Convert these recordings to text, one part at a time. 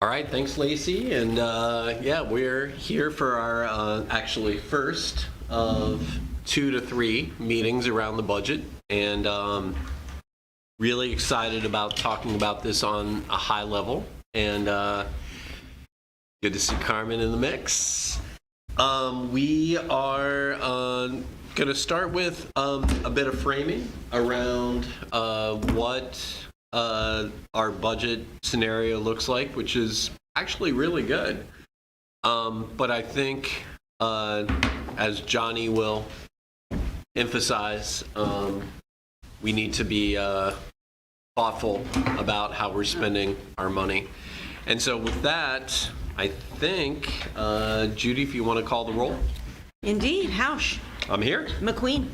All right, thanks, Lacey. And yeah, we're here for our actually first of 2 to 3 meetings around the budget, and really excited about talking about this on a high level. And good to see Carmen in the mix. We are going to start with a bit of framing around what our budget scenario looks like, which is actually really good. But I think, as Johnnie will emphasize, we need to be thoughtful about how we're spending our money. And so with that, I think, Judy, if you want to call the roll. Indeed. Hausch. I'm here. McQueen.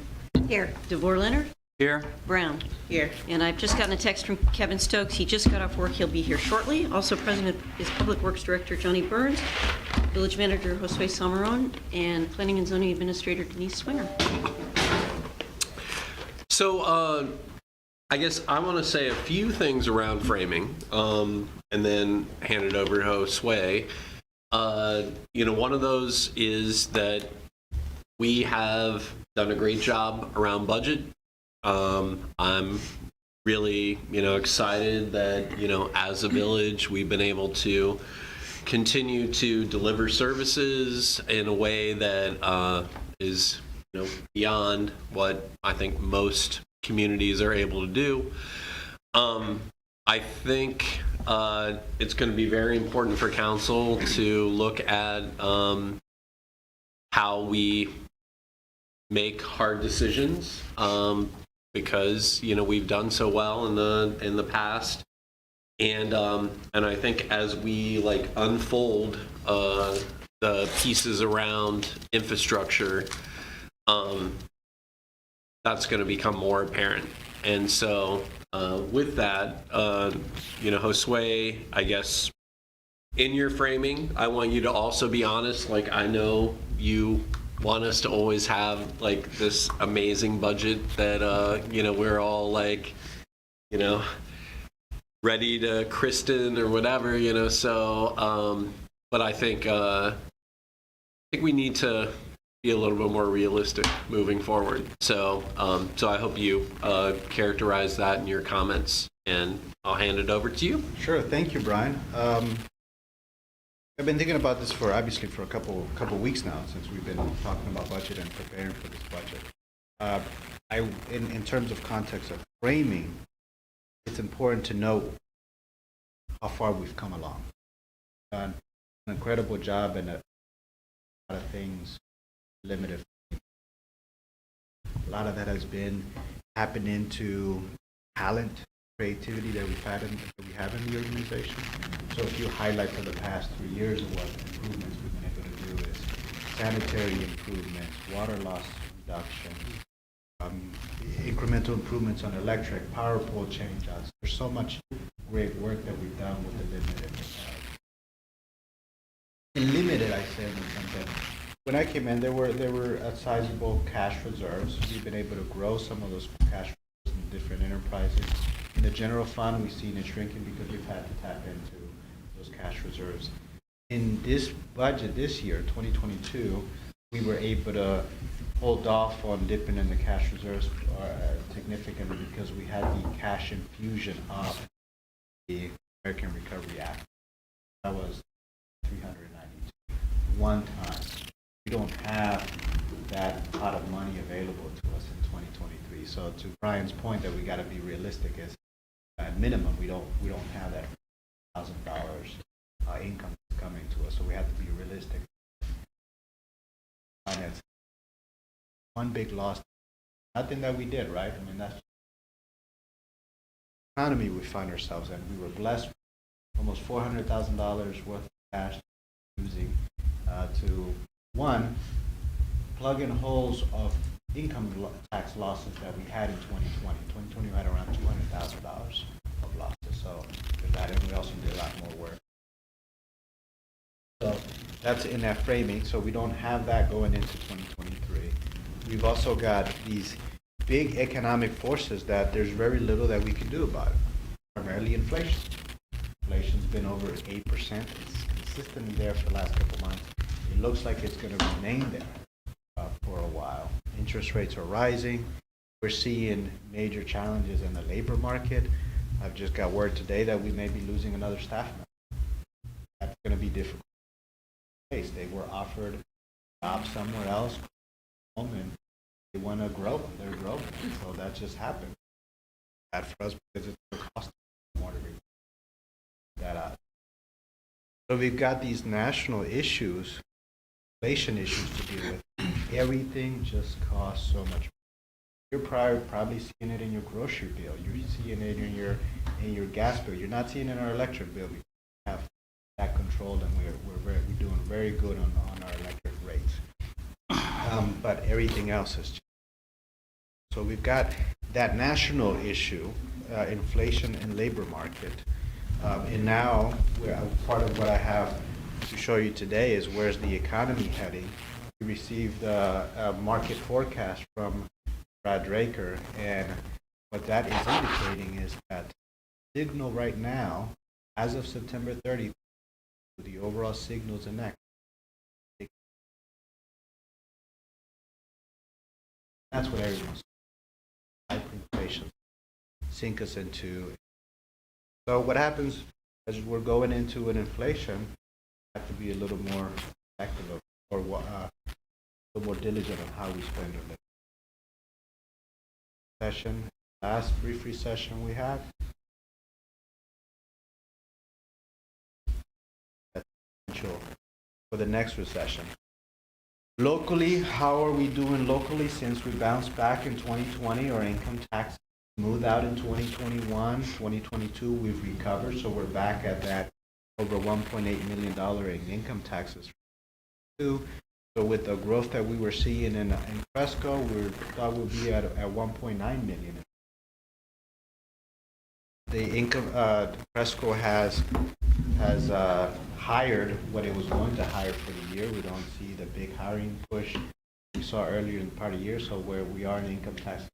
Here. DeVore Leonard. Here. Brown. Here. And I've just gotten a text from Kevin Stokes. He just got off work. He'll be here shortly. Also present is Public Works Director Johnnie Burns, Village Manager Josue Salmeron, and Planning and Zoning Administrator Denise Swinger. So I guess I want to say a few things around framing, and then hand it over to Josue. One of those is that we have done a great job around budget. I'm really, excited that, as a village, we've been able to continue to deliver services in a way that is, beyond what I think most communities are able to do. I think it's going to be very important for council to look at how we make hard decisions, because we've done so well in the past, and I think as we unfold the pieces around infrastructure, that's going to become more apparent. And so with that, Josue, I guess in your framing, I want you to also be honest. I know you want us to always have this amazing budget that we're all ready to christen or whatever, so but I think we need to be a little bit more realistic moving forward. So so I hope you characterize that in your comments, and I'll hand it over to you. Sure. Thank you, Brian. I've been thinking about this for a couple weeks now, since we've been talking about budget and preparing for this budget. In terms of context of framing, it's important to know how far we've come along. Done an incredible job, and a lot of things limited. A lot of that has been tapping into talent, creativity that we have in the organization. So if you highlight for the past 3 years of what improvements we've been able to do is sanitary improvements, water loss reduction, incremental improvements on electric, power pole change-outs. There's so much great work that we've done with the limited. I say in the sense that when I came in, there were sizable cash reserves. We've been able to grow some of those cash reserves in different enterprises. In the general fund, we've seen it shrinking because we've had to tap into those cash reserves. In this budget this year, 2022, we were able to hold off on dipping in the cash reserves significantly because we had the cash infusion of the American Recovery Act. That was $392 one time. We don't have that pot of money available to us in 2023. So to Brian's point, that we got to be realistic is, at minimum, we don't have that $1,000 income coming to us. So we have to be realistic. Finance. One big loss. Nothing that we did, right? I mean, that's the economy we find ourselves in. We were blessed with almost $400,000 worth of cash using to, one, plug in holes of income tax losses that we had in 2020. 2020 we had around $200,000 of losses. So with that, and we also did a lot more work. So that's in that framing. So we don't have that going into 2023. We've also got these big economic forces that there's very little that we can do about it, primarily inflation. Inflation's been over 8%. It's consistently there for the last couple months. It looks like it's going to remain there for a while. Interest rates are rising. We're seeing major challenges in the labor market. I've just got word today that we may be losing another staff member. That's going to be difficult. They were offered jobs somewhere else, and they want to grow. They're growing, so that just happened. Bad for us because it's going to cost more to bring that out. So we've got these national issues, inflation issues to deal with. Everything just costs so much. You're probably seeing it in your grocery bill. You're seeing it in your gas bill. You're not seeing it in our electric bill. We have that controlled, and we're doing very good on our electric rates. But everything else is. So we've got that national issue, inflation and labor market. And now, part of what I have to show you today is where's the economy heading. We received a market forecast from Brad Draker, and what that is indicating is that signal right now, as of September 30th, the overall signals in that. That's what everyone's hyperinflation sink us into. So what happens as we're going into an inflation, we have to be a little more effective or a little more diligent on how we spend our living. Last brief recession we had. That's potential for the next recession. Locally, how are we doing locally since we bounced back in 2020? Our income tax smoothed out in 2021. 2022, we've recovered, so we're back at that over $1.8 million in income taxes. So with the growth that we were seeing in Fresco, we thought we'd be at 1.9 million. The income, Fresco has hired what it was going to hire for the year. We don't see the big hiring push we saw earlier in part of the year, so where we are in income tax,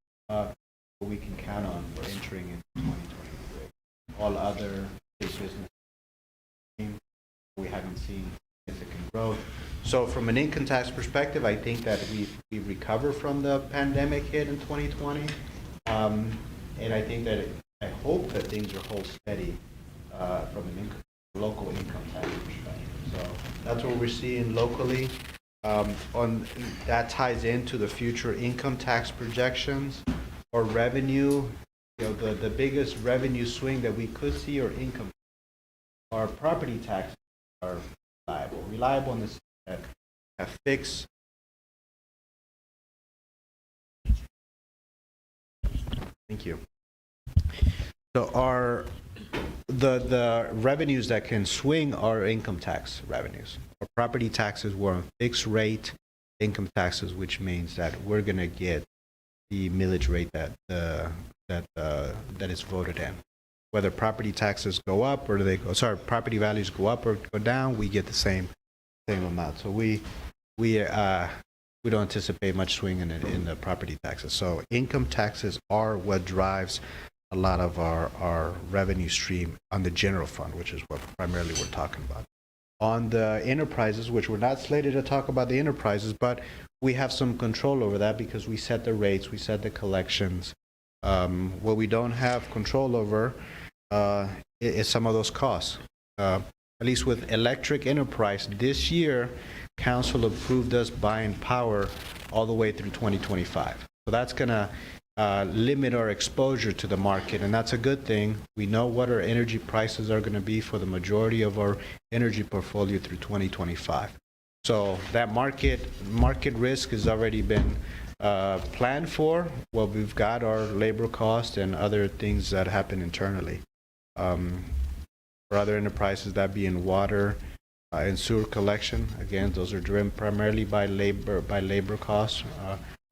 we can count on for entering in 2023. All other big business, we haven't seen significant growth. So from an income tax perspective, I think that we've recovered from the pandemic hit in 2020, and I think that I hope that things are hold steady from an local income tax perspective. So that's what we're seeing locally. On that ties into the future income tax projections or revenue. You know, the biggest revenue swing that we could see or income, our property taxes are reliable in the sense that have fixed. Thank you. So the revenues that can swing are income tax revenues. Our property taxes were on fixed rate income taxes, which means that we're going to get the millage rate that is voted in. Whether property taxes go up or property values go up or go down, we get the same amount. So we don't anticipate much swing in the property taxes. So income taxes are what drives a lot of our revenue stream on the general fund, which is what primarily we're talking about. On the enterprises, which we're not slated to talk about the enterprises, but we have some control over that because we set the rates, we set the collections. What we don't have control over is some of those costs. At least with electric enterprise, this year, council approved us buying power all the way through 2025. So that's going to limit our exposure to the market, and that's a good thing. We know what our energy prices are going to be for the majority of our energy portfolio through 2025. So that market risk has already been planned for. What we've got are labor costs and other things that happen internally. For other enterprises, that being water and sewer collection, again, those are driven primarily by labor costs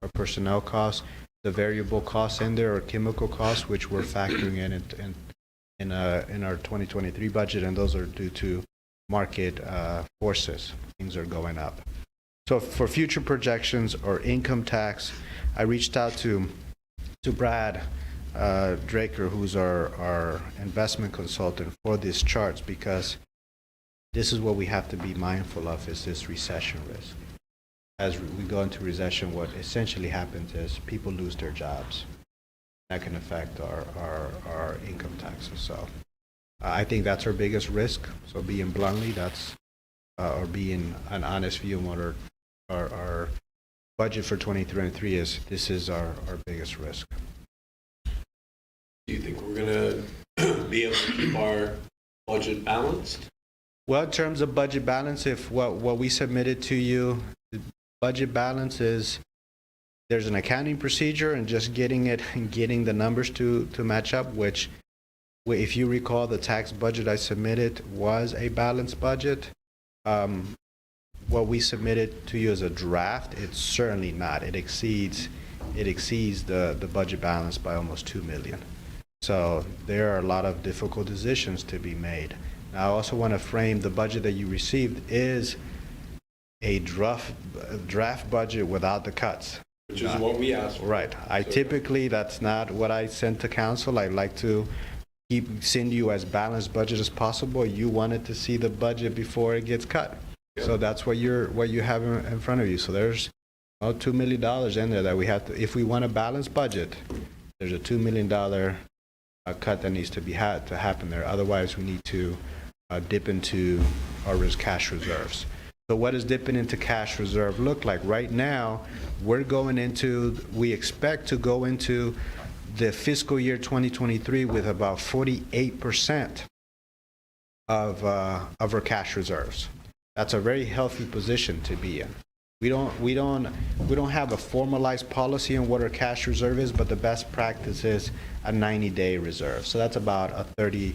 or personnel costs. The variable costs in there are chemical costs, which we're factoring in our 2023 budget, and those are due to market forces. Things are going up. So for future projections or income tax, I reached out to Brad Draker, who's our investment consultant, for these charts, because this is what we have to be mindful of, is this recession risk. As we go into recession, what essentially happens is people lose their jobs. That can affect our income taxes. So I think that's our biggest risk. So being bluntly, that's, or being an honest view on what our budget for 2023 is, this is our biggest risk. Do you think we're going to be able to keep our budget balanced? Well, in terms of budget balance, if what we submitted to you, the budget balance is, there's an accounting procedure and just getting it and getting the numbers to match up, which, if you recall, the tax budget I submitted was a balanced budget. What we submitted to you as a draft, it's certainly not. It exceeds the budget balance by almost $2 million. So there are a lot of difficult decisions to be made. Now, I also want to frame the budget that you received is a draft budget without the cuts. Which is what we asked for. Right. Typically, that's not what I send to council. I like to send you as balanced budget as possible. You wanted to see the budget before it gets cut. Yep. So that's what you have in front of you. So there's about $2 million in there that we have to, if we want a balanced budget, there's a $2 million cut that needs to happen there. Otherwise, we need to dip into our cash reserves. So what does dipping into cash reserve look like? Right now, we expect to go into the fiscal year 2023 with about 48% of our cash reserves. That's a very healthy position to be in. We don't have a formalized policy on what our cash reserve is, but the best practice is a 90-day reserve. So that's about a 30%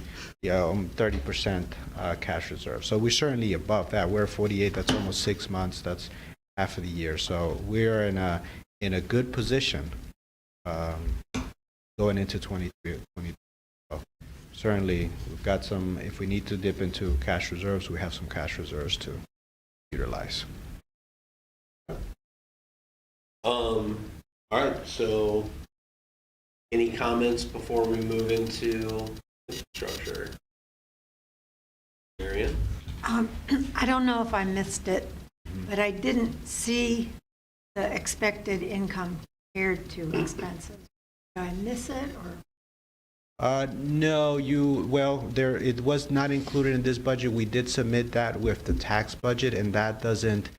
cash reserve. So we're certainly above that. We're 48. That's almost 6 months. That's half of the year. So we're in a good position going into 23. So certainly we've got some. If we need to dip into cash reserves, we have some cash reserves to utilize. All right, so any comments before we move into infrastructure? Marian? I don't know if I missed it, but I didn't see the expected income compared to expenses. Did I miss it, or? No, it was not included in this budget. We did submit that with the tax budget, and that doesn't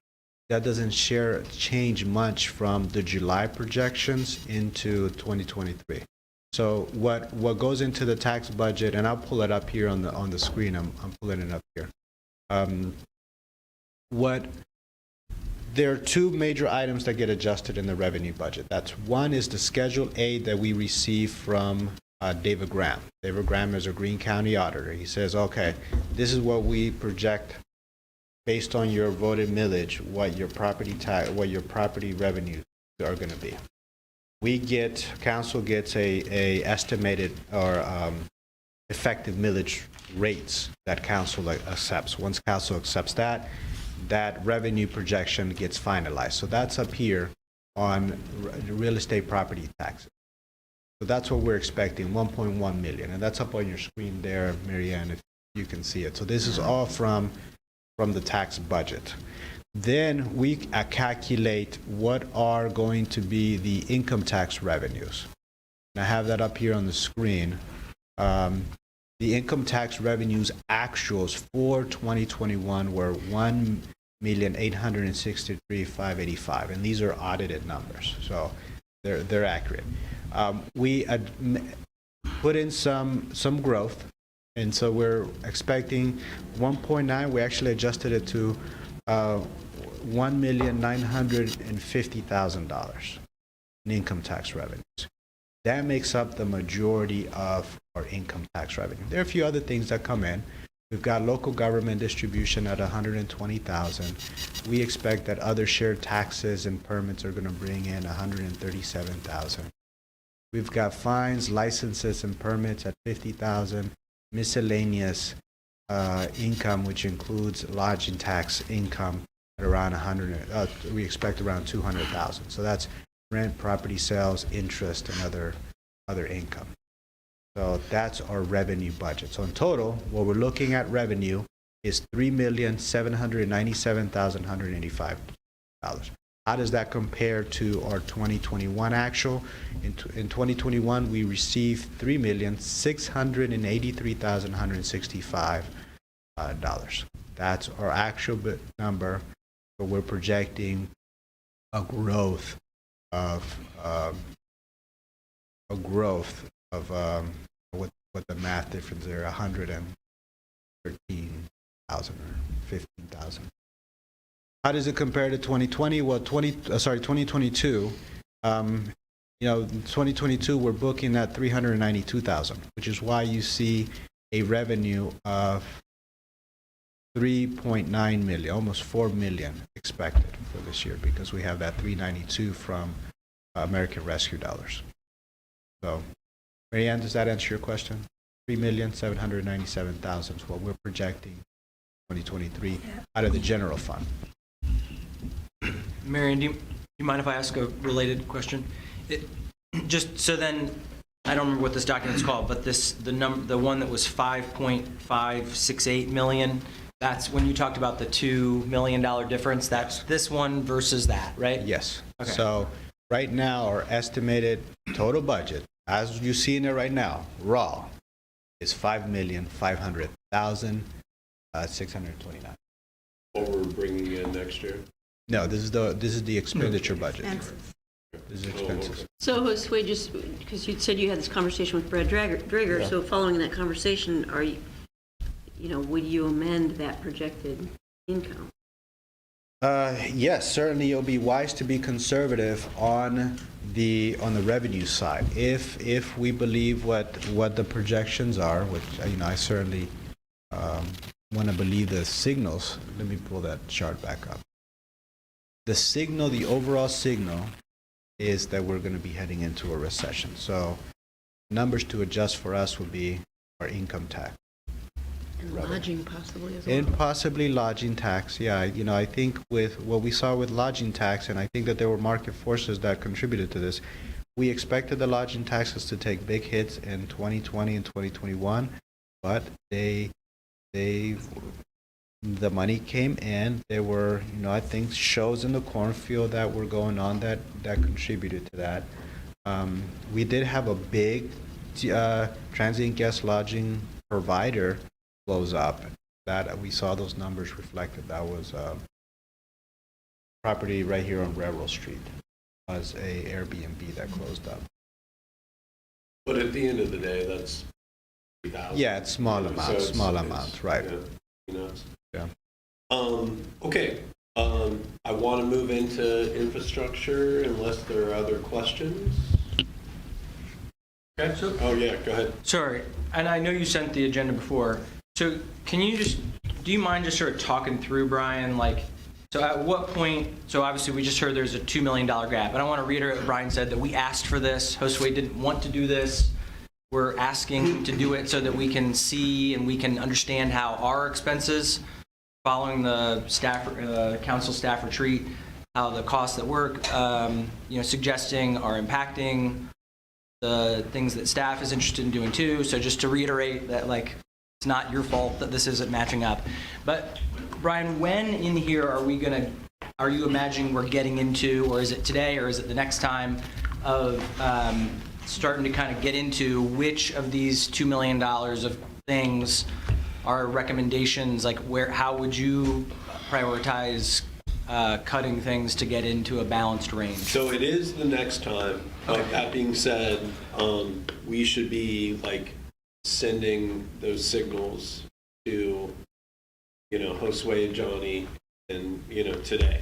change much from the July projections into 2023. So what goes into the tax budget, and I'll pull it up here on the screen. I'm pulling it up here. There are two major items that get adjusted in the revenue budget. That's one is the Schedule A that we receive from David Graham. David Graham is a Greene County auditor. He says, okay, this is what we project based on your voted millage, what your property revenues are going to be. Council gets a estimated or effective millage rates that council accepts. Once council accepts that revenue projection gets finalized. So that's up here on real estate property taxes. So that's what we're expecting, 1.1 million, and that's up on your screen there, Marianne, if you can see it. So this is all from the tax budget. Then we calculate what are going to be the income tax revenues. And I have that up here on the screen. The income tax revenues actuals for 2021 were $1,863,585, and these are audited numbers, so they're accurate. We put in some growth, and so we're expecting 1.9. We actually adjusted it to $1,950,000 in income tax revenues. That makes up the majority of our income tax revenue. There are a few other things that come in. We've got local government distribution at $120,000. We expect that other shared taxes and permits are going to bring in $137,000. We've got fines, licenses, and permits at $50,000. Miscellaneous income, which includes lodging tax income, at around we expect around $200,000. So that's rent, property sales, interest, and other other income. So that's our revenue budget. So in total, what we're looking at revenue is $3,797,185. How does that compare to our 2021 actual? In 2021, we received $3,683,165. That's our actual number, but we're projecting a growth of what the math difference there, 113,000 or 15,000. How does it compare to 2020? Well, 2022. In 2022 we're booking at 392,000, which is why you see a revenue of 3.9 million, almost 4 million expected for this year, because we have that 392 from American Rescue dollars. So, Marianne, does that answer your question? 3,797,000 is what we're projecting 2023 out of the general fund. Marion, do you mind if I ask a related question? Just so then, I don't remember what this document's called, but the one that was 5.568 million, that's when you talked about the $2 million difference, that's this one versus that, right? Yes. Okay. So right now, our estimated total budget, as you see in it right now, raw, is 5,500,629. What we're bringing in next year? No, this is the expenditure budget. Expenses. This is expenses. So Josue, just because you said you had this conversation with Brad Drager, Yeah. so following that conversation, are you, would you amend that projected income? Yes, certainly it'll be wise to be conservative on the revenue side. If we believe what the projections are, which I certainly want to believe the signals. Let me pull that chart back up. The overall signal is that we're going to be heading into a recession. So numbers to adjust for us would be our income tax. And lodging possibly as well. And possibly lodging tax, yeah. I think with what we saw with lodging tax, and I think that there were market forces that contributed to this, we expected the lodging taxes to take big hits in 2020 and 2021, but the money came in. There were, I think, shows in the cornfield that were going on that contributed to that. We did have a big transient guest lodging provider close up. That we saw those numbers reflected. That was property right here on Railroad Street. Was a Airbnb that closed up. But at the end of the day, that's 3,000. Yeah, it's small amounts, right? Yeah. Okay. I want to move into infrastructure unless there are other questions. Okay. Oh yeah, go ahead. Sorry, and I know you sent the agenda before. So do you mind just sort of talking through, Brian, so at what point, so obviously we just heard there's a $2 million gap, and I want to reiterate what Brian said, that we asked for this. Josue didn't want to do this. We're asking to do it so that we can see and we can understand how our expenses, following the council staff retreat, how the costs that we're suggesting are impacting the things that staff is interested in doing too. So just to reiterate that, it's not your fault that this isn't matching up. But Brian, when in here are you imagining we're getting into, or is it today, or is it the next time, of starting to kind of get into which of these $2 million of things are recommendations? How would you prioritize cutting things to get into a balanced range? So it is the next time. That being said, we should be sending those signals to Josue and Johnnie and today.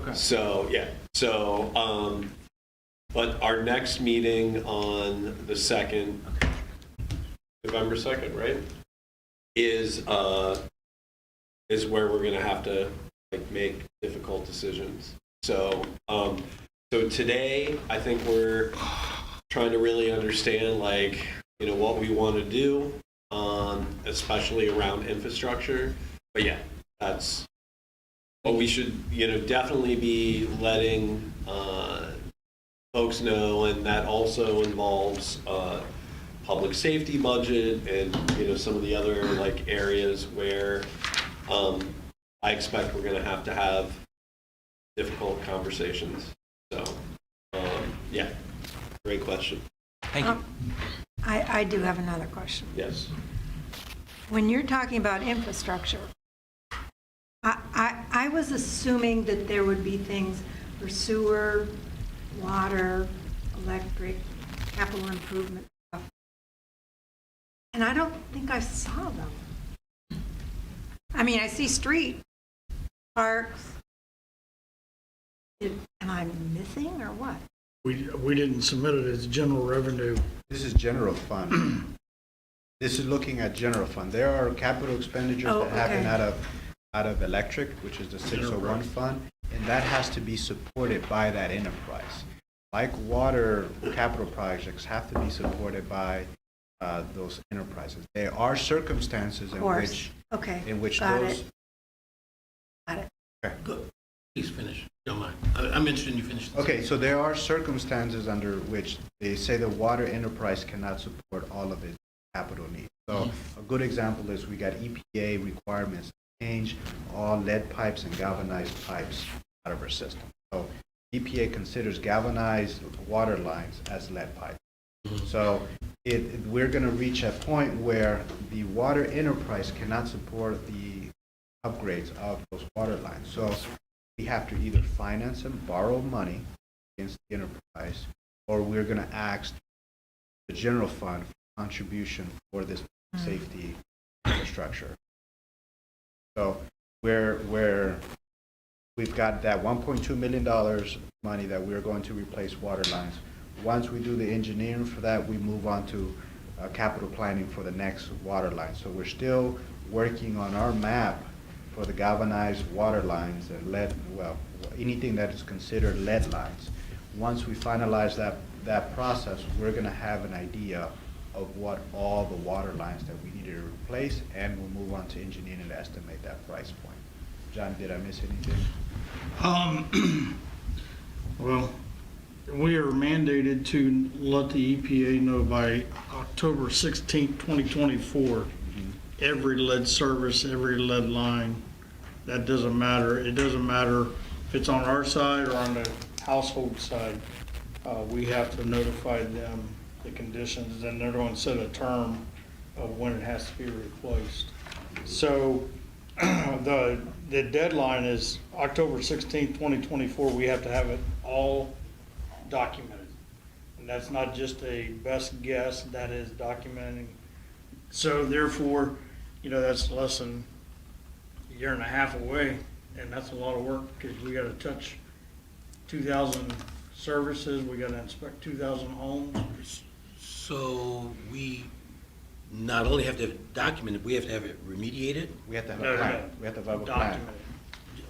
Okay. So yeah. So but our next meeting on the 2nd, November 2nd, right? Is where we're going to have to make difficult decisions. So so today I think we're trying to really understand what we want to do, especially around infrastructure. But yeah, that's what we should definitely be letting folks know, and that also involves public safety budget and, you know, some of the other like areas where I expect we're going to have difficult conversations. So, yeah, great question. Thank you. I do have another question. Yes. When you're talking about infrastructure, I was assuming that there would be things for sewer, water, electric, capital improvement stuff. And I don't think I saw them. I mean, I see street, parks. Am I missing or what? We didn't submit it as general revenue. This is general fund. This is looking at general fund. There are capital expenditures Oh, that happen okay. out of electric, which is the 601 fund, and that has to be supported by that enterprise. Like water capital projects have to be supported by those enterprises. There are circumstances Of in course. which Got those. it. Got it. Good. Please finish. Don't mind. I'm interested in you finish this. Okay, so there are circumstances under which they say the water enterprise cannot support all of its capital needs. So a good example is we got EPA requirements to change all lead pipes and galvanized pipes out of our system. So EPA considers galvanized water lines as lead pipes. So we're going to reach a point where the water enterprise cannot support the upgrades of those water lines. So we have to either finance and borrow money against the enterprise, or we're going to ask the general fund for contribution for this safety infrastructure. So we've got that $1.2 million money that we're going to replace water lines. Once we do the engineering for that, we move on to capital planning for the next water line. So we're still working on our map for the galvanized water lines and lead, well, anything that is considered lead lines. Once we finalize that process, we're going to have an idea of what all the water lines that we need to replace, and we'll move on to engineering to estimate that price point. John, did I miss anything? Well, we are mandated to let the EPA know by October 16th, 2024, every lead service, every lead line. That doesn't matter. It doesn't matter if it's on our side or on the household side. We have to notify them the conditions, and they're going to set a term of when it has to be replaced. So the deadline is October 16th, 2024. We have to have it all documented. And that's not just a best guess, that is documenting. So therefore, you know, that's less than a year and a half away, and that's a lot of work because we got to touch 2,000 services, we got to inspect 2,000 homes. So we not only have to document it, we have to have it remediated? We have to have No, a plan. no. We have to have a plan. Documented.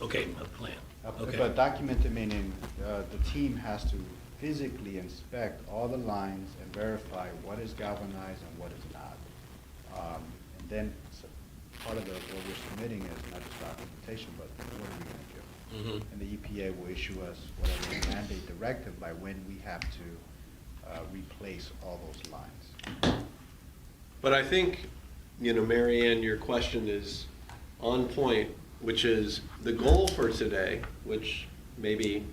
Okay, a plan. Okay. But documented meaning the team has to physically inspect all the lines and verify what is galvanized and what is not. And then part of what we're submitting is not just documentation, but what are we going to do? And the EPA will issue us whatever mandate directive by when we have to replace all those lines. But I think, you know, Mary Ann, your question is on point, which is the goal for today, which maybe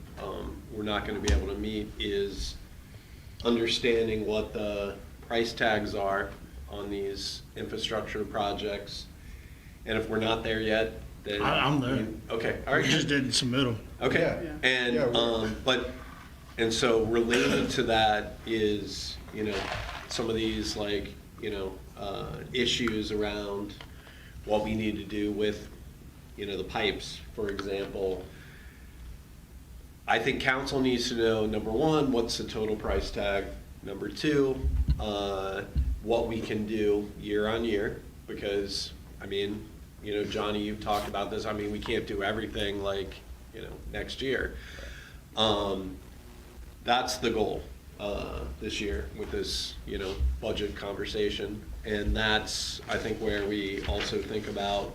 we're not going to be able to meet, is understanding what the price tags are on these infrastructure projects. And if we're not there yet, then... I'm there. Okay, all We right. just didn't submit them. Okay, Yeah. and, Yeah, and so related to that is, you know, some of these like, you know, issues around what we need to do with, you know, the pipes, for example. I think council needs to know, number one, what's the total price tag? Number two, what we can do year on year, because, I mean, you know, Johnny, you've talked about this. I mean, we can't do everything like, you know, next year. That's the goal this year with this, you know, budget conversation. And that's, I think, where we also think about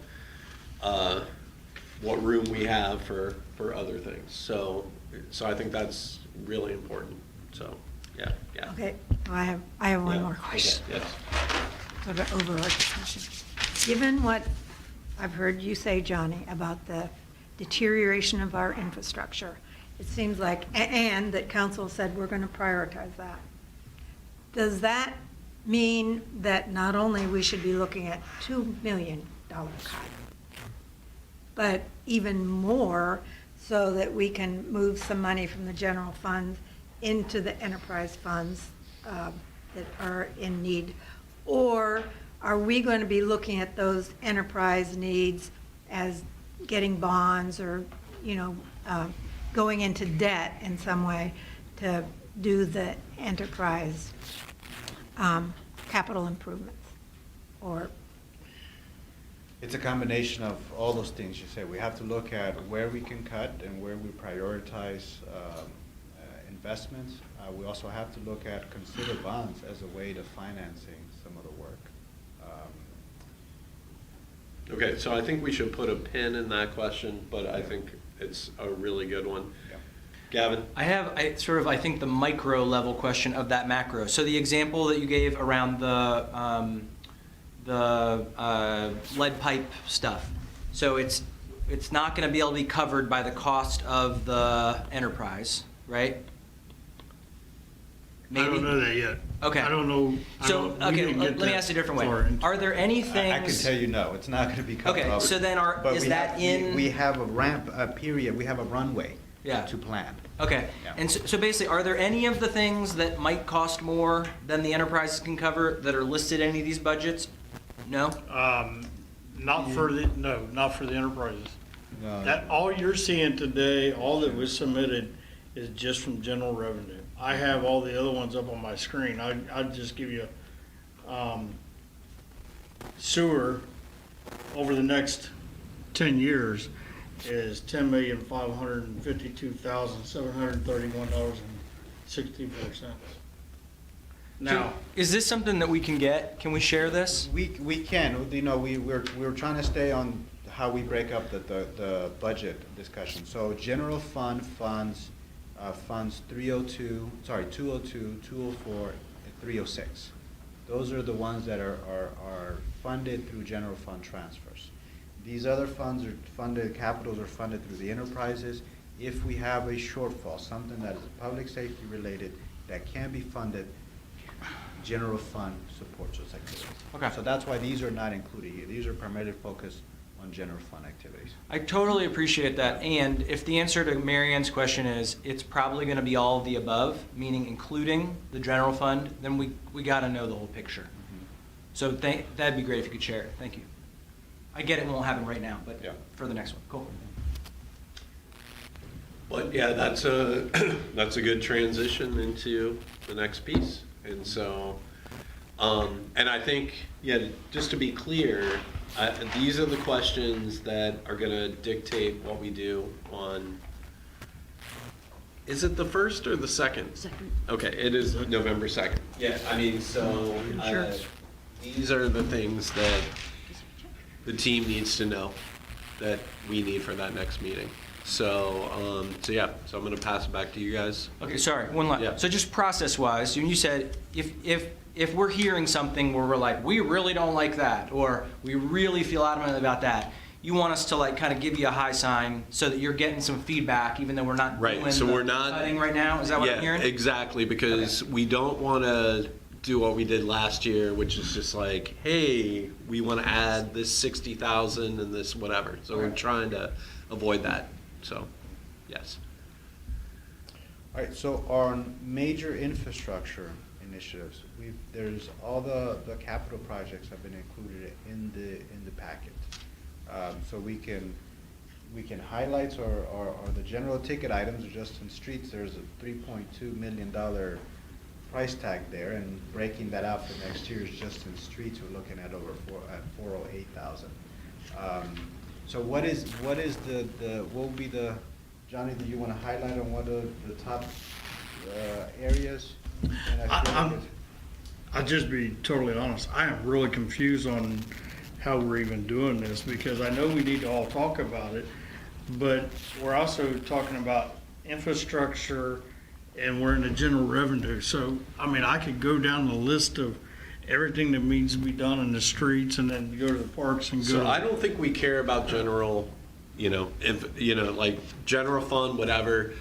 what room we have for other things. So I think that's really important. So, yeah. Okay, well, I have one Yeah. more question. Yes. Sort of overarching question. Given what I've heard you say, Johnny, about the deterioration of our infrastructure, it seems like, and that council said we're going to prioritize that. Does that mean that not only we should be looking at $2 million cut, but even more so that we can move some money from the general fund into the enterprise funds that are in need? Or are we going to be looking at those enterprise needs as getting bonds or, going into debt in some way to do the enterprise capital improvements? Or It's a combination of all those things you say. We have to look at where we can cut and where we prioritize investments. We also have to consider bonds as a way to financing some of the work. Okay, so I think we should put a pin in that question, but I think it's a really good one. Yeah. Gavin? I think the micro level question of that macro. So the example that you gave around the lead pipe stuff. So it's not going to be able to be covered by the cost of the enterprise, right? I don't know that yet. Okay. I don't know. So, okay, let me ask you a different way. Are there any things? I can tell you no, it's not going to be covered. Okay, so then But is we that have- in? We have a period, we have a runway Yeah. to plan. Okay, Yeah. and so basically, are there any of the things that might cost more than the enterprises can cover that are listed in any of these budgets? No? Not for the enterprises. No. That, all you're seeing today, all that was submitted is just from general revenue. I have all the other ones up on my screen. I'd just give you, sewer over the next 10 years is $10,552,731.64. Now, Is this something that we can get? Can we share this? We can, we're trying to stay on how we break up the budget discussion. So general funds 202, 204, and 306. Those are the ones that are funded through general fund transfers. These other funds are funded, capitals are funded through the enterprises. If we have a shortfall, something that is public safety related, that can be funded, general fund supports those activities. Okay. So that's why these are not included here. These are primarily focused on general fund activities. I totally appreciate that, and if the answer to Marianne's question is, it's probably gonna be all of the above, meaning including the general fund, then we gotta know the whole picture. So that'd be great if you could share it, thank you. I get it won't happen right now, but Yeah. for the next one, cool. But yeah, that's a good transition into the next piece. And so, and I think, just to be clear, these are the questions that are gonna dictate what we do on, is it the 1st or the 2nd? Second. Okay, it is November 2nd. Yeah, I mean, so, Sure. these are the things that the team needs to know that we need for that next meeting. So, so I'm gonna pass it back to you guys. Okay, sorry, one Yeah. last. So just process-wise, when you said, if we're hearing something where we're like, we really don't like that, or we really feel adamant about that, you want us to like kind of give you a high sign so that you're getting some feedback, even though we're not Right, doing so the we're not- cutting right now? Is that what I'm Yeah, hearing? exactly, because we don't wanna do what we did last year, which is just like, hey, we wanna add this 60,000 and this whatever. So we're trying to avoid that, so, yes. All right, so on major infrastructure initiatives, there's all the capital projects have been included in the packet. So we can highlight or the general ticket items are just in streets. There's a $3.2 million price tag there, and breaking that out for next year is just in streets. We're looking at over 408,000. So what will be the, Johnny, do you want to highlight on what are the top areas? And I feel like I'll just be totally honest, I am really confused on how we're even doing this, because I know we need to all talk about it, but we're also talking about infrastructure and we're in the general revenue. So, I mean, I could go down the list of everything that needs to be done in the streets and then go to the parks and go. So I don't think we care about general, like general fund, whatever.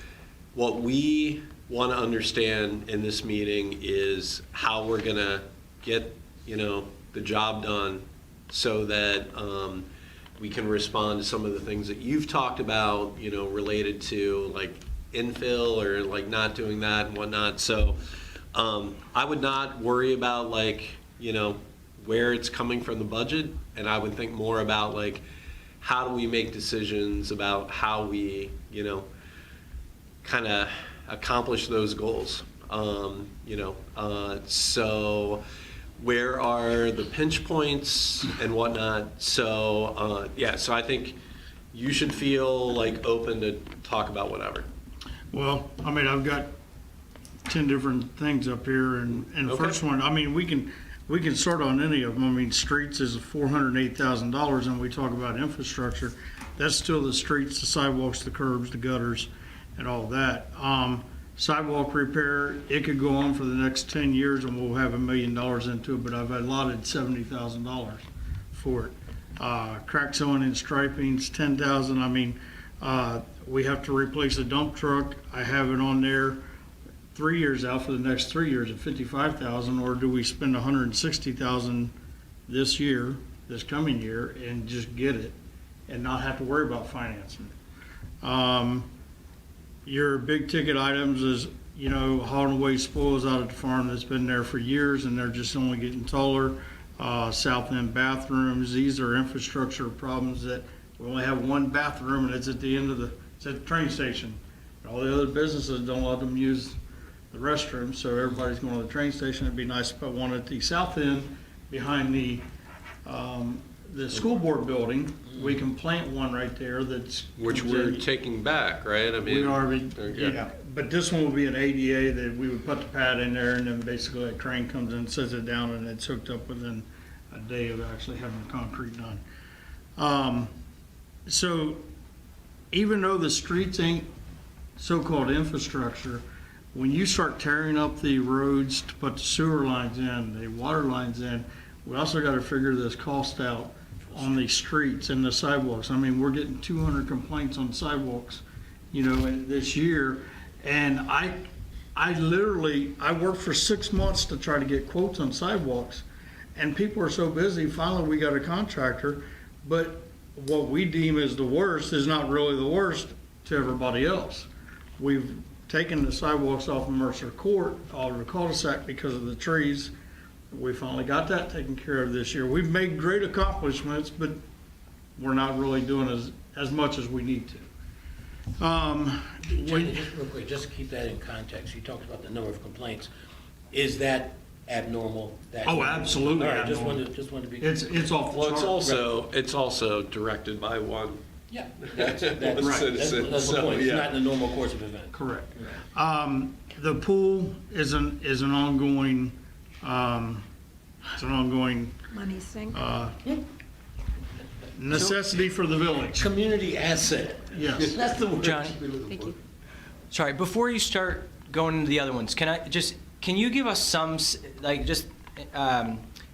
What we want to understand in this meeting is how we're going to get, the job done so that we can respond to some of the things that you've talked about, related to like infill or like not doing that and whatnot. So I would not worry about like, where it's coming from the budget. And I would think more about like, how do we make decisions about how we, kind of accomplish those goals? So where are the pinch points and whatnot? So, so I think you should feel like open to talk about whatever. Well, I mean, I've got 10 different things up here, and the Okay. first one, I mean, we can start on any of them. I mean, streets is $408,000, and we talk about infrastructure. That's still the streets, the sidewalks, the curbs, the gutters, and all that. Sidewalk repair, it could go on for the next 10 years, and we'll have $1 million into it, but I've allotted $70,000 for it. Crack sealing and striping's $10,000. I mean, we have to replace a dump truck. I have it on there 3 years out for the next 3 years at $55,000, or do we spend $160,000 this year, this coming year, and just get it and not have to worry about financing it? Your big ticket items is, hauling away spoils out at the farm that's been there for years and they're just only getting taller. South end bathrooms, these are infrastructure problems that we only have one bathroom and it's at the end of it's at the train station. All the other businesses don't let them use the restroom, so everybody's going to the train station. It'd be nice to put one at the south end behind the school board building. We can plant one right there Which we're taking back, right? I mean, we already, okay. yeah, but this one will be an ADA that we would put the pad in there and then basically a crane comes in, sets it down, and it's hooked up within a day of actually having the concrete done. So even though the streets ain't so-called infrastructure, when you start tearing up the roads to put the sewer lines in, the water lines in, we also got to figure this cost out on the streets and the sidewalks. I mean, we're getting 200 complaints on sidewalks, this year. And I worked for 6 months to try to get quotes on sidewalks. And people are so busy, finally we got a contractor. But what we deem as the worst is not really the worst to everybody else. We've taken the sidewalks off of Mercer Court, all of the cul-de-sac because of the trees. We finally got that taken care of this year. We've made great accomplishments, but we're not really doing as much as we need to. Johnny, just real quick, just to keep that in context, you talked about the number of complaints. Is that abnormal? Oh, absolutely All right, just abnormal. wanted to be. It's off the Well, chart. it's also directed by one. Yeah, that's Right. that's the So, point. It's yeah. not in the normal course of events. Correct. The pool is an ongoing, Money sink. necessity for the village. Community asset. Yes. That's the word. Johnny? Thank you. Sorry, before you start going into the other ones, can you give us some,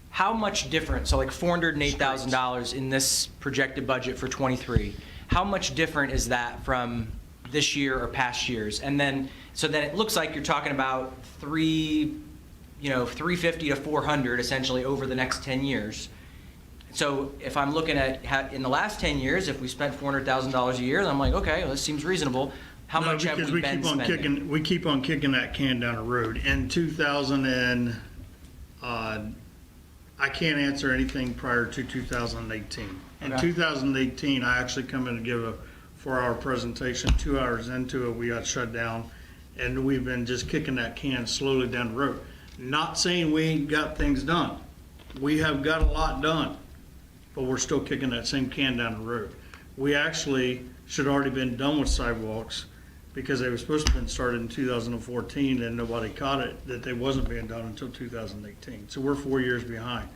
how much different, so like $408,000 in this projected budget for '23, how much different is that from this year or past years? And then, so then it looks like you're talking about 350 to 400 essentially over the next 10 years. So if I'm looking at in the last 10 years, if we spent $400,000 a year, then I'm like, okay, well, this seems reasonable. How No, much have because we been spending? we keep on kicking that can down the road. In 2000 I can't answer anything prior to 2018. In Okay. 2018, I actually come in to give a 4-hour presentation. 2 hours into it, we got shut down, and we've been just kicking that can slowly down the road. Not saying we ain't got things done. We have got a lot done, but we're still kicking that same can down the road. We actually should already been done with sidewalks because they were supposed to have been started in 2014 and nobody caught it, that they wasn't being done until 2018. So we're 4 years behind.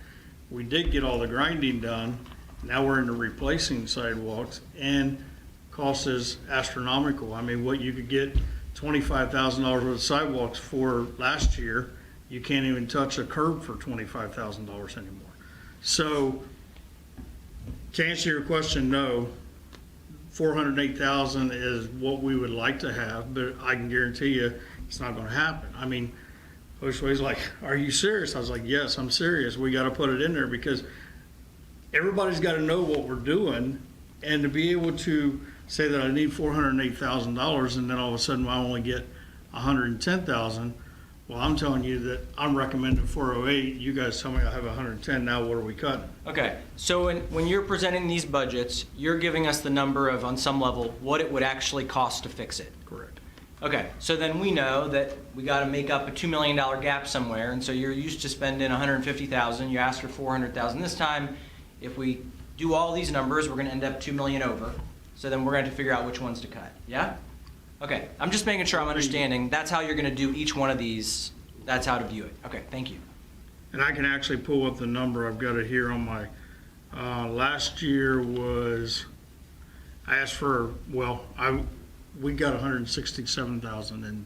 We did get all the grinding done. Now we're into replacing sidewalks, and cost is astronomical. I mean, what you could get $25,000 worth of sidewalks for last year. You can't even touch a curb for $25,000 anymore. So to answer your question, no, 408,000 is what we would like to have, but I can guarantee you it's not going to happen. I mean, Josue's like, "Are you serious?" I was like, "Yes, I'm serious. We got to put it in there because everybody's got to know what we're doing, and to be able to say that I need $408,000 and then all of a sudden I only get 110,000. Well, I'm telling you that I'm recommending 408. You guys tell me I have 110. Now what are we cutting?" Okay, so when you're presenting these budgets, you're giving us the number of, on some level, what it would actually cost to fix it. Correct. Okay, so then we know that we got to make up a $2 million gap somewhere, and so you're used to spending 150,000. You asked for 400,000 this time. If we do all these numbers, we're going to end up $2 million over. So then we're going to have to figure out which ones to cut. Yeah? Okay, I'm just making sure I'm understanding. That's how you're going to do each one of these. That's how to view it. Okay, thank you. And I can actually pull up the number. I've got it here on my, last year was, I asked for, well, we got 167,000 in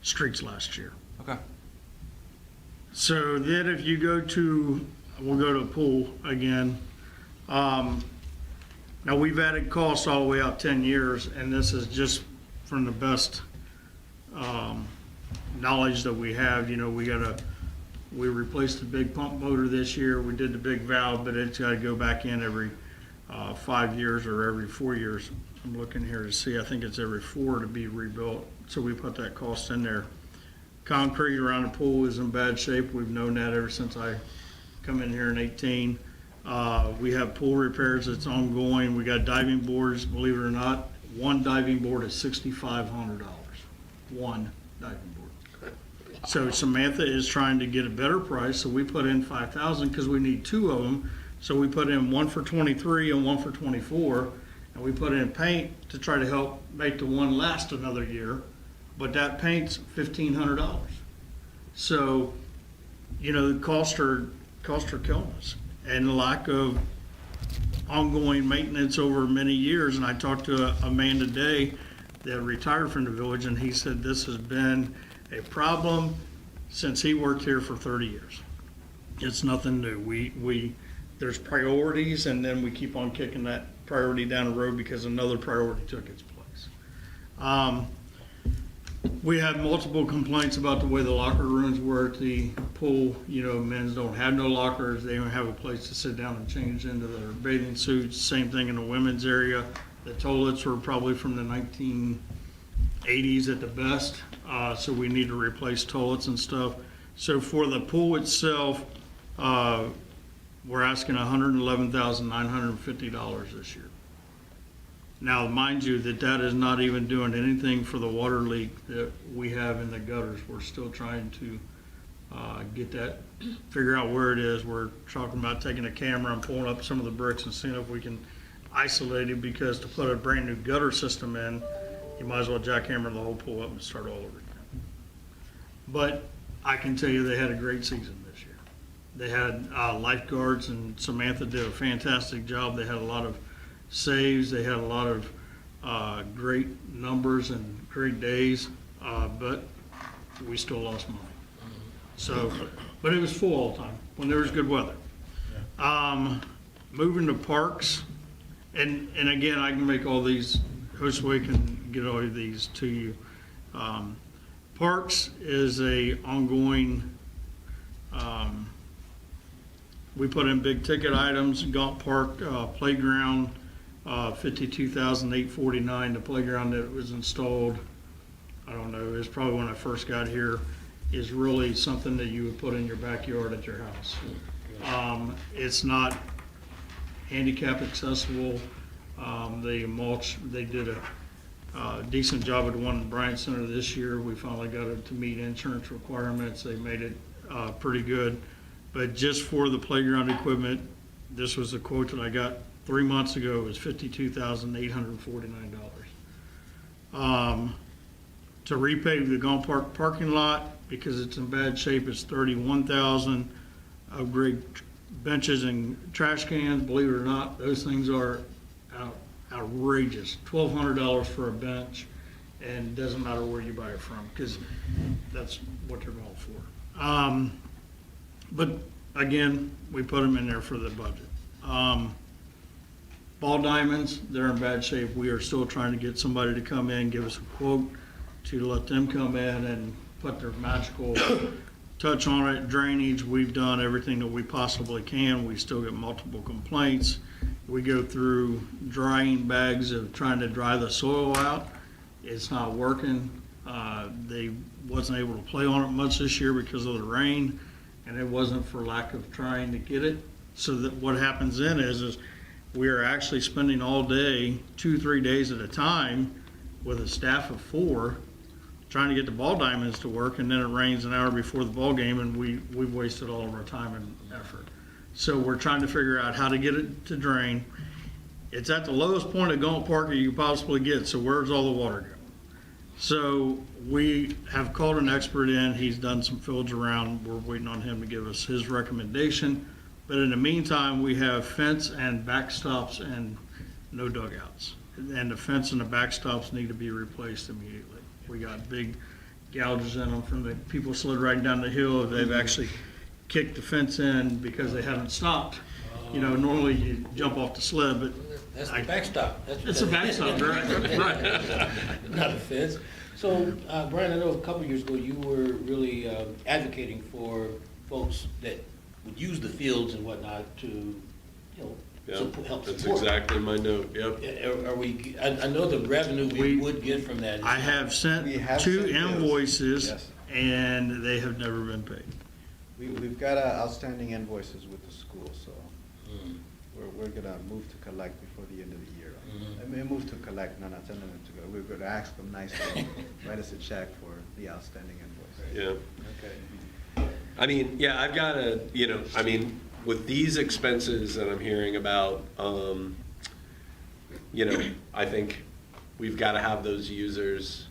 streets last year. Okay. So then if you go to, we'll go to pool again. Now we've added costs all the way out 10 years, and this is just from the best knowledge that we have. You know, we replaced the big pump motor this year. We did the big valve, but it's got to go back in every 5 years or every 4 years. I'm looking here to see, I think it's every 4 to be rebuilt. So we put that cost in there. Concrete around the pool is in bad shape. We've known that ever since I come in here in 18. We have pool repairs that's ongoing. We got diving boards, believe it or not. One diving board is $6,500. One diving board. So Samantha is trying to get a better price, so we put in 5,000 because we need 2 of them. So we put in one for 23 and one for 24, and we put in paint to try to help make the one last another year. But that paint's $1,500. So, you know, the costs are killing us, and the lack of ongoing maintenance over many years. And I talked to a man today that retired from the village, and he said this has been a problem since he worked here for 30 years. It's nothing new. There's priorities, and then we keep on kicking that priority down the road because another priority took its place. We had multiple complaints about the way the locker rooms were at the pool. You know, men's don't have no lockers. They don't have a place to sit down and change into their bathing suits. Same thing in the women's area. The toilets were probably from the 1980s at the best. So we need to replace toilets and stuff. So for the pool itself, we're asking $111,950 this year. Now, mind you, that is not even doing anything for the water leak that we have in the gutters. We're still trying to get that, figure out where it is. We're talking about taking a camera and pulling up some of the bricks and seeing if we can isolate it, because to put a brand new gutter system in, you might as well jackhammer the whole pool up and start all over again. But I can tell you they had a great season this year. They had lifeguards, and Samantha did a fantastic job. They had a lot of saves. They had a lot of great numbers and great days, but we still lost money. So, but it was full all the time when there was good weather. Moving to parks, and again, I can make all these, Josue can get all of these to you. Parks is a ongoing, we put in big ticket items, Gaunt Park playground, $52,849. The playground that was installed, I don't know, it was probably when I first got here, is really something that you would put in your backyard at your house. It's not handicap accessible. They mulch, they did a decent job at the one in Bryant Center this year. We finally got it to meet insurance requirements. They made it pretty good. But just for the playground equipment, this was the quote that I got 3 months ago. It was $52,849. To repave the Gaunt Park parking lot, because it's in bad shape, it's $31,000. Upgrade benches and trash cans. Believe it or not, those things are outrageous. $1,200 for a bench and it doesn't matter where you buy it from, because that's what they're going for. But again, we put them in there for the budget. Ball diamonds, they're in bad shape. We are still trying to get somebody to come in, give us a quote to let them come in and put their magical touch on it. Drainage, we've done everything that we possibly can. We still get multiple complaints. We go through drying bags of trying to dry the soil out. It's not working. They wasn't able to play on it much this year because of the rain, and it wasn't for lack of trying to get it. So that what happens then is we are actually spending all day, 2-3 days at a time, with a staff of 4, trying to get the ball diamonds to work, and then it rains an hour before the ball game, and we've wasted all of our time and effort. So we're trying to figure out how to get it to drain. It's at the lowest point of Gaunt Park that you can possibly get, so where's all the water going? So we have called an expert in. He's done some fields around. We're waiting on him to give us his recommendation. But in the meantime, we have fence and backstops and no dugouts. And the fence and the backstops need to be replaced immediately. We got big gouges in them from the people slid right down the hill. They've actually kicked the fence in because they haven't stopped. You know, normally you jump off the sled, but That's the backstop. it's a backstop, right? Not a fence. So, Brian, I know a couple years ago you were really advocating for folks that would use the fields and whatnot to, you know, help That's support. exactly my note, yep. Are we, I know the revenue we would get from that. I have sent We have 2 sent those. invoices, Yes. and they have never been paid. We've got outstanding invoices with the school, so Mm. we're gonna move to collect before the end of the year. Mhm. I mean, move to collect, not telling them to go. We're gonna ask them nicely, write us a check for the outstanding invoice. Yeah. Okay. I mean, yeah, I've got to, you know, I mean, with these expenses that I'm hearing about, you know, I think we've got to have those users,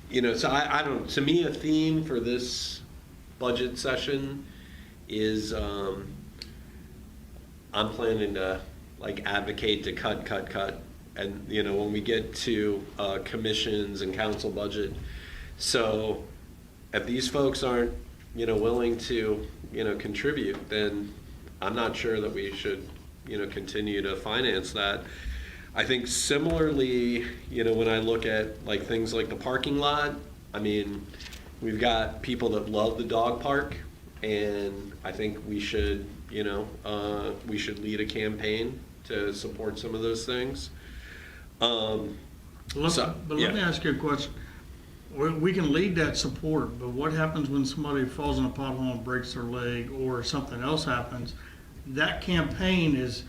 you know, so I don't know, to me, a theme for this budget session is, I'm planning to like advocate to cut. And, you know, when we get to commissions and council budget, so if these folks aren't, you know, willing to, you know, contribute, then I'm not sure that we should, you know, continue to finance that. I think similarly, you know, when I look at like things like the parking lot, I mean, we've got people that love the dog park, and I think we should, you know, we should lead a campaign to support some of those things. Let yeah. me ask you a question. We can lead that support, but what happens when somebody falls in a pothole and breaks their leg, or something else happens? That campaign is,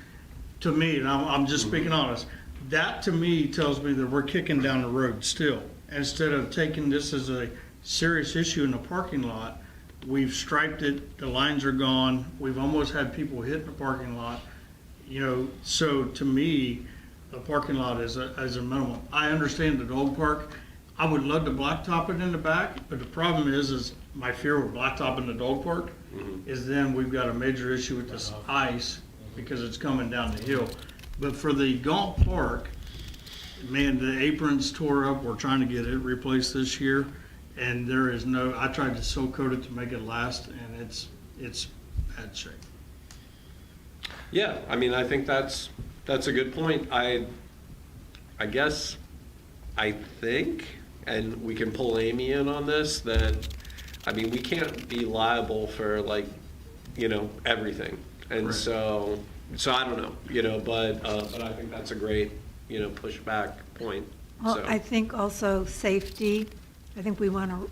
to me, and I'm just speaking honest, that to me tells me that we're kicking down the road still. Instead of taking this as a serious issue in the parking lot, we've striped it, the lines are gone, we've almost had people hit the parking lot. You know, so to me, the parking lot is a minimum. I understand the dog park. I would love to blacktop it in the back, but the problem is my fear with blacktopping the dog park is then we've got a major issue with this ice because it's coming down the hill. But for the Gaunt Park, man, the apron's tore up. We're trying to get it replaced this year, and there is no. I tried to silk coat it to make it last, and it's bad shape. Yeah, I mean, I think that's a good point. I guess, I think, and we can pull Amy in on this, that, I mean, we can't be liable for like, you know, everything. And Right. so I don't know, you know, but I think that's a great, you know, pushback point. Well, So, I think also safety, I think we want to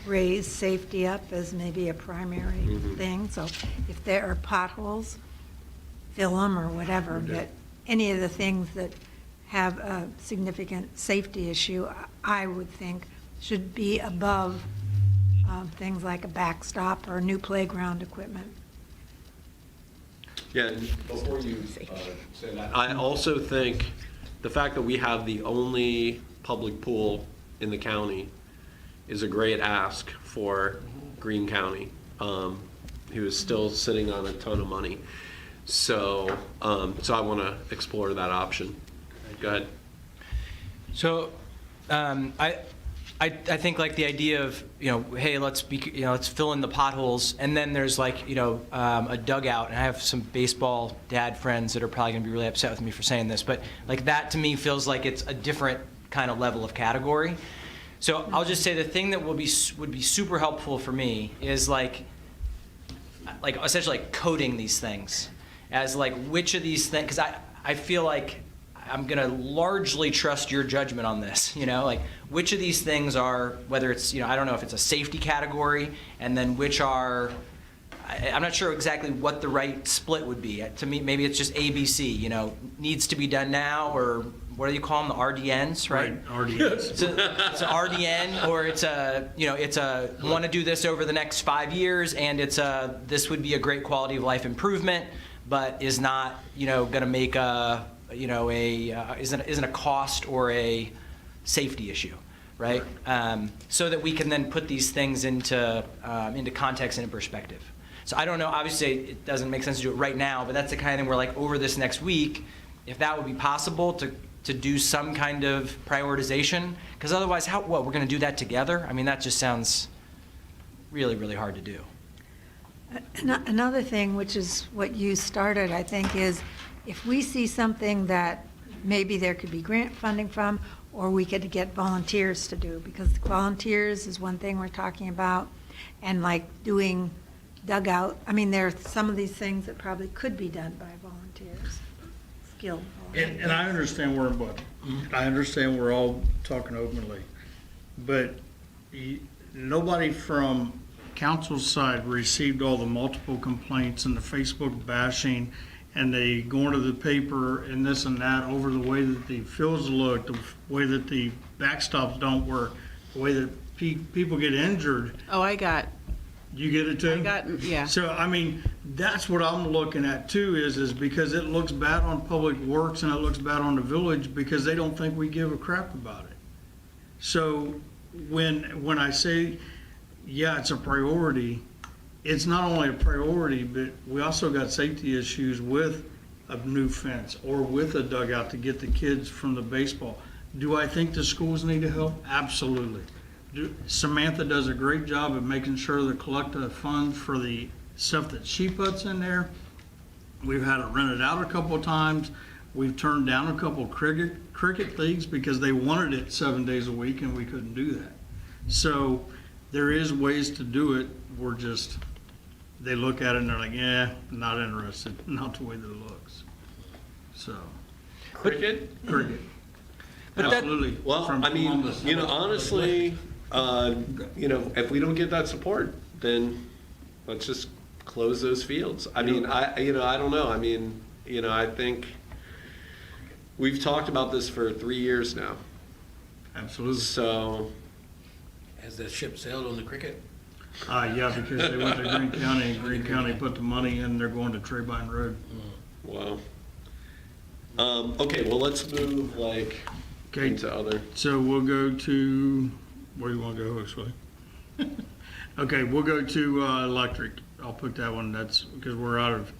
raise safety up as maybe a primary Mhm. thing. So if there are potholes, fill them or whatever, but any of the things that have a significant safety issue, I would think should be above things like a backstop or new playground equipment. yeah, and before you say that, I also think the fact that we have the only public pool in the county is a great ask for Greene County, who is still sitting on a ton of money. So, so I want to explore that option. Go ahead. So, I think like the idea of, hey, let's fill in the potholes, and then there's like, a dugout, and I have some baseball dad friends that are probably gonna be really upset with me for saying this, but like that to me feels like it's a different kind of level of category. So I'll just say the thing that would be super helpful for me is like essentially like coding these things as like which of these things, because I feel like I'm going to largely trust your judgment on this, like which of these things are, whether it's, I don't know if it's a safety category, and then which are, I'm not sure exactly what the right split would be. To me, maybe it's just ABC, needs to be done now, or what do you call them, the RDNs, right? RDNs. It's an RDN, or it's a want to do this over the next 5 years, and this would be a great quality of life improvement, but is not, going to make isn't a cost or a safety issue, right? So that we can then put these things into context and in perspective. So I don't know, obviously it doesn't make sense to do it right now, but that's the kind of thing where like over this next week, if that would be possible to do some kind of prioritization, because otherwise we're going to do that together? I mean, that just sounds really, really hard to do. Another thing, which is what you started, I think, is if we see something that maybe there could be grant funding from, or we could get volunteers to do, because volunteers is one thing we're talking about, and like doing dugout, I mean, there are some of these things that probably could be done by volunteers, skilled volunteers. And I understand we're in budget. I understand we're all talking openly. But nobody from council's side received all the multiple complaints and the Facebook bashing, and they go into the paper and this and that over the way that the fields look, the way that the backstops don't work, the way that people get injured. Oh, I got, You get it too? yeah. So, I mean, that's what I'm looking at too, is because it looks bad on Public Works and it looks bad on the village because they don't think we give a crap about it. So when I say, yeah, it's a priority, it's not only a priority, but we also got safety issues with a new fence or with a dugout to get the kids from the baseball. Do I think the schools need to help? Absolutely. Samantha does a great job of making sure they collect the funds for the stuff that she puts in there. We've had it rented out a couple of times. We've turned down a couple of cricket leagues because they wanted it 7 days a week and we couldn't do that. So there is ways to do it. We're just, they look at it and they're like, yeah, not interested, not the way that it looks. So. Cricket? Cricket. But that- Absolutely. Well, From I mean, Columbus. honestly, if we don't get that support, then let's just close those fields. I mean, I don't know. I mean, I think we've talked about this for 3 years now. Absolutely. So, Has that ship sailed on the cricket? Yeah, because they went to Greene County, and Greene County put the money in, they're going to Trebine Road. wow. Okay, well, let's move Okay, into other. so we'll go to, where do you want to go, Josue? Okay, we'll go to electric. I'll put that one, that's because we're out of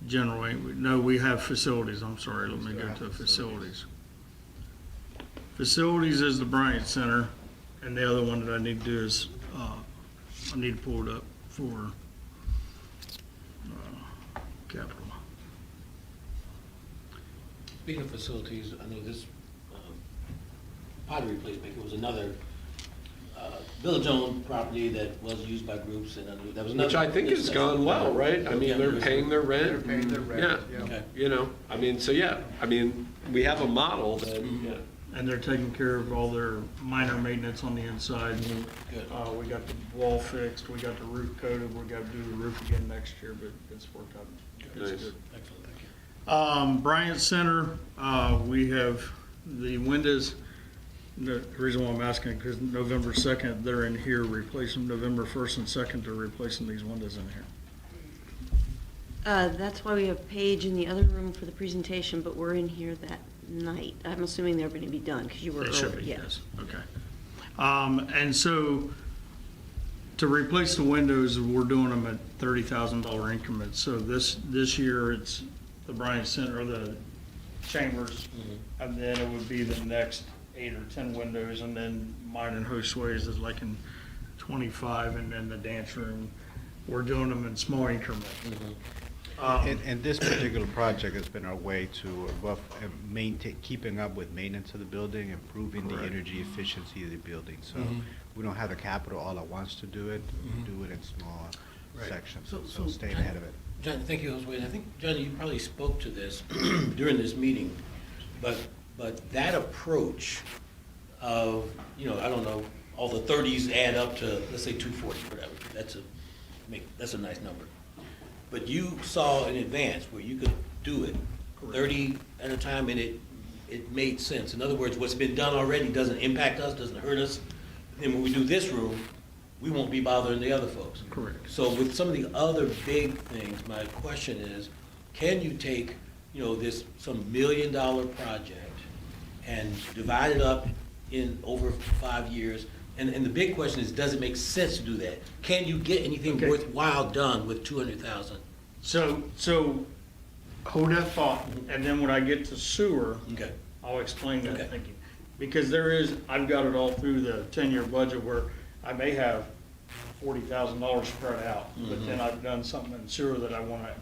general. No, we have facilities, I'm sorry, let me go to facilities. Facilities is the Bryant Center, and the other one that I need to do is, I need to pull it up for capital. Speaking of facilities, I know this pottery replacement, it was another village-owned property that was used by groups, and that was another. Which I think has gone well, right? I mean, they're paying their rent. They're paying their rent, Yeah, Okay. I mean, so yeah, I mean, we have a model that, yeah. And they're taking care of all their minor maintenance on the inside. Good. We got the wall fixed, we got the roof coated, we got to do the roof again next year, but it's worked out. It's Nice. good. Excellent, thank you. Bryant Center, we have the windows. The reason why I'm asking, because November 2nd, they're in here replacing, November 1st and 2nd, they're replacing these windows in here. That's why we have Paige in the other room for the presentation, but we're in here that night. I'm assuming they're going to be done, because you were It early. should be, Yeah. yes, okay. And so, to replace the windows, we're doing them at $30,000 increments. So this year, it's the Bryant Center, or the chambers, and then it would be the next 8 or 10 windows, and then mine and Josue's is like in 25, and then the dance room, we're doing them in small increments. And this particular project has been our way to maintain, keeping up with maintenance of the building, improving the energy efficiency of the building. So we don't have the capital all at once to do it. We do it in small sections, so staying ahead of it. John, thank you, Josue. And I think, Johnny, you probably spoke to this during this meeting, but that approach of, I don't know, all the 30s add up to, let's say 240, whatever. That's a nice number. But you saw in advance where you could do it 30 at a time, and it made sense. In other words, what's been done already doesn't impact us, doesn't hurt us. And then when we do this room, we won't be bothering the other folks. Correct. So with some of the other big things, my question is, can you take, this some $1 million project and divide it up in over 5 years? And the big question is, does it make sense to do that? Can you get anything worthwhile done with $200,000? So hold that thought, and then when I get to sewer, Okay. I'll explain that Okay. thinking. Because I've got it all through the 10-year budget where I may have $40,000 spread out, but then I've done something in sewer that I want to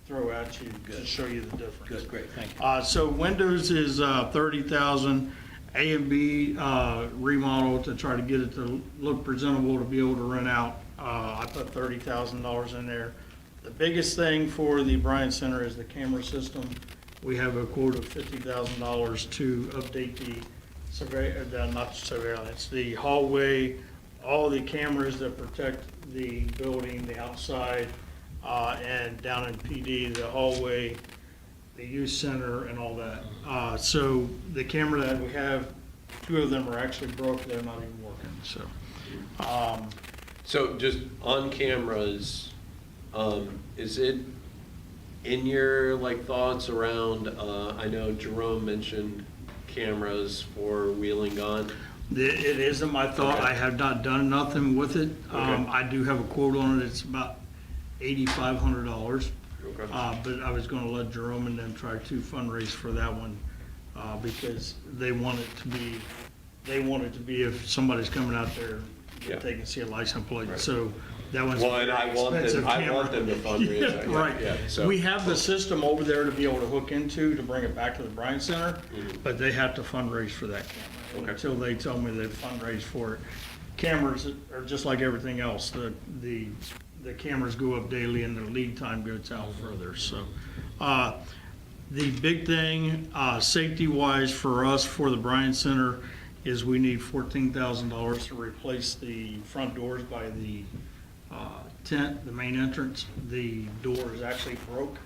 throw at you to Good. show you the difference. Good, great, thank you. So windows is 30,000, A and B remodel to try to get it to look presentable to be able to rent out. I put $30,000 in there. The biggest thing for the Bryant Center is the camera system. We have a quote of $50,000 to update not surveillance, the hallway, all the cameras that protect the building, the outside, and down in PD, the hallway, the youth center and all that. So the camera that we have, 2 of them are actually broke, they're not even working, so. So just on cameras, is it in your thoughts around, I know Jerome mentioned cameras for Wheeling Gone. It isn't my thought, Okay. I have not done nothing with it. Okay. I do have a quote on it, it's about $8,500. Okay. But I was gonna let Jerome and them try to fundraise for that one, because they want it to be if somebody's coming out there, Yeah. that they can see a license plate, Right. so that one's a Well, and very I want expensive them to camera. fundraise. Yeah, right. Yeah, so. We have the system over there to be able to hook into to bring it back to the Bryant Center, but they have to fundraise for that camera. And Okay. until they tell me they fundraise for it. Cameras are just like everything else. The cameras go up daily and the lead time goes out further, so. The big thing, safety-wise for us, for the Bryant Center, is we need $14,000 to replace the front doors by the tent, the main entrance. The door is actually broke.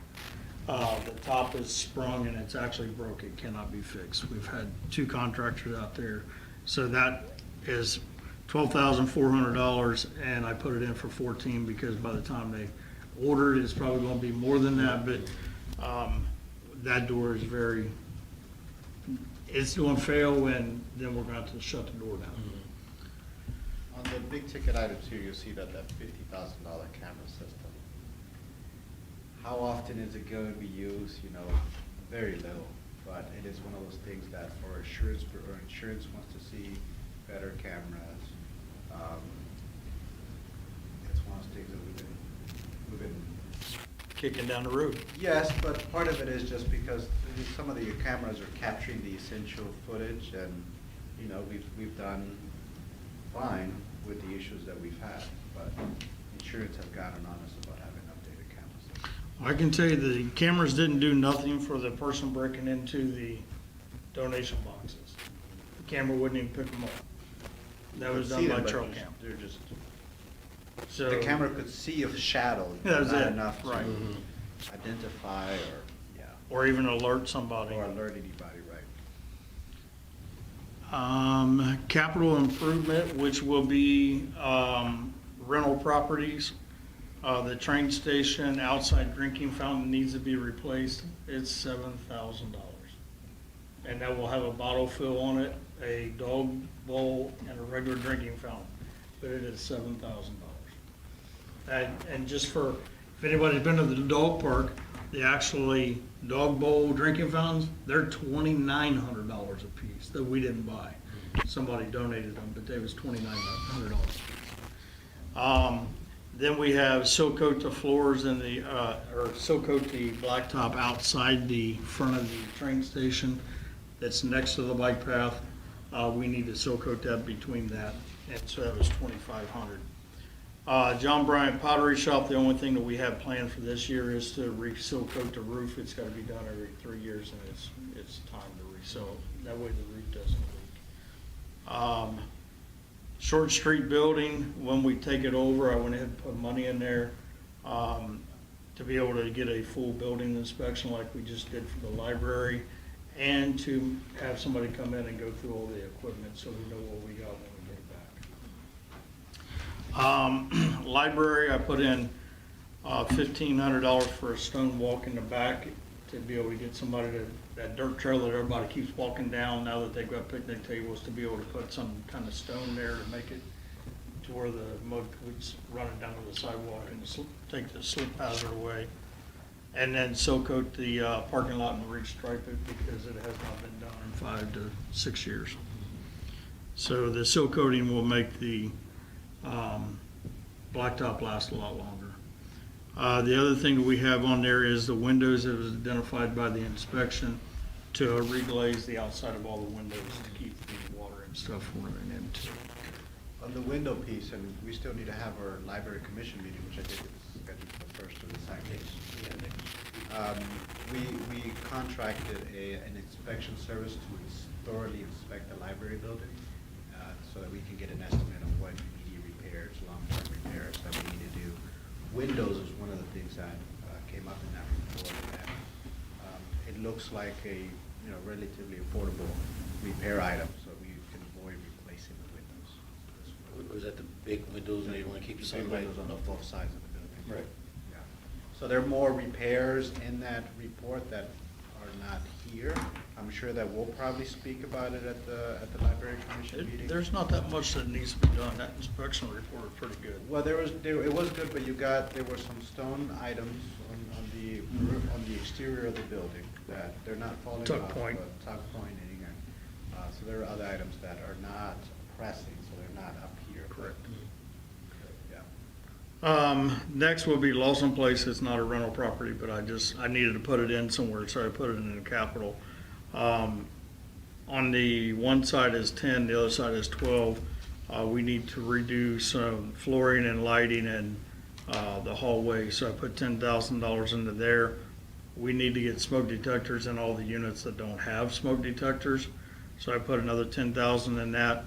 The top is sprung and it's actually broke. It cannot be fixed. We've had 2 contractors out there. So that is $12,400, and I put it in for 14 because by the time they order it, it's probably gonna be more than that, but that door is it's gonna fail, and then we're gonna have to shut the door down. On the big ticket items here, you'll see that $50,000 camera system. How often is it going to be used? Very little, but it is one of those things that our insurance wants to see better cameras. It's one of those things that we've been Kicking down the road. Yes, but part of it is just because some of the cameras are capturing the essential footage, and, we've done fine with the issues that we've had, but insurance has gotten on us about having updated cameras. I can tell you the cameras didn't do nothing for the person breaking into the donation boxes. The camera wouldn't even pick them up. That was done by trail cam. They're just, So the camera could see a shadow, That was not it, enough to right. identify or even alert somebody. or alert anybody, right? Capital improvement, which will be rental properties. The train station outside drinking fountain needs to be replaced. It's $7,000. And that will have a bottle fill on it, a dog bowl, and a regular drinking fountain. But it is $7,000. And just if anybody's been to the dog park, The actually dog bowl drinking fountains, they're $2,900 a piece that we didn't buy. Somebody donated them, but they was $2,900 a piece. Then we have silk coat the floors in the, or silk coat the blacktop outside the front of the train station that's next to the bike path. We need to silk coat that between that, and so that was $2,500. John Bryant Pottery Shop, the only thing that we have planned for this year is to re-silk coat the roof. It's gotta be done every 3 years, and it's time to re-silk. That way the roof doesn't leak. Short Street building, when we take it over, I went ahead and put money in there, to be able to get a full building inspection like we just did for the library, and to have somebody come in and go through all the equipment so we know what we got when we get it back. Library, I put in $1,500 for a stone walk in the back to be able to get somebody to, that dirt trail that everybody keeps walking down now that they've got picnic tables, to be able to put some kind of stone there to make it to where the mud quits running down to the sidewalk and take the slip hazard away. And then silk coat the parking lot and restripe it because it has not been done in 5 to 6 years. So the silk coating will make the blacktop last a lot longer. The other thing we have on there is the windows that was identified by the inspection to reglaze the outside of all the windows to keep the water and stuff from running into. On the window piece, and we still need to have our library commission meeting, which I think is scheduled for the first or the second. We contracted an inspection service to thoroughly inspect the library building, so that we can get an estimate of what immediate repairs, long-term repairs that we need to do. Windows is one of the things that came up in that report, and it looks like a relatively affordable repair item, so we can avoid replacing the windows. Was that the big windows and they want to keep the Big sunlight? windows on both sides of the building. Right. Yeah. So there are more repairs in that report that are not here. I'm sure that we'll probably speak about it at the library commission meeting. There's not that much that needs to be done. That inspection report is pretty good. Well, it was good, but there were some stone items on the roof, on the exterior of the building that they're not falling off. Tuck point. But tuck pointing, and so there are other items that are not pressing, so they're not up here. Correct. Yeah. Next will be Lawson Place. It's not a rental property, but I needed to put it in somewhere, so I put it in the capital. On the one side is 10, the other side is 12. We need to redo some flooring and lighting and the hallway, so I put $10,000 into there. We need to get smoke detectors in all the units that don't have smoke detectors, so I put another $10,000 in that.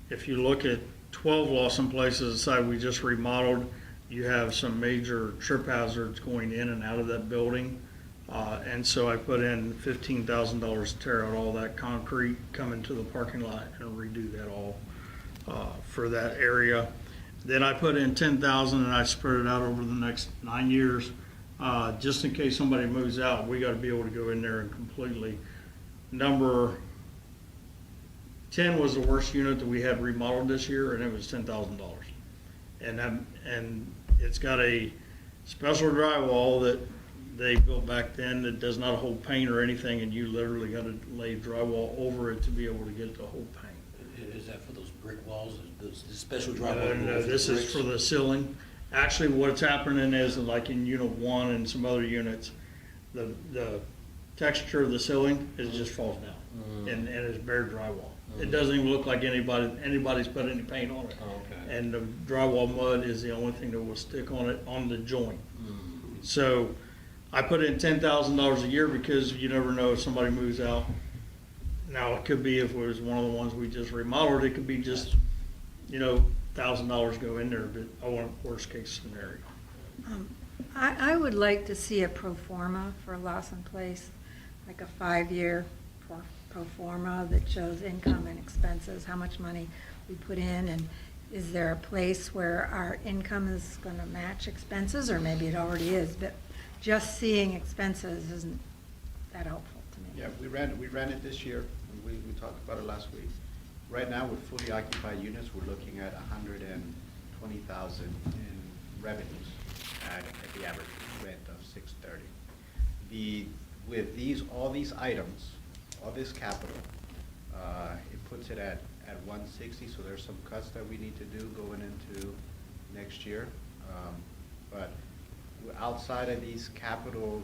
If you look at 12 Lawson Places, the side we just remodeled, you have some major trip hazards going in and out of that building. And so I put in $15,000 to tear out all that concrete, come into the parking lot and redo that all for that area. Then I put in $10,000 and I spread it out over the next 9 years. Just in case somebody moves out, we gotta be able to go in there and completely. Number 10 was the worst unit that we had remodeled this year, and it was $10,000. And it's got a special drywall that they built back then that does not hold paint or anything, and you literally got to lay drywall over it to be able to get it to hold paint. Is that for those brick walls, the special drywall? No, this is for the ceiling. Actually, what's happening is, like in Unit 1 and some other units, the texture of the ceiling just falls down, and it's bare drywall. It doesn't even look like anybody's put any paint on it. Okay. And the drywall mud is the only thing that will stick on it on the joint. So I put in $10,000 a year because you never know if somebody moves out. Now, it could be if it was one of the ones we just remodeled, it could be just, $1,000 go in there, but I want a worst case scenario. I would like to see a pro forma for Lawson Place, like a 5-year pro forma that shows income and expenses, how much money we put in, and is there a place where our income is going to match expenses, or maybe it already is, but just seeing expenses isn't that helpful to me. Yeah, we ran it this year, and we talked about it last week. Right now, with fully occupied units, we're looking at $120,000 in revenues at the average rent of $630. with all these items, all this capital, it puts it at 160, so there's some cuts that we need to do going into next year. But outside of these capital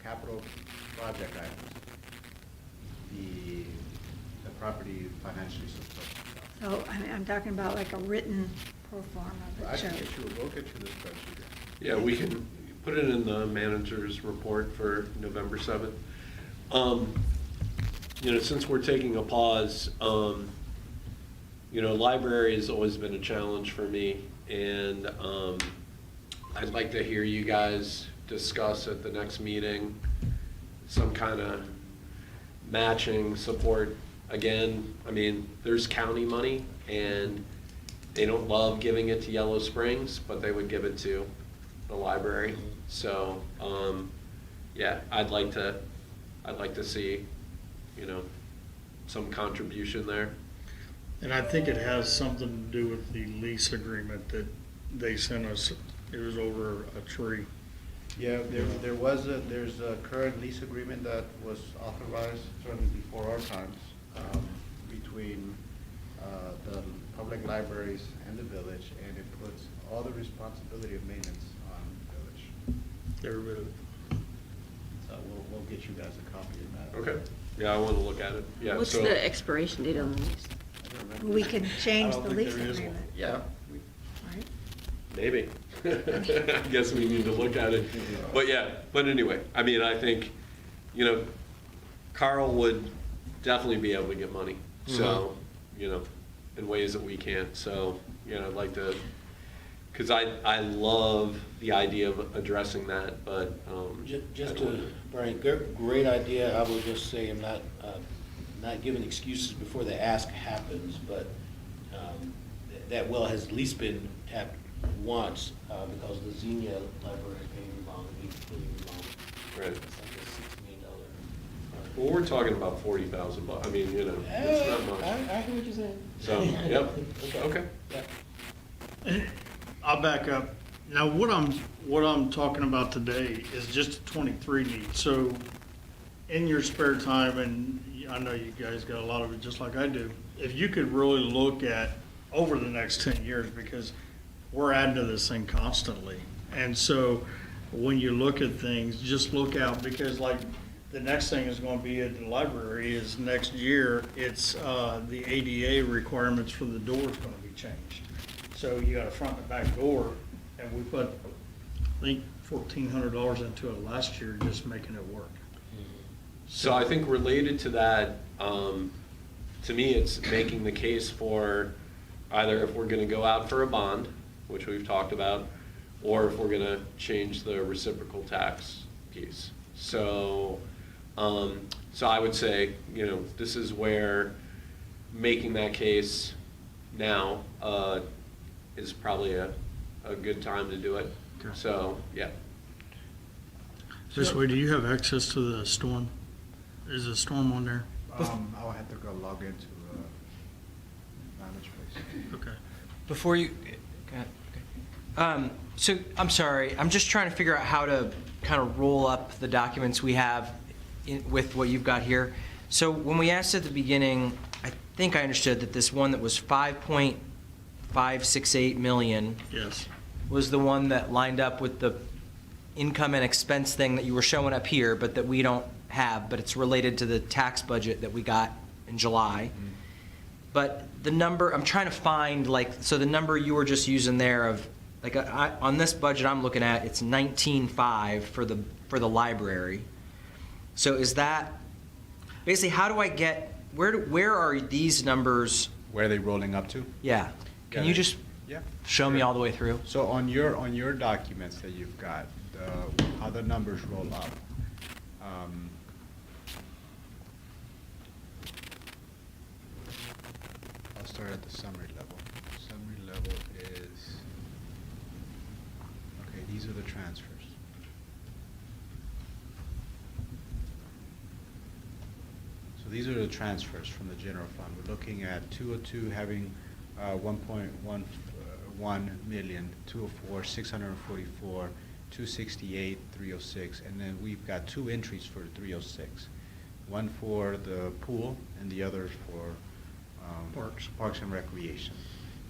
project items, the property financially supports itself. So I'm talking about like a written pro forma I that can shows. we'll get you the spreadsheet. Yeah, we can put it in the manager's report for November 7th. Since we're taking a pause, library has always been a challenge for me, and I'd like to hear you guys discuss at the next meeting some kind of matching support. Again, I mean, there's county money, and they don't love giving it to Yellow Springs, but they would give it to the library. So, yeah, I'd like to see, some contribution there. And I think it has something to do with the lease agreement that they sent us. It was over a tree. Yeah, there's a current lease agreement that was authorized certainly before our times, between the public libraries and the village, and it puts all the responsibility of maintenance on the village. Every bit of it. So we'll get you guys a copy of that. Okay. Yeah, I want to look at it. Yeah. What's so, the expiration date on the lease? I don't remember. We can change I don't the think lease there is one. agreement, Yeah. right? Maybe. I guess we need to look at it. But anyway, I mean, I think, Carl would definitely be able to get money. So, in ways that we can't. So, I'd like to, because I love the idea of addressing that, but. Just to, Brian, great idea. I would just say I'm not giving excuses before the ask happens, but that well has at least been tapped once because the Xenia Library is paying revolving, we fully revolving. Right. It's like a $6 million. Well, we're talking about $40,000. I mean, it's not much. I hear what you're saying. So, yep. Okay. Yeah. I'll back up. Now, what I'm talking about today is just a 23 need. So in your spare time, and I know you guys got a lot of it just like I do, if you could really look at over the next 10 years, because we're adding to this thing constantly. And so when you look at things, just look out, because like the next thing is going to be at the library is next year, it's the ADA requirements for the door is going to be changed. So you got a front and back door, and we put, I think, $1,400 into it last year, just making it work. So I think related to that, to me, it's making the case for either if we're going to go out for a bond, which we've talked about, or if we're going to change the reciprocal tax piece. So, so I would say, this is where making that case now is probably a good time to do it. Okay. So, yeah. This way, do you have access to the storm? Is the storm on there? I'll have to go log into ManageSpace. Okay. Before you, so I'm sorry, I'm just trying to figure out how to kind of roll up the documents we have with what you've got here. So when we asked at the beginning, I think I understood that this one that was 5.568 million Yes. was the one that lined up with the income and expense thing that you were showing up here, but that we don't have, but it's related to the tax budget that we got in July. But the number, I'm trying to find, so the number you were just using there of, on this budget I'm looking at, it's 19.5 for the library. So is that, basically, how do I get, where are these numbers? Where are they rolling up to? Yeah. Can you just Yeah. show me all the way through? So on your documents that you've got, how the numbers roll up. I'll start at the summary level. Summary level is, okay, these are the transfers. So these are the transfers from the general fund. We're looking at 202 having 1.11 million, 204, 644, 268, 306, and then we've got 2 entries for 306. One for the pool and the other for Parks and Recreation.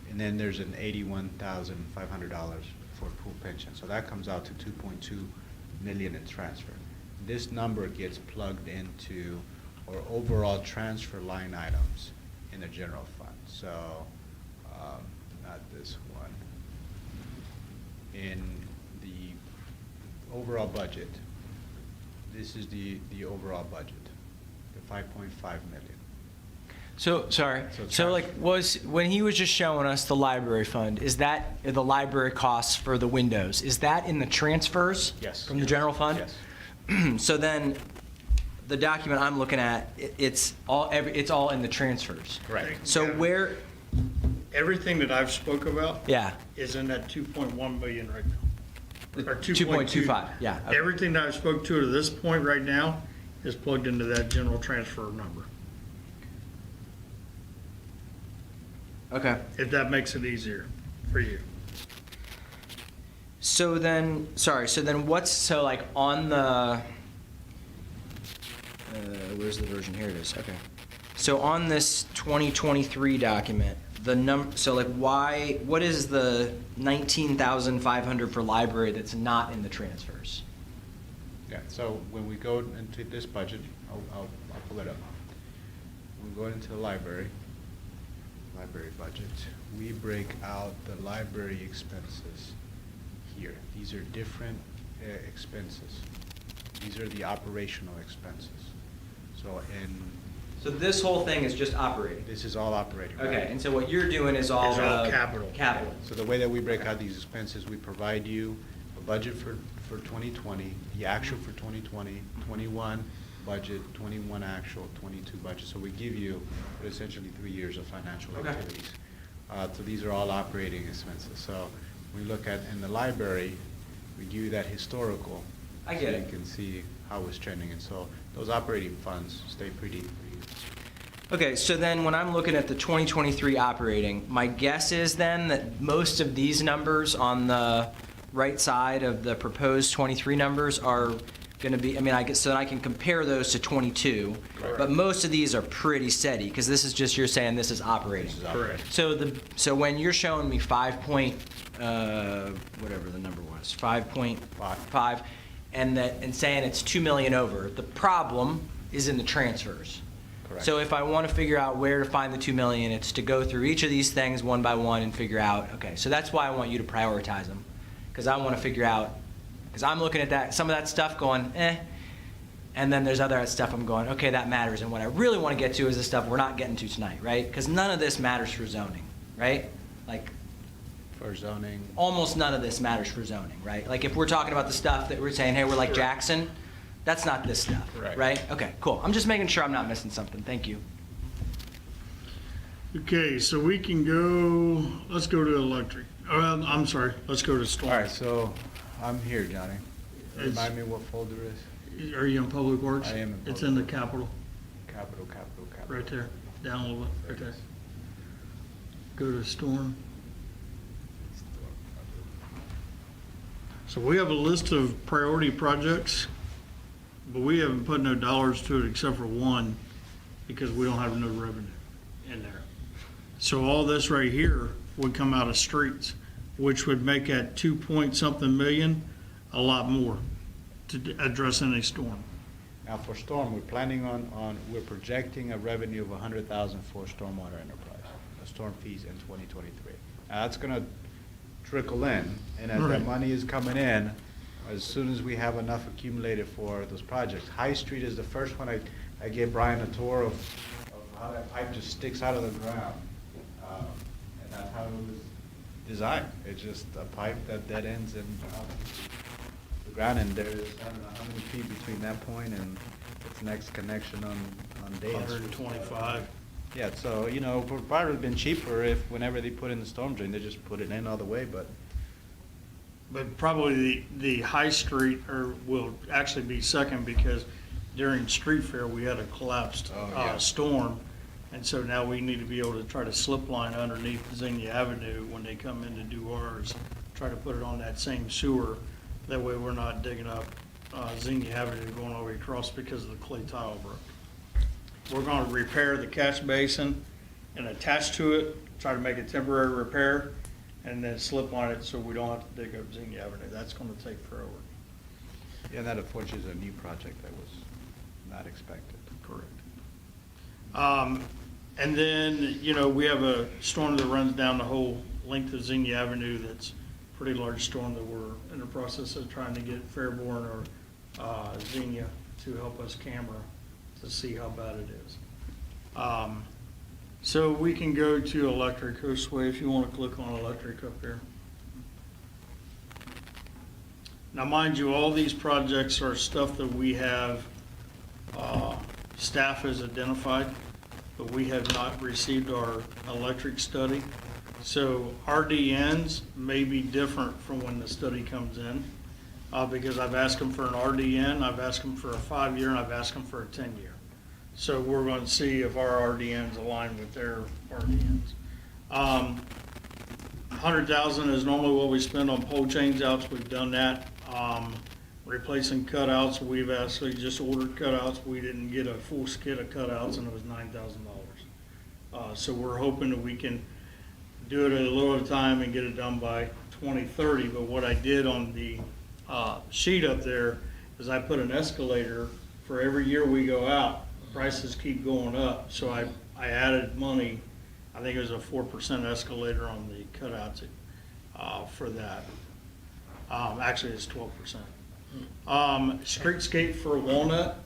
And then there's an $81,500 for pool pension. So that comes out to 2.2 million in transfer. This number gets plugged into our overall transfer line items in the general fund. So, not this one. In the overall budget, this is the overall budget, the 5.5 million. So, sorry, So so like, when he was just showing us the library fund, is that the library costs for the windows? Is that in the transfers? Yes. From the general fund? Yes. So then, the document I'm looking at, it's all in the transfers. Correct. So Yeah. where, Everything that I've spoke about yeah, is in that 2.1 million right now. Or 2.25, yeah. Okay. Everything that I've spoke to this point right now is plugged into that general transfer number, Okay. if that makes it easier for you. So then, sorry, so then so like on the, where's the version? Here it is, okay. So on this 2023 document, so like what is the 19,500 for library that's not in the transfers? Yeah, so when we go into this budget, I'll pull it up. We go into the library budget. We break out the library expenses here. These are different expenses. These are the operational expenses. So So this whole thing is just operating? this is all operating. right? Okay, and so what you're doing is all Is all the capital. Capital. So the way that we break out these expenses, we provide you a budget for 2020, the actual for 2020, 21 budget, 21 actual, 22 budget. So we give you essentially 3 years of financial Okay. activities. So these are all operating expenses. So we look at, in the library, we give you that historical. I get So it. you can see how it's trending. And so those operating funds stay pretty. Okay, so then when I'm looking at the 2023 operating, my guess is then that most of these numbers on the right side of the proposed 23 numbers are going to be, I mean, I guess, so I can compare those to 22, but most of these are pretty steady, because this is just, you're saying this is operating. This is operating. Correct. So when you're showing me whatever the number was, 5.5, and saying it's 2 million over, the problem is in the transfers. Correct. So if I want to figure out where to find the 2 million, it's to go through each of these things one by one and figure out, okay, so that's why I want you to prioritize them. Because I want to figure out, because I'm looking at that, some of that stuff going, and then there's other stuff I'm going, okay, that matters. And what I really want to get to is the stuff we're not getting to tonight, right? Because none of this matters for zoning, right? Like, For zoning. almost none of this matters for zoning, right? Like if we're talking about the stuff that we're saying, hey, we're like Jackson, that's not this stuff, Right. right? Okay, cool. I'm just making sure I'm not missing something. Thank you. Okay, so we can go, let's go to electric. I'm sorry, let's go to All storm. right, so I'm here, Johnny. It's- Remind me what folder is? Are you in Public Works? I am in It's Public in the Works. capital, Capital. right there, down a little bit, right there. Go to storm. So we have a list of priority projects, but we haven't put no dollars to it except for one, because we don't have no revenue in there. So all this right here would come out of streets, which would make that 2-point-something million a lot more to address any storm. Now, for storm, we're projecting a revenue of 100,000 for stormwater enterprise, the storm fees in 2023. Now, that's gonna trickle in, and as that Right. money is coming in, as soon as we have enough accumulated for those projects. High Street is the first one. I gave Brian a tour of how that pipe just sticks out of the ground. And that's how it was designed. It's just a pipe that dead ends in the ground, and there's, I don't know how many feet between that point and its next connection on Dale. 125. Yeah, so, you know, it would probably have been cheaper if whenever they put in the storm drain, they just put it in all the way, but But probably the High Street will actually be second, because during street fair, we had a collapsed Oh, yeah. storm. And so now we need to be able to try to slip line underneath Xenia Avenue when they come in to do ours, try to put it on that same sewer That way we're not digging up Xenia Avenue going all the way across because of the clay tile broke. We're going to repair the catch basin and attach to it, try to make a temporary repair, and then slip on it so we don't have to dig up Xenia Avenue. That's going to take forever. Yeah, that unfortunately is a new project that was not expected. Correct. And then, you know, we have a storm that runs down the whole length of Xenia Avenue. That's a pretty large storm that we're in the process of trying to get Fairborn or Xenia to help us camera to see how bad it is. So we can go to electric. Josue, if you want to click on electric up here. Now, mind you, all these projects are stuff that we have, staff has identified, but we have not received our electric study. So RDNs may be different from when the study comes in, because I've asked them for an RDN, I've asked them for a 5-year, and I've asked them for a 10-year. So we're going to see if our RDNs align with their RDNs. 100,000 is normally what we spend on pole change outs. We've done that. Replacing cutouts, we've actually just ordered cutouts. We didn't get a full skid of cutouts, and it was $9,000. So we're hoping that we can do it a little at a time and get it done by 2030. But what I did on the sheet up there is I put an escalator for every year we go out. Prices keep going up, so I added money. I think it was a 4% escalator on the cutouts for that. Actually, it's 12%. Streetscape for Walnut.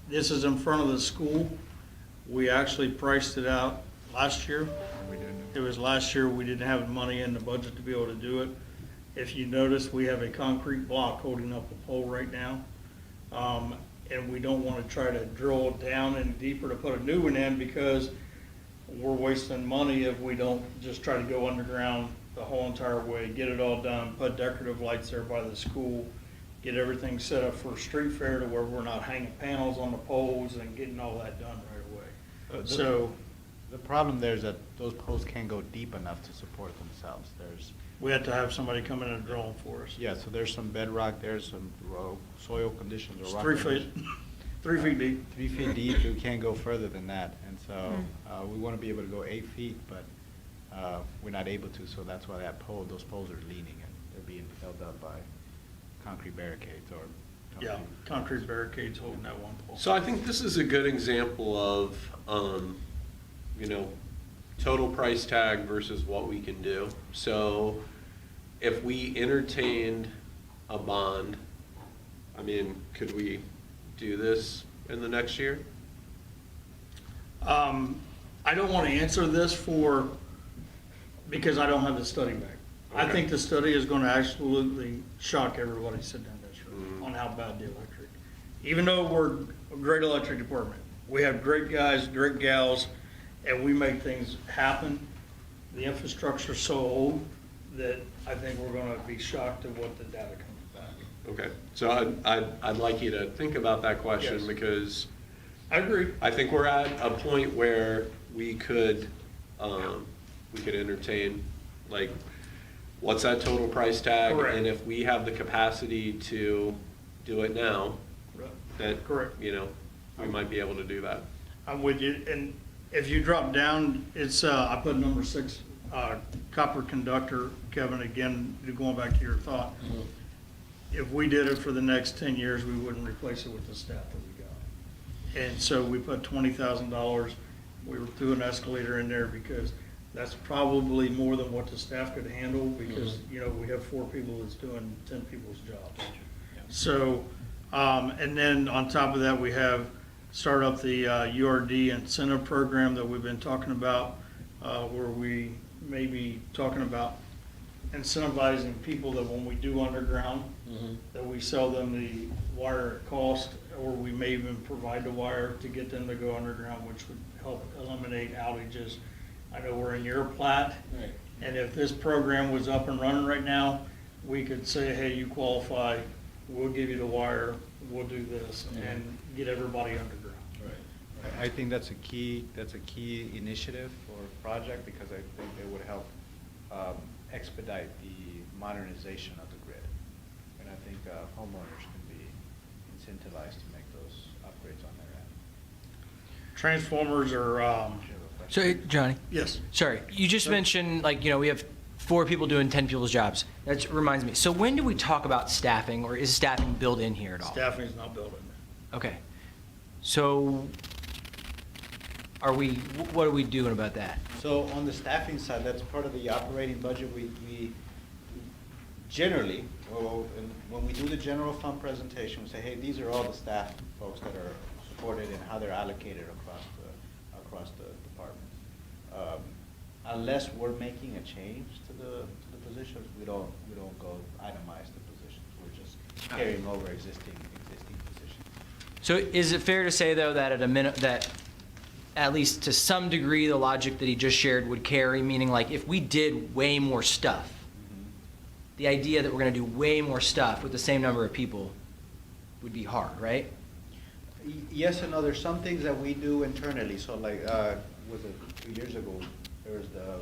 This is in front of the school. We actually priced it out last year. We didn't. It was last year. We didn't have money in the budget to be able to do it. If you notice, we have a concrete block holding up a pole right now. And we don't want to try to drill down any deeper to put a new one in because we're wasting money if we don't just try to go underground the whole entire way, get it all done, put decorative lights there by the school, get everything set up for street fair to where we're not hanging panels on the poles and getting all that done right away. So The problem there is that those poles can't go deep enough to support themselves. There's, we have to have somebody come in and drill them for us. yeah, so there's some bedrock, there's some soil conditions It's or rock 3 feet, conditions. 3 feet deep. 3 feet deep, we can't go further than that. And so we want to be able to go 8 feet, but we're not able to, so that's why those poles are leaning and they're being held up by concrete barricades or. Yeah, concrete barricades holding that one pole. So I think this is a good example of, total price tag versus what we can do. So if we entertained a bond, I mean, could we do this in the next year? I don't want to answer this because I don't have the study back. I Okay. think the study is going to absolutely shock everybody sitting in this room on how bad the electric. Even though we're a great electric department, we have great guys, great gals, and we make things happen. The infrastructure's so old that I think we're going to be shocked at what the data comes back. Okay, so I'd like you to think about that question Yes. because I agree. I think we're at a point where we could entertain, like, what's that total price tag? Correct. And if we have the capacity to do it now, that, Correct. we might be able to do that. I'm with you, and if you drop down, it's, I put number 6, copper conductor, Kevin, again, going back to your thought. If we did it for the next 10 years, we wouldn't replace it with the staff that we got. And so we put $20,000, we threw an escalator in there because that's probably more than what the staff could handle because, we have 4 people that's doing 10 people's jobs. So, and then on top of that, we have start up the URD incentive program that we've been talking about, where we may be talking about incentivizing people that when we do underground, that we sell them the wire at cost, or we may even provide the wire to get them to go underground, which would help eliminate outages. I know we're in your plat, and if this program was up and running right now, we could say, hey, you qualify, we'll give you the wire, we'll do this, and get everybody underground. I think that's a key initiative or project because I think it would help expedite the modernization of the grid. homeowners can be incentivized to make those upgrades on their end. Transformers are, So, hey, Johnny, yes, sorry, you just mentioned, like, we have 4 people doing 10 people's jobs. That reminds me. So when do we talk about staffing, or is staffing built in here at all? staffing is not built in. Okay. So what are we doing about that? So on the staffing side, that's part of the operating budget. We generally, when we do the general fund presentation, we say, hey, these are all the staff folks that are supported and how they're allocated across the departments. Unless we're making a change to the positions, we don't go itemize the positions. We're just carrying over existing positions. So is it fair to say, though, that that at least to some degree, the logic that he just shared would carry, meaning like if we did way more stuff, the idea that we're going to do way more stuff with the same number of people would be hard, right? Yes and no. There's some things that we do internally. So like, was it 2 years ago, there was the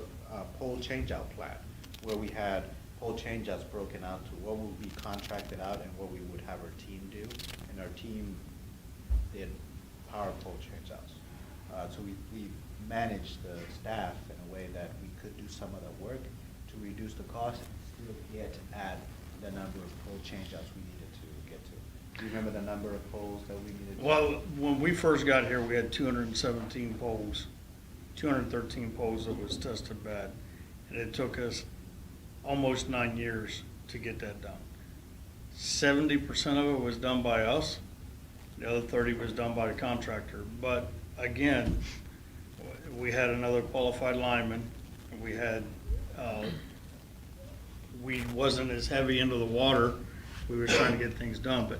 pole changeout plan, where we had pole changeouts broken out to what would be contracted out and what we would have our team do. And our team did power pole changeouts. So we managed the staff in a way that we could do some of the work to reduce the cost and still get at the number of pole changeouts we needed to get to. Do you remember the number of poles that we needed to? Well, when we first got here, we had 217 poles, 213 poles that was tested bad. And it took us almost 9 years to get that done. 70% of it was done by us. The other 30 was done by the contractor. But again, we had another qualified lineman. We had, weed wasn't as heavy into the water. We were trying to get things done, but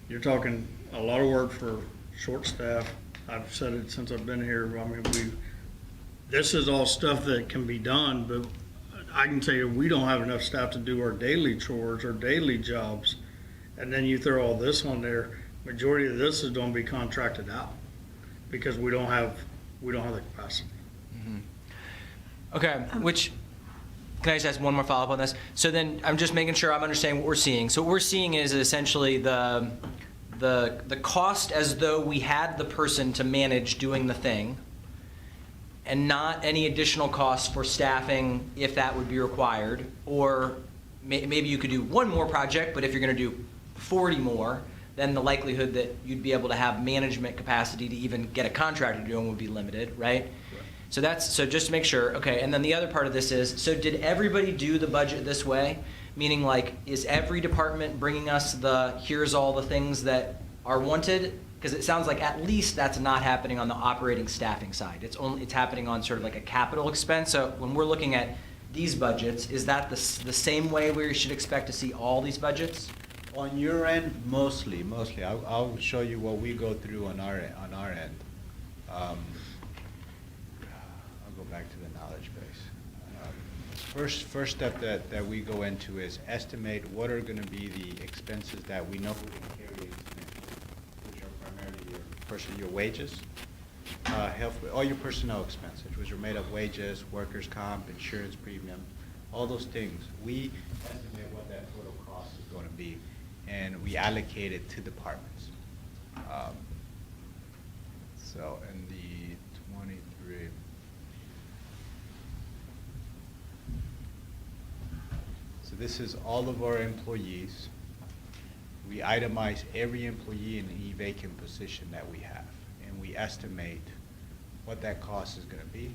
you're talking a lot of work for short staff. I've said it since I've been here. I mean, this is all stuff that can be done, but I can tell you, we don't have enough staff to do our daily chores, our daily jobs. And then you throw all this on there, majority of this is gonna be contracted out because we don't have the capacity. Okay, which, can I just ask one more follow-up on this? So then, I'm just making sure I'm understanding what we're seeing. So what we're seeing is essentially the cost as though we had the person to manage doing the thing, and not any additional costs for staffing if that would be required. Or maybe you could do one more project, but if you're gonna do 40 more, then the likelihood that you'd be able to have management capacity to even get a contractor doing would be limited, right? So just to make sure, okay, and then the other part of this is, so did everybody do the budget this way? Meaning, like, is every department bringing us here's all the things that are wanted? Because it sounds like at least that's not happening on the operating staffing side. It's happening on sort of like a capital expense. So when we're looking at these budgets, is that the same way we should expect to see all these budgets? On your end, mostly. I'll show you what we go through on our end. I'll go back to the knowledge base. First step that we go into is estimate what are going to be the expenses that we know we can carry, which are primarily your wages, health, all your personnel expenses, which are made of wages, workers' comp, insurance premium, all those things. We estimate what that total cost is going to be, and we allocate it to departments. So in the 23, so this is all of our employees. We itemize every employee in any vacant position that we have, and we estimate what that cost is going to be,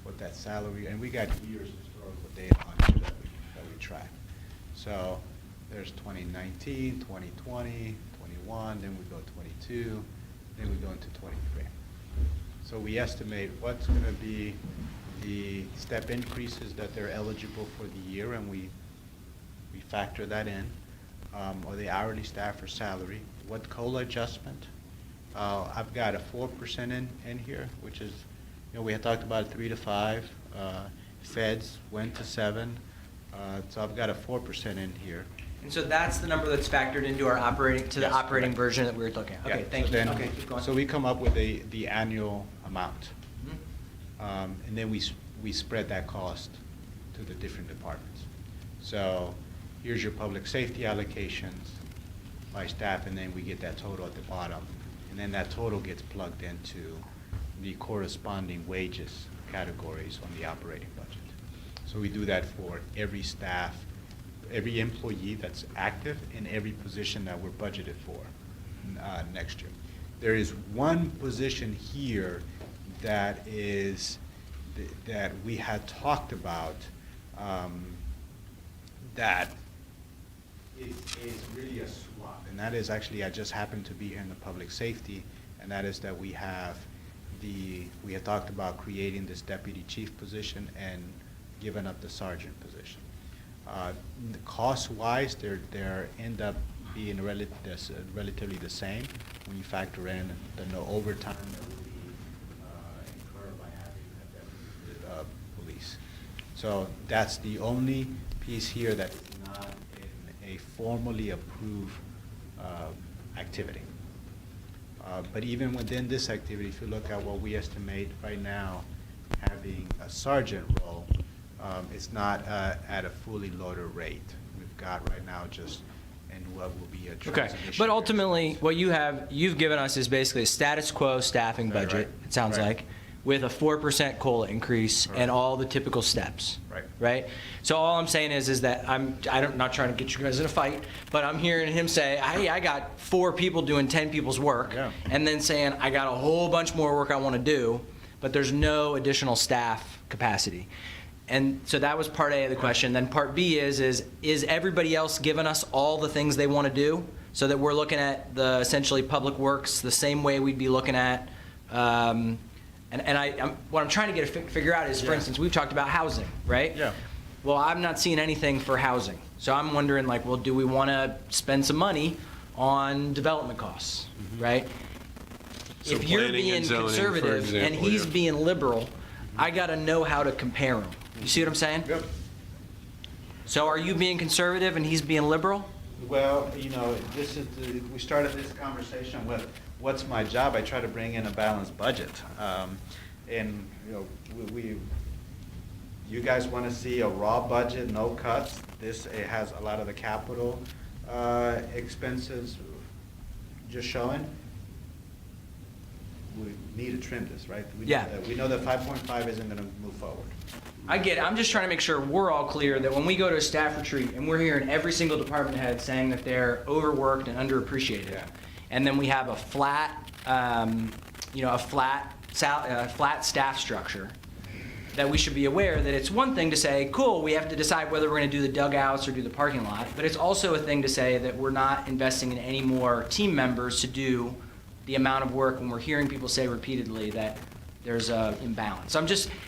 what that salary, and we got years of historical data on here that we track. So there's 2019, 2020, 21, then we go 22, then we go into 23. So we estimate what's going to be the step increases that they're eligible for the year, and we factor that in, or the hourly staff or salary. What COLA adjustment? I've got a 4% in here, which is, we had talked about 3 to 5. Feds went to 7. So I've got a 4% in here. And so that's the number that's factored into our operating, Yes, operating correct. version that we were looking at. Okay, Yeah, thank so you. then- Okay, keep going. So we come up with the annual amount. And then we spread that cost to the different departments. So here's your public safety allocations by staff, and then we get that total at the bottom. And then that total gets plugged into the corresponding wages categories on the operating budget. So we do that for every staff, every employee that's active in every position that we're budgeted for next year. There is one position here that we had talked about that is really a swap, and that is actually, I just happened to be here in the public safety, and that is that we had talked about creating this deputy chief position and giving up the sergeant position. Cost-wise, they're end up being relatively the same when you factor in the no overtime that would be incurred by having a deputy police. So that's the only piece here that is not in a formally approved activity. But even within this activity, if you look at what we estimate right now, having a sergeant role, it's not at a fully loaded rate. We've got right now just, and what will be a Okay, transition. but ultimately, what you've given us is basically a status quo staffing Right, budget, right. it sounds Right. like, with a 4% COLA increase Right. and all the typical steps. Right. Right? So all I'm saying is that I'm not trying to get you guys in a fight, but I'm hearing him say, hey, I got 4 people doing 10 people's work, Yeah. and then saying, I got a whole bunch more work I want to do, but there's no additional staff capacity. And so that was part A of the question. Then part B is everybody else giving us all the things they want to do, so that we're looking at the essentially public works the same way we'd be looking at, what I'm trying to figure out is, for instance, we've talked about housing, right? Yeah. Well, I'm not seeing anything for housing. So I'm wondering, like, well, do we want to spend some money on development costs, right? So If you're planning being and zoning, for conservative and example, he's yeah. being liberal, I got to know how to compare them. You see what I'm saying? Yep. So are you being conservative and he's being liberal? Well, we started this conversation with, what's my job? I try to bring in a balanced budget. And, you guys want to see a raw budget, no cuts. It has a lot of the capital expenses just showing. We need to trim this, right? Yeah. We know that 5.5 isn't going to move forward. I get it. I'm just trying to make sure we're all clear that when we go to a staff retreat and we're hearing every single department head saying that they're overworked and underappreciated, Yeah. and then we have a flat staff structure, that we should be aware that it's one thing to say, cool, we have to decide whether we're going to do the dugouts or do the parking lot, but it's also a thing to say that we're not investing in any more team members to do the amount of work when we're hearing people say repeatedly that there's a imbalance.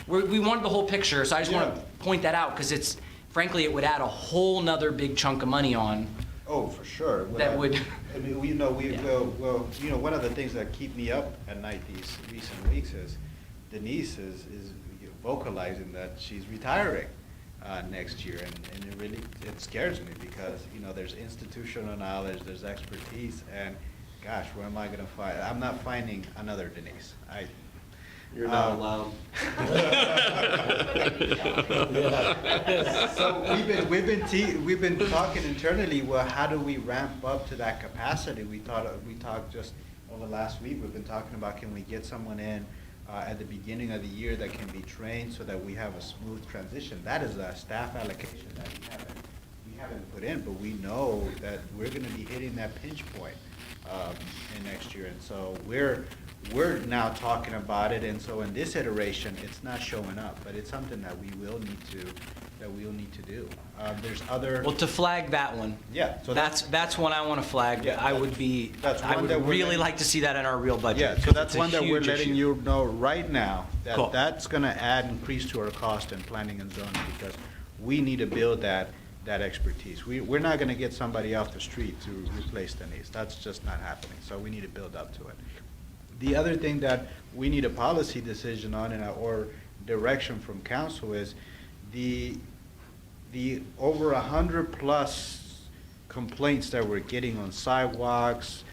We wanted the whole picture, so I just want to point that out, because frankly, it would add a whole nother big chunk of money on. Oh, for sure. That would. I mean, one of the things that keep me up at night these recent weeks is Denise is vocalizing that she's retiring next year, and it scares me, because there's institutional knowledge, there's expertise, and gosh, where am I going to find? I'm not finding another Denise. You're not allowed. So we've been talking internally. Well, how do we ramp up to that capacity? We talked just over last week. We've been talking about, can we get someone in at the beginning of the year that can be trained so that we have a smooth transition? That is a staff allocation that we haven't put in, but we know that we're going to be hitting that pinch point in next year, and so we're now talking about it. And so in this iteration, it's not showing up, but it's something that we will need to do. There's other. Well, to flag that one. Yeah, so that's one I want to flag. Yeah, I that's would one that we're really letting- like to see that in our real budget. Yeah, so 'cause that's it's a one that we're huge letting issue. you know right now, that Cool. that's going to increase to our cost in planning and zoning, because we need to build that expertise. We're not going to get somebody off the street to replace Denise. That's just not happening, so we need to build up to it. The other thing that we need a policy decision on, or direction from council, is the over 100+ complaints that we're getting on sidewalks,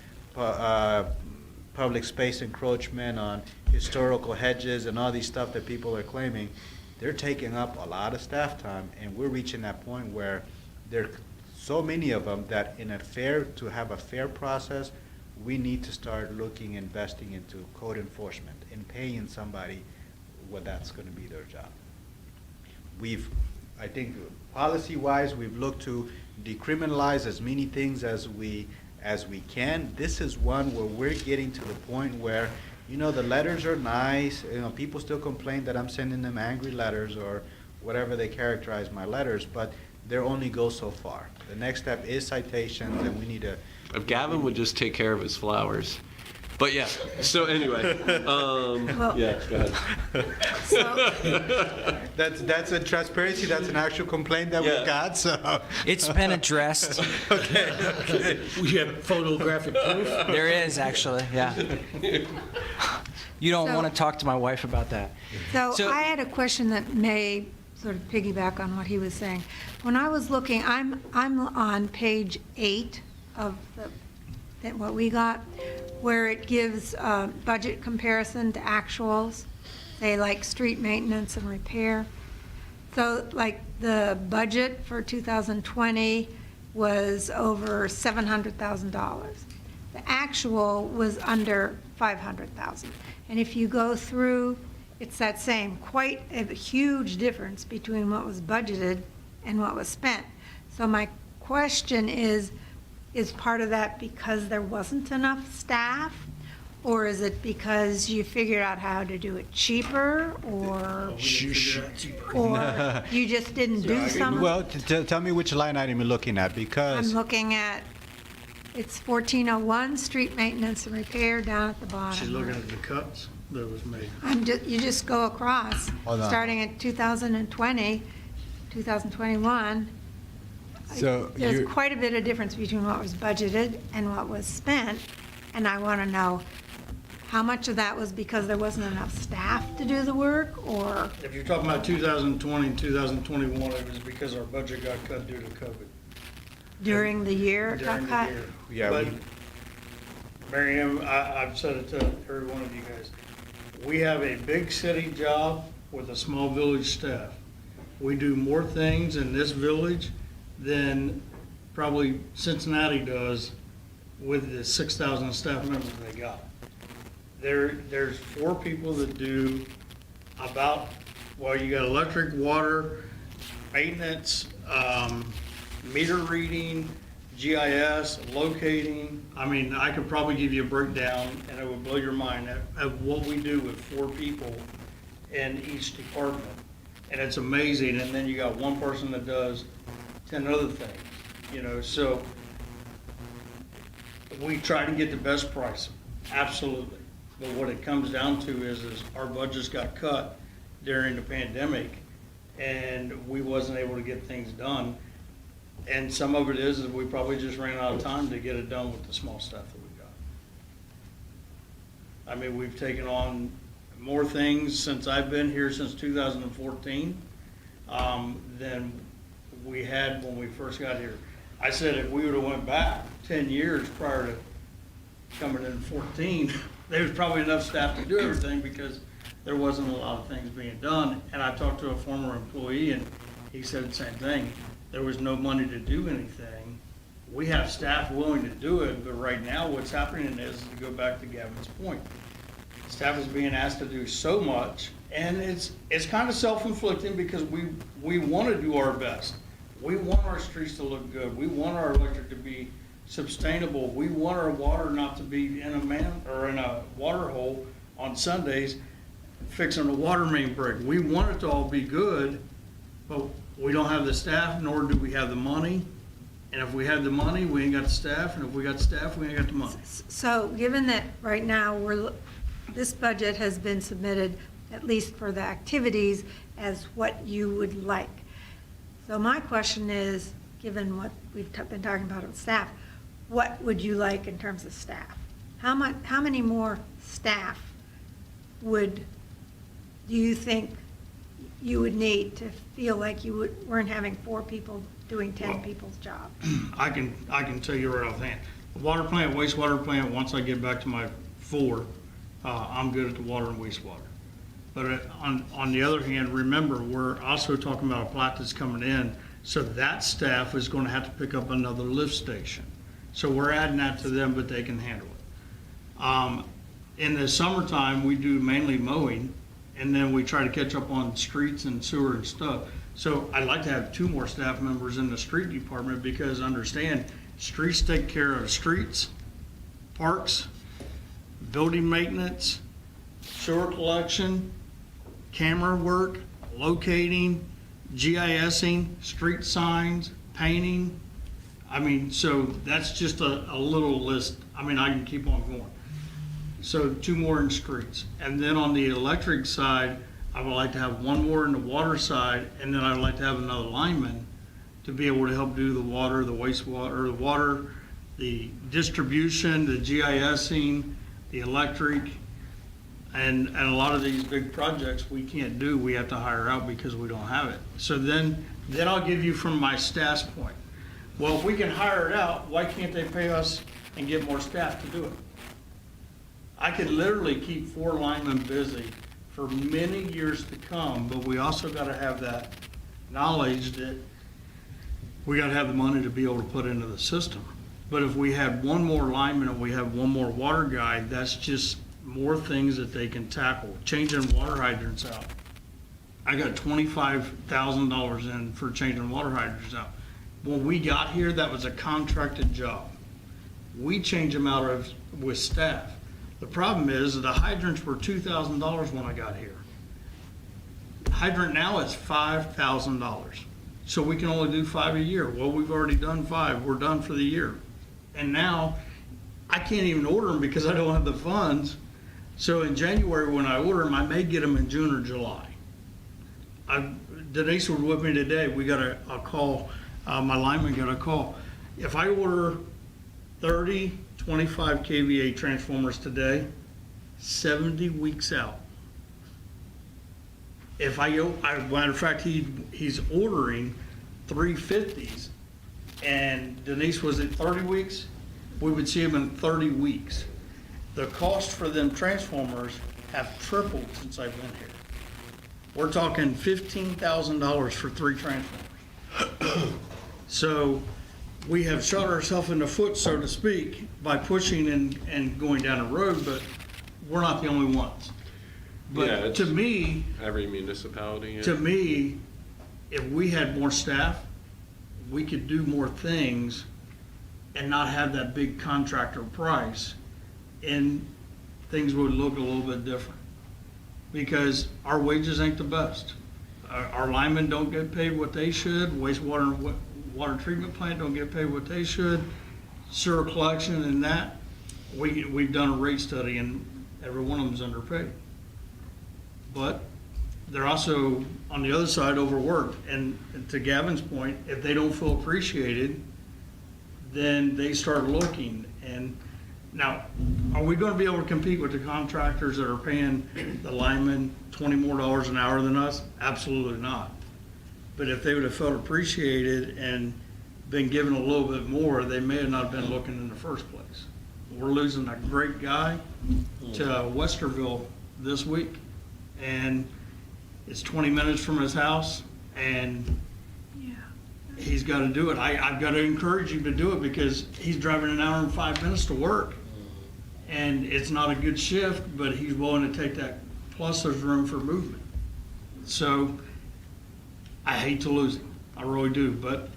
public space encroachment, on historical hedges, and all these stuff that people are claiming. They're taking up a lot of staff time, and we're reaching that point where they're so many of them that to have a fair process, we need to start looking, investing into code enforcement and paying somebody what that's gonna be their job. I think policy-wise, we've looked to decriminalize as many things as we can. This is one where we're getting to the point where, the letters are nice, people still complain that I'm sending them angry letters or whatever they characterize my letters, but they only go so far. The next step is citations, and we need to. If Gavin would just take care of his flowers. But yeah, so anyway, yeah, go ahead. So, That's a transparency, that's an actual complaint that Yeah. we've got, so. It's been addressed. We have photographic proof. There is, actually, yeah. You don't So- want to talk to my wife about that. so I had a question that may sort of piggyback on what he was saying. When I was looking, I'm on page 8 of what we got, where it gives budget comparison to actuals, say like street maintenance and repair. So like the budget for 2020 was over $700,000. The actual was under $500,000. And if you go through, it's that same, quite a huge difference between what was budgeted and what was spent. So my question is part of that because there wasn't enough staff? Or is it because you figured out how to do it cheaper, or you just didn't do some? Well, tell me which line item you're looking at, I'm because, looking at, it's 1401, street maintenance and repair down at the bottom. She's looking at the cuts that was made. You just go across, Hold on. starting at 2020, 2021. So There's you're- quite a bit of difference between what was budgeted and what was spent, and I want to know how much of that was because there wasn't enough staff to do the work, or, If you're talking about 2020 and 2021, it was because our budget got cut due to COVID. during the year it got during the cut? year. Yeah, But, we- Mary Ann, I've said it to every one of you guys. We have a big city job with a small village staff. We do more things in this village than probably Cincinnati does with the 6,000 staff members they got. There's 4 people that do about, well, you got electric, water, maintenance, meter reading, GIS, locating. I mean, I could probably give you a breakdown, and it would blow your mind of what we do with 4 people in each department. And it's amazing, and then you got one person that does 10 other things, so we try to get the best price, absolutely. But what it comes down to is our budgets got cut during the pandemic, and we wasn't able to get things done. And some of it is we probably just ran out of time to get it done with the small staff that we got. I mean, we've taken on more things since I've been here since 2014 than we had when we first got here. I said if we would have went back 10 years prior to coming in 14, there was probably enough staff to do everything because there wasn't a lot of things being done. And I talked to a former employee and he said the same thing. There was no money to do anything. We have staff willing to do it, but right now what's happening is, to go back to Gavin's point, staff is being asked to do so much, and it's kind of self-inflicting because we want to do our best. We want our streets to look good. We want our electric to be sustainable. We want our water not to be in a water hole on Sundays fixing a water main break. We want it to all be good, but we don't have the staff, nor do we have the money. And if we had the money, we ain't got the staff, and if we got the staff, we ain't got the money. So given that right now, this budget has been submitted, at least for the activities, as what you would like. So my question is, given what we've been talking about with staff, what would you like in terms of staff? How many more staff do you think you would need to feel like you weren't having 4 people doing 10 people's job? I can tell you right offhand. The water plant, wastewater plant, once I get back to my 4, I'm good at the water and wastewater. But on the other hand, remember, we're also talking about a plat that's coming in So that staff is going to have to pick up another lift station. So we're adding that to them, but they can handle it. In the summertime, we do mainly mowing, and then we try to catch up on streets and sewer and stuff. So I'd like to have 2 more staff members in the street department, because understand, streets take care of streets, parks, building maintenance, sewer collection, camera work, locating, GISing, street signs, painting. I mean, so that's just a little list. I mean, I can keep on going. So 2 more in streets. And then on the electric side, I would like to have 1 more in the water side, and then I would like to have another lineman to be able to help do the water, the wastewater, the water, the distribution, the GISing, the electric, and a lot of these big projects we can't do, we have to hire out because we don't have it. So then I'll give you from my staff's point. Well, if we can hire it out, why can't they pay us and get more staff to do it? I could literally keep 4 linemen busy for many years to come, but we also gotta have that knowledge that we gotta have the money to be able to put into the system. But if we had 1 more lineman and we have 1 more water guy, that's just more things that they can tackle. Changing water hydrants out. I got $25,000 in for changing water hydrants out. When we got here, that was a contracted job. We change them out with staff. The problem is the hydrants were $2,000 when I got here. Hydrant now is $5,000. So we can only do 5 a year. Well, we've already done 5. We're done for the year. And now I can't even order them because I don't have the funds. So in January, when I order them, I may get them in June or July. Denise was with me today. We got a call. My lineman got a call. If I order 30 25 kVA transformers today, 70 weeks out. If matter of fact, he's ordering 350s, and Denise was at 30 weeks, we would see him in 30 weeks. The cost for them transformers have tripled since I've been here. We're talking $15,000 for 3 transformers. So we have shot ourselves in the foot, so to speak, by pushing and going down the road, but we're not the only ones. Yeah, But it's to me, every municipality. to me, if we had more staff, we could do more things and not have that big contractor price, and things would look a little bit different. Because our wages ain't the best. Our linemen don't get paid what they should, wastewater water treatment plant don't get paid what they should, sewer collection and that. We've done a rate study and every one of them's underpaid. But they're also, on the other side, overworked. And to Gavin's point, if they don't feel appreciated, then they start looking. And now, are we gonna be able to compete with the contractors that are paying the linemen $20 more an hour than us? Absolutely not. But if they would have felt appreciated and been given a little bit more, they may have not been looking in the first place. We're losing a great guy to Westerville this week, and it's 20 minutes from his house, and he's got to do it. I've got to encourage him to do it because he's driving an hour and 5 minutes to work, and it's not a good shift, but he's willing to take that. Plus, there's room for movement. So I hate to lose him. I really do, but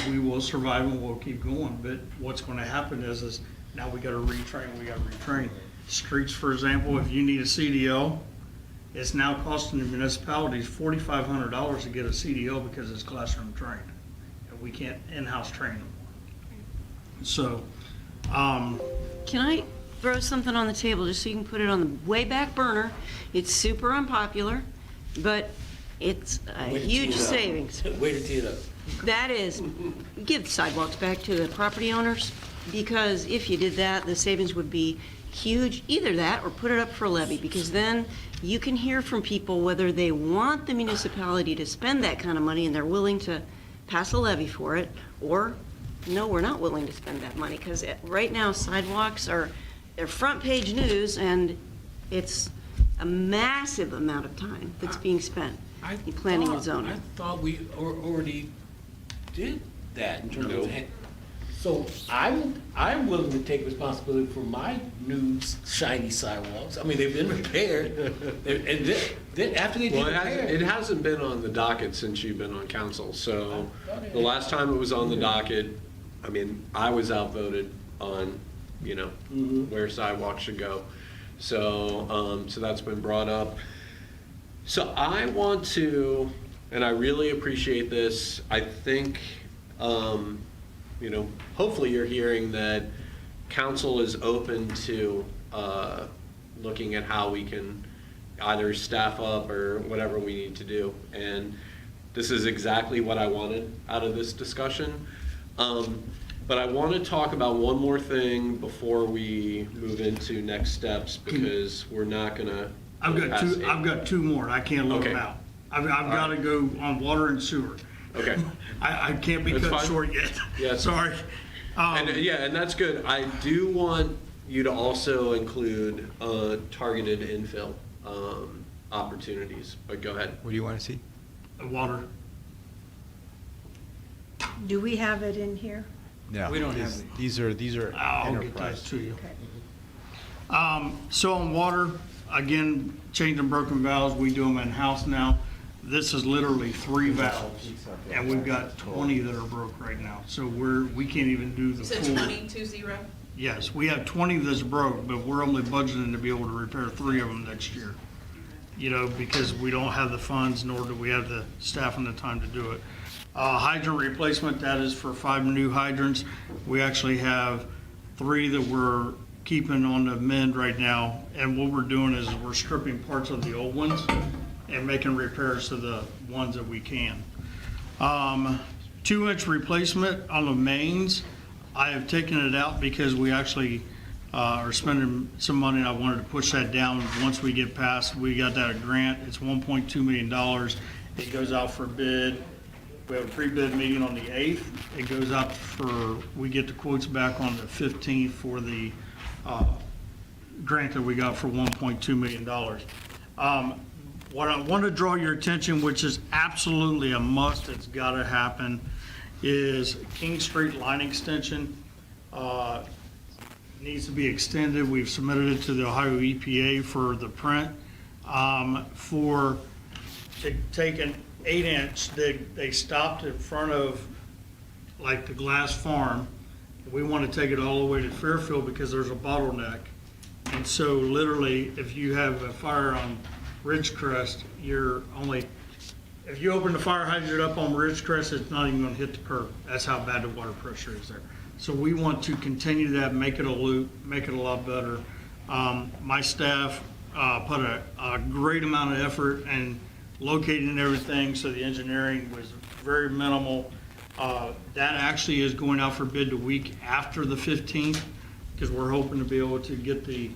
we will survive and we'll keep going. But what's going to happen is now we got to retrain. Streets, for example, if you need a CDL, it's now costing the municipalities $4,500 to get a CDL because it's classroom trained. And we can't in-house train them. So, Can I throw something on the table just so you can put it on the way back burner? It's super unpopular, but it's a Way to tee huge it up. savings. Way to tee it up. That is, give sidewalks back to the property owners, because if you did that, the savings would be huge. Either that or put it up for a levy, because then you can hear from people whether they want the municipality to spend that kind of money and they're willing to pass a levy for it, or no, we're not willing to spend that money, because right now sidewalks they're front page news, and it's a massive amount of time that's being spent in planning and zoning. I thought we already did that in terms Nope. of. So I'm willing to take responsibility for my new shiny sidewalks. I mean, they've been repaired, and then after they Well, did it repair. hasn't been on the docket since you've been on council, so the last time it was on the docket, I mean, I was outvoted on, where sidewalks should go. So, so that's been brought up. So I want to, and I really appreciate this, I think, hopefully you're hearing that council is open to looking at how we can either staff up or whatever we need to do. And this is exactly what I wanted out of this discussion. But I want to talk about one more thing before we move into next steps, because we're not gonna. I've got two more. I can't let them Okay. out. I've got to go on water and sewer. Okay. I can't be That's cut fine. short yet. Yes. Sorry. And that's good. I do want you to also include targeted infill opportunities, but go ahead. What do you want to see? Water. Do we have it in here? No. We don't have These are I'll get enterprise. those to you. Okay. So on water, again, changing broken valves, we do them in-house now. This is literally 3 valves, and we've got 20 that are broke right now. So we can't even do the You said full. 2020? Yes, we have 20 that's broke, but we're only budgeting to be able to repair 3 of them next year. Because we don't have the funds, nor do we have the staff and the time to do it. Hydrant replacement, that is for 5 new hydrants. We actually have 3 that we're keeping on the mend right now. And what we're doing is we're stripping parts of the old ones and making repairs to the ones that we can. 2-inch replacement on the mains. I have taken it out because we actually are spending some money, and I wanted to push that down once we get past. We got that grant. It's $1.2 million. It goes out for bid. We have a pre-bid meeting on the 8th. It goes out we get the quotes back on the 15th for the grant that we got for $1.2 million. What I want to draw your attention, which is absolutely a must, it's got to happen, is King Street line extension. Needs to be extended. We've submitted it to the Ohio EPA for the print. To take an 8-inch, they stopped in front of like the glass farm. We want to take it all the way to Fairfield because there's a bottleneck. And so literally, if you have a fire on Ridgecrest, if you open the fire hydrant up on Ridgecrest, it's not even going to hit the curb. That's how bad the water pressure is there. So we want to continue that, make it a loop, make it a lot better. My staff put a great amount of effort in locating everything, so the engineering was very minimal. That actually is going out for bid the week after the 15th, because we're hoping to be able to get the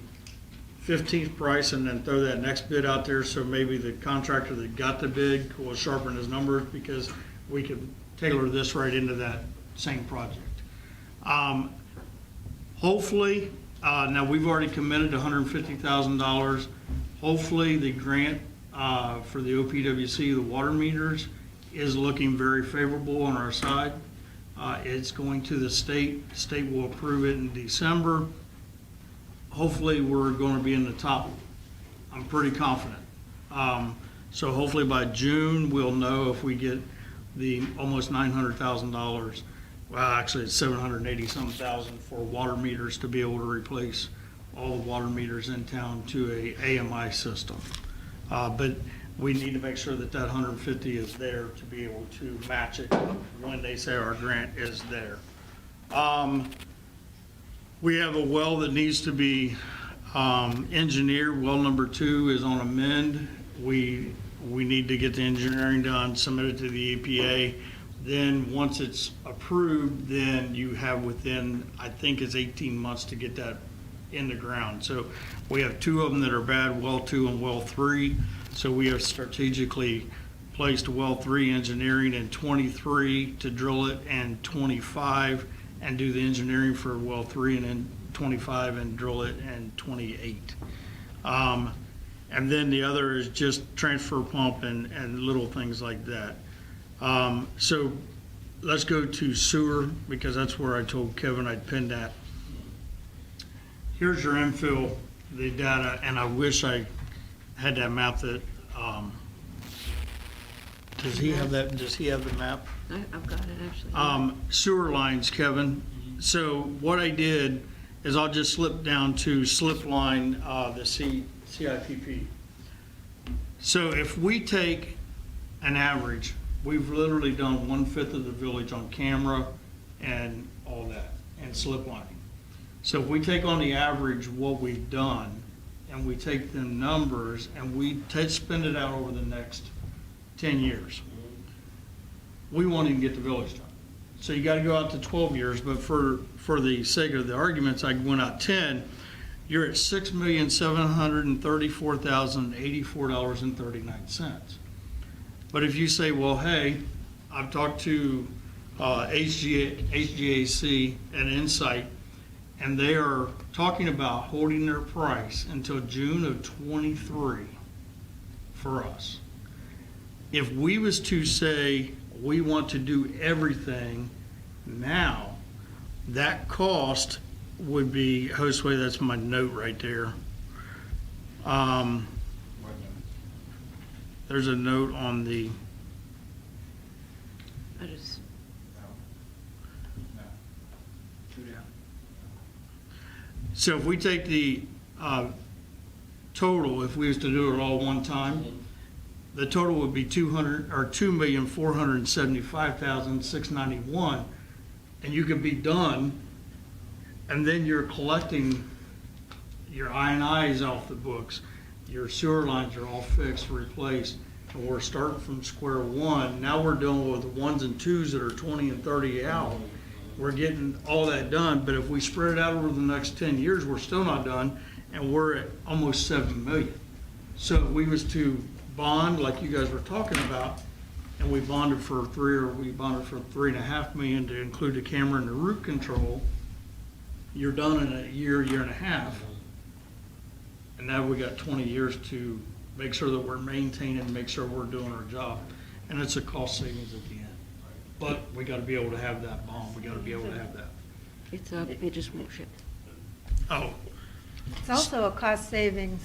15th price and then throw that next bid out there, so maybe the contractor that got the bid will sharpen his numbers, because we could tailor this right into that same project. Hopefully, now we've already committed $150,000. Hopefully the grant for the OPWC, the water meters, is looking very favorable on our side. It's going to the state. The state will approve it in December. Hopefully we're going to be in the top. I'm pretty confident. So hopefully by June, we'll know if we get the almost $900,000. Well, actually, it's $780-something for water meters to be able to replace all the water meters in town to a AMI system. But we need to make sure that that 150 is there to be able to match it when they say our grant is there. We have a well that needs to be engineered. Well number 2 is on amend. We need to get the engineering done, submit it to the EPA. Then once it's approved, then you have within, I think it's 18 months to get that in the ground. So we have 2 of them that are bad, well 2 and well 3. So we have strategically placed well 3 engineering in 23 to drill it, and 25 and do the engineering for well 3, and then 25 and drill it, and 28. And then the other is just transfer pump and little things like that. So let's go to sewer, because that's where I told Kevin I'd pin that. Here's your infill, the data, and I wish I had that map that, does he have that, does he have the map? I've got it, actually. Sewer lines, Kevin. So what I did is I'll just slip down to slip line, the CIPP. So if we take an average, we've literally done 1/5 of the village on camera and all that, and slip lining. So if we take on the average what we've done, and we take the numbers and we spend it out over the next 10 years, we won't even get the village done. So you gotta go out to 12 years, but for the sake of the arguments, I went out 10, you're at $6,734,084.39. But if you say, well, hey, I've talked to HGAC and Insight, and they are talking about holding their price until June of '23 for us. If we was to say we want to do everything now, that cost would be, Josue, that's my note right there. There's a note on the, I just, so if we take the total, if we was to do it all one time, the total would be $2,475,691, and you could be done, and then you're collecting your I&Is off the books, your sewer lines are all fixed, replaced, and we're starting from square one. Now we're dealing with the ones and twos that are 20 and 30 out. We're getting all that done, but if we spread it out over the next 10 years, we're still not done, and we're at almost 7 million. So if we was to bond, like you guys were talking about, and we bonded for $3.5 million to include the camera and the root control, you're done in a year and a half. And now we got 20 years to make sure that we're maintaining, make sure we're doing our job. And it's a cost savings at the end. But we gotta be able to have that bond, we gotta be able to have that. it's up, it just won't ship. Oh, It's also a cost savings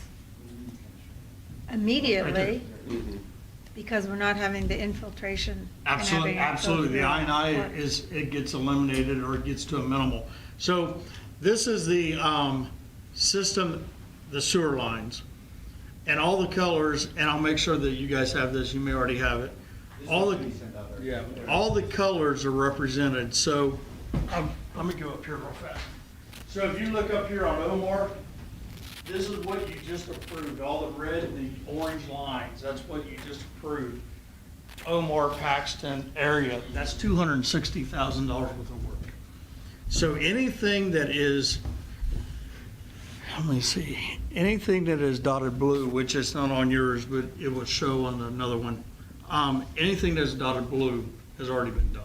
immediately, because we're not having the infiltration. and absolutely, having it go absolutely. The through. I&I it gets eliminated or it gets to a minimal. So this is the system, the sewer lines, and all the colors, and I'll make sure that you guys have this, you may already have it. All the colors are represented, so let me go up here real fast. So if you look up here on Omar, this is what you just approved, all the red and the orange lines, that's what you just approved. Omar, Paxton area, that's $260,000 worth of work. So anything that is, let me see, anything that is dotted blue, which is not on yours, but it will show on another one. Anything that's dotted blue has already been done.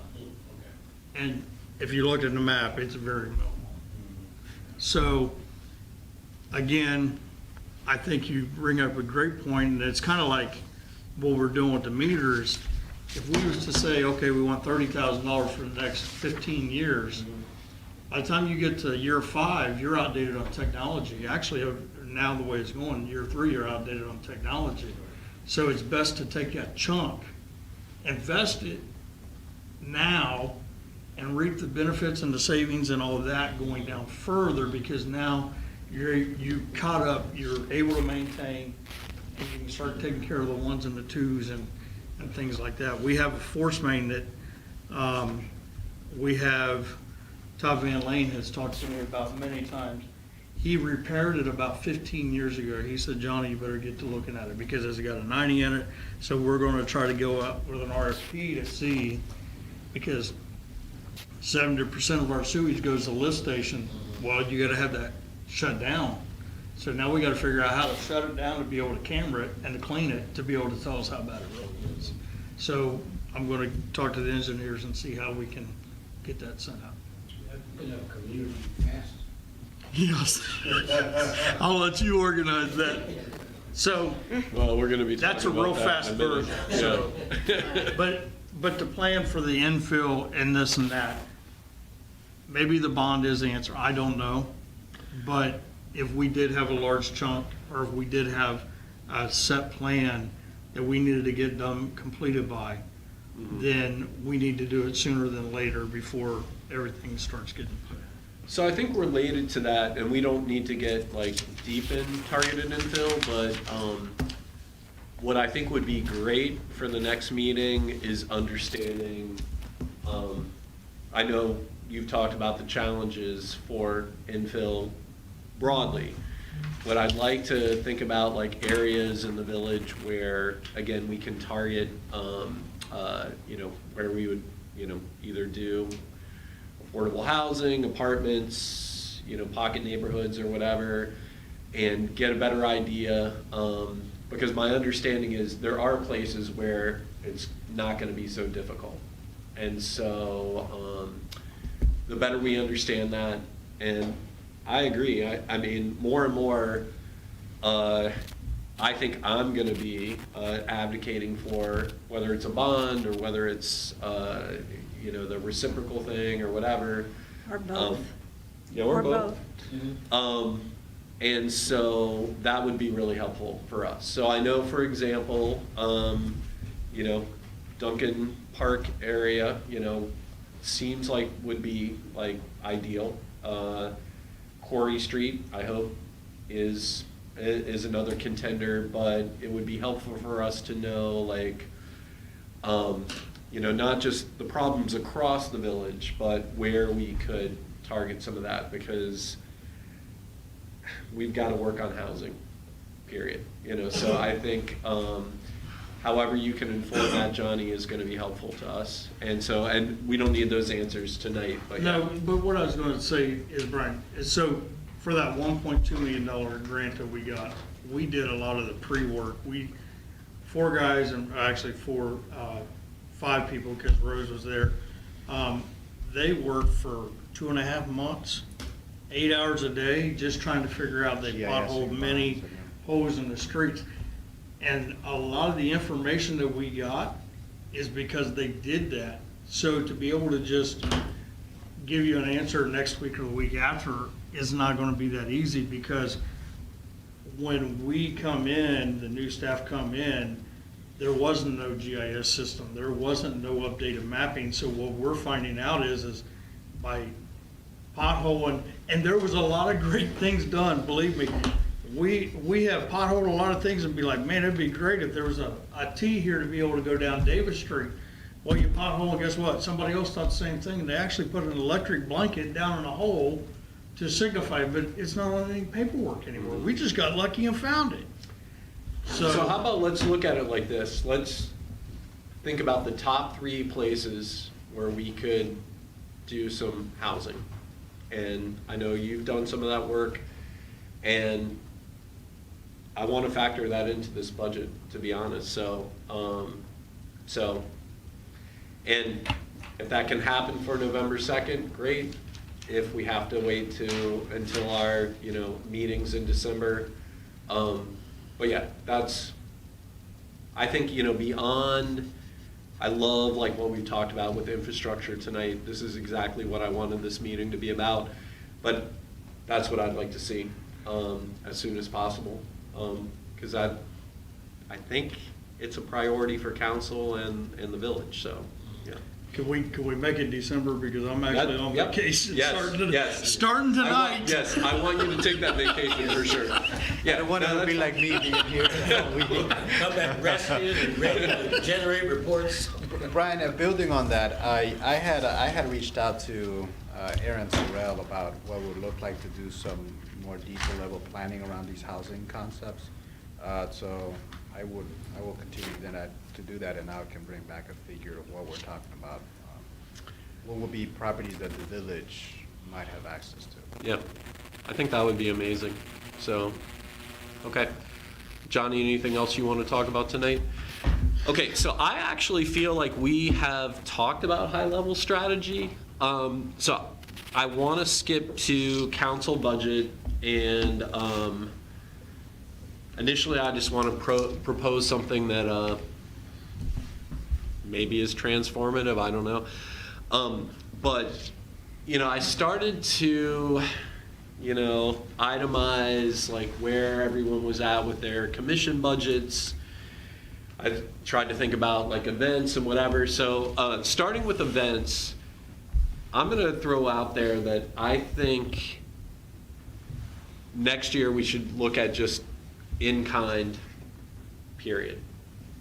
And if you look at the map, it's very minimal. So, again, I think you bring up a great point, and it's kind of like what we're doing with the meters. If we was to say, okay, we want $30,000 for the next 15 years, by the time you get to year 5, you're outdated on technology. Actually, now the way it's going, year 3, you're outdated on technology. So it's best to take that chunk, invest it now, and reap the benefits and the savings and all of that going down further, because now you caught up, you're able to maintain, and you can start taking care of the ones and the twos and things like that. We have a force main that we have, Todd Van Lane has talked to me about many times. He repaired it about 15 years ago. He said, Johnny, you better get to looking at it because it's got a 90 in it. So we're going to try to go out with an RFP to see, because 70% of our sewage goes to the lift station. Well, you got to have that shut down. So now we got to figure out how to shut it down to be able to camera it and to clean it to be able to tell us how bad it really is. So I'm going to talk to the engineers and see how we can get that sent out. Community passes. Yes. I'll let you organize that. So Well, we're going to be talking that's a real about that fast in a minute. version. So, Yeah. but But the plan for the infill and this and that, maybe the bond is the answer, I don't know. But if we did have a large chunk, or if we did have a set plan that we needed to get done, completed by, then we need to do it sooner than later before everything starts getting put. So I think related to that, and we don't need to get like deep in targeted infill, but what I think would be great for the next meeting is understanding, I know you've talked about the challenges for infill broadly, but I'd like to think about like areas in the village where, again, we can target, where we would, either do affordable housing, apartments, pocket neighborhoods or whatever, and get a better idea. Because my understanding is there are places where it's not going to be so difficult. And so the better we understand that, and I agree, I mean, more and more, I think I'm going to be advocating for whether it's a bond or whether it's, the reciprocal thing or whatever. Or both. Or Or both. And so that would be really helpful for us. So I know, for example, Duncan Park area, seems like would be like ideal. Quarry Street, I hope, is another contender, but it would be helpful for us to know, like, not just the problems across the village, but where we could target some of that, because we've got to work on housing, period. So I think however you can inform that, Johnny, is going to be helpful to us. And we don't need those answers tonight, but yeah. No, but what I was going to say is, Brian, so for that $1.2 million grant that we got, we did a lot of the pre-work. Four guys, and actually five people, because Rose was there. They worked for 2.5 months, 8 hours a day, just trying to figure out they potholed many holes in the streets. And a lot of the information that we got is because they did that. So to be able to just give you an answer next week or the week after is not going to be that easy, because when we come in, the new staff come in, there wasn't no GIS system. There wasn't no updated mapping. So what we're finding out is by potholing, and there was a lot of great things done, believe me. We have potholed a lot of things and be like, man, it'd be great if there was a T here to be able to go down Davis Street. Well, you pothole, and guess what? Somebody else thought the same thing, and they actually put an electric blanket down in a hole to signify, but it's not on any paperwork anymore. We just got lucky and found it. So how about, let's look at it like this. Let's think about the top 3 places where we could do some housing. And I know you've done some of that work, and I want to factor that into this budget, to be honest. And if that can happen for November 2nd, great. If we have to wait until our, meetings in December. But yeah, I think, beyond, I love like what we've talked about with infrastructure tonight. This is exactly what I wanted this meeting to be about. But that's what I'd like to see as soon as possible. Because I think it's a priority for council and the village, so, yeah. Could we make it December, because I'm actually on vacation starting I tonight. I want you to take that vacation for sure. Yeah, I don't want it to be like me being here. Come back rested and ready to generate reports. Brian, building on that, I had reached out to Aaron Sorrell about what would look like to do some more detail level planning around these housing concepts. So I will continue then to do that, and I can bring back a figure of what we're talking about. What would be properties that the village might have access to. Yeah, I think that would be amazing. So, okay. Johnny, anything else you want to talk about tonight? Okay, so I actually feel like we have talked about high-level strategy. So I want to skip to council budget, and initially I just want to propose something that maybe is transformative, I don't know. But, I started to, itemize like where everyone was at with their commission budgets. I tried to think about like events and whatever. So starting with events, I'm going to throw out there that I think next year we should look at just in-kind, period.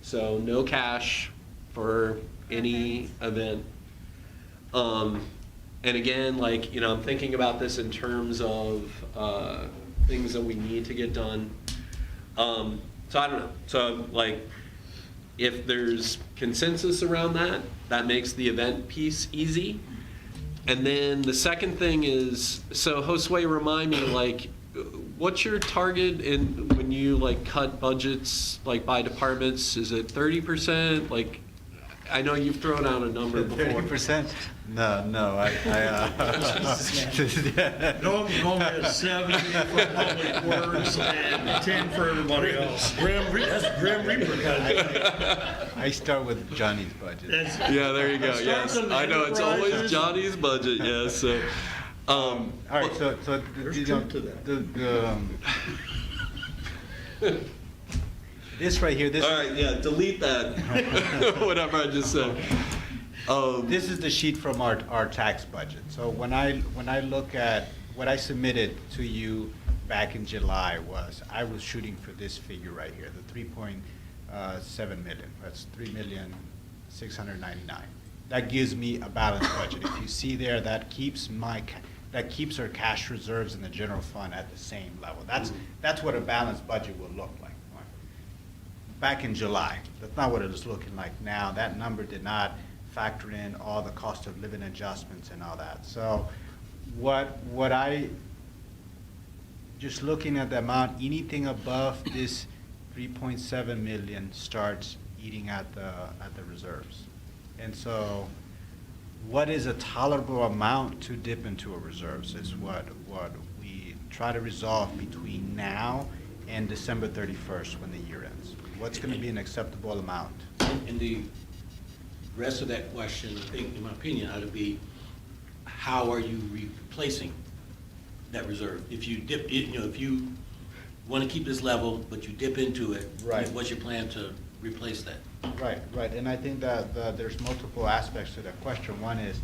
So no cash for any event. And again, like, I'm thinking about this in terms of things that we need to get done. So I don't know. So like, if there's consensus around that, that makes the event piece easy. And then the second thing is, so Josue, remind me, like, what's your target in when you like cut budgets like by departments? Is it 30%? Like, I know you've thrown out a number before. 30%? No, I Normally it's 70 for public works and 10 for everybody else. That's Grim Reaper kind of thing. I start with Johnny's budget. That's- Yeah, there you go. Starts Yes, in the I know it's always enterprises. Johnny's budget. Yes. So, All right, so There's you truth to that. This right here, this. all right, yeah, delete that. Whatever I just said. This is the sheet from our tax budget. So when I look at what I submitted to you back in July I was shooting for this figure right here, the 3.7 million. That's 3,699,000. That gives me a balanced budget. If you see there, that keeps our cash reserves in the general fund at the same level. That's what a balanced budget will look like. Back in July, that's not what it is looking like now. That number did not factor in all the cost of living adjustments and all that. So what I, just looking at the amount, anything above this 3.7 million starts eating at the reserves. And so what is a tolerable amount to dip into a reserves is what we try to resolve between now and December 31st when the year ends. What's going to be an acceptable amount? And the rest of that question, I think, in my opinion, ought to be, how are you replacing that reserve? If you dip, if you want to keep this level, but you dip into it, Right. what's your plan to replace that? Right, and I think that there's multiple aspects to that question. One is,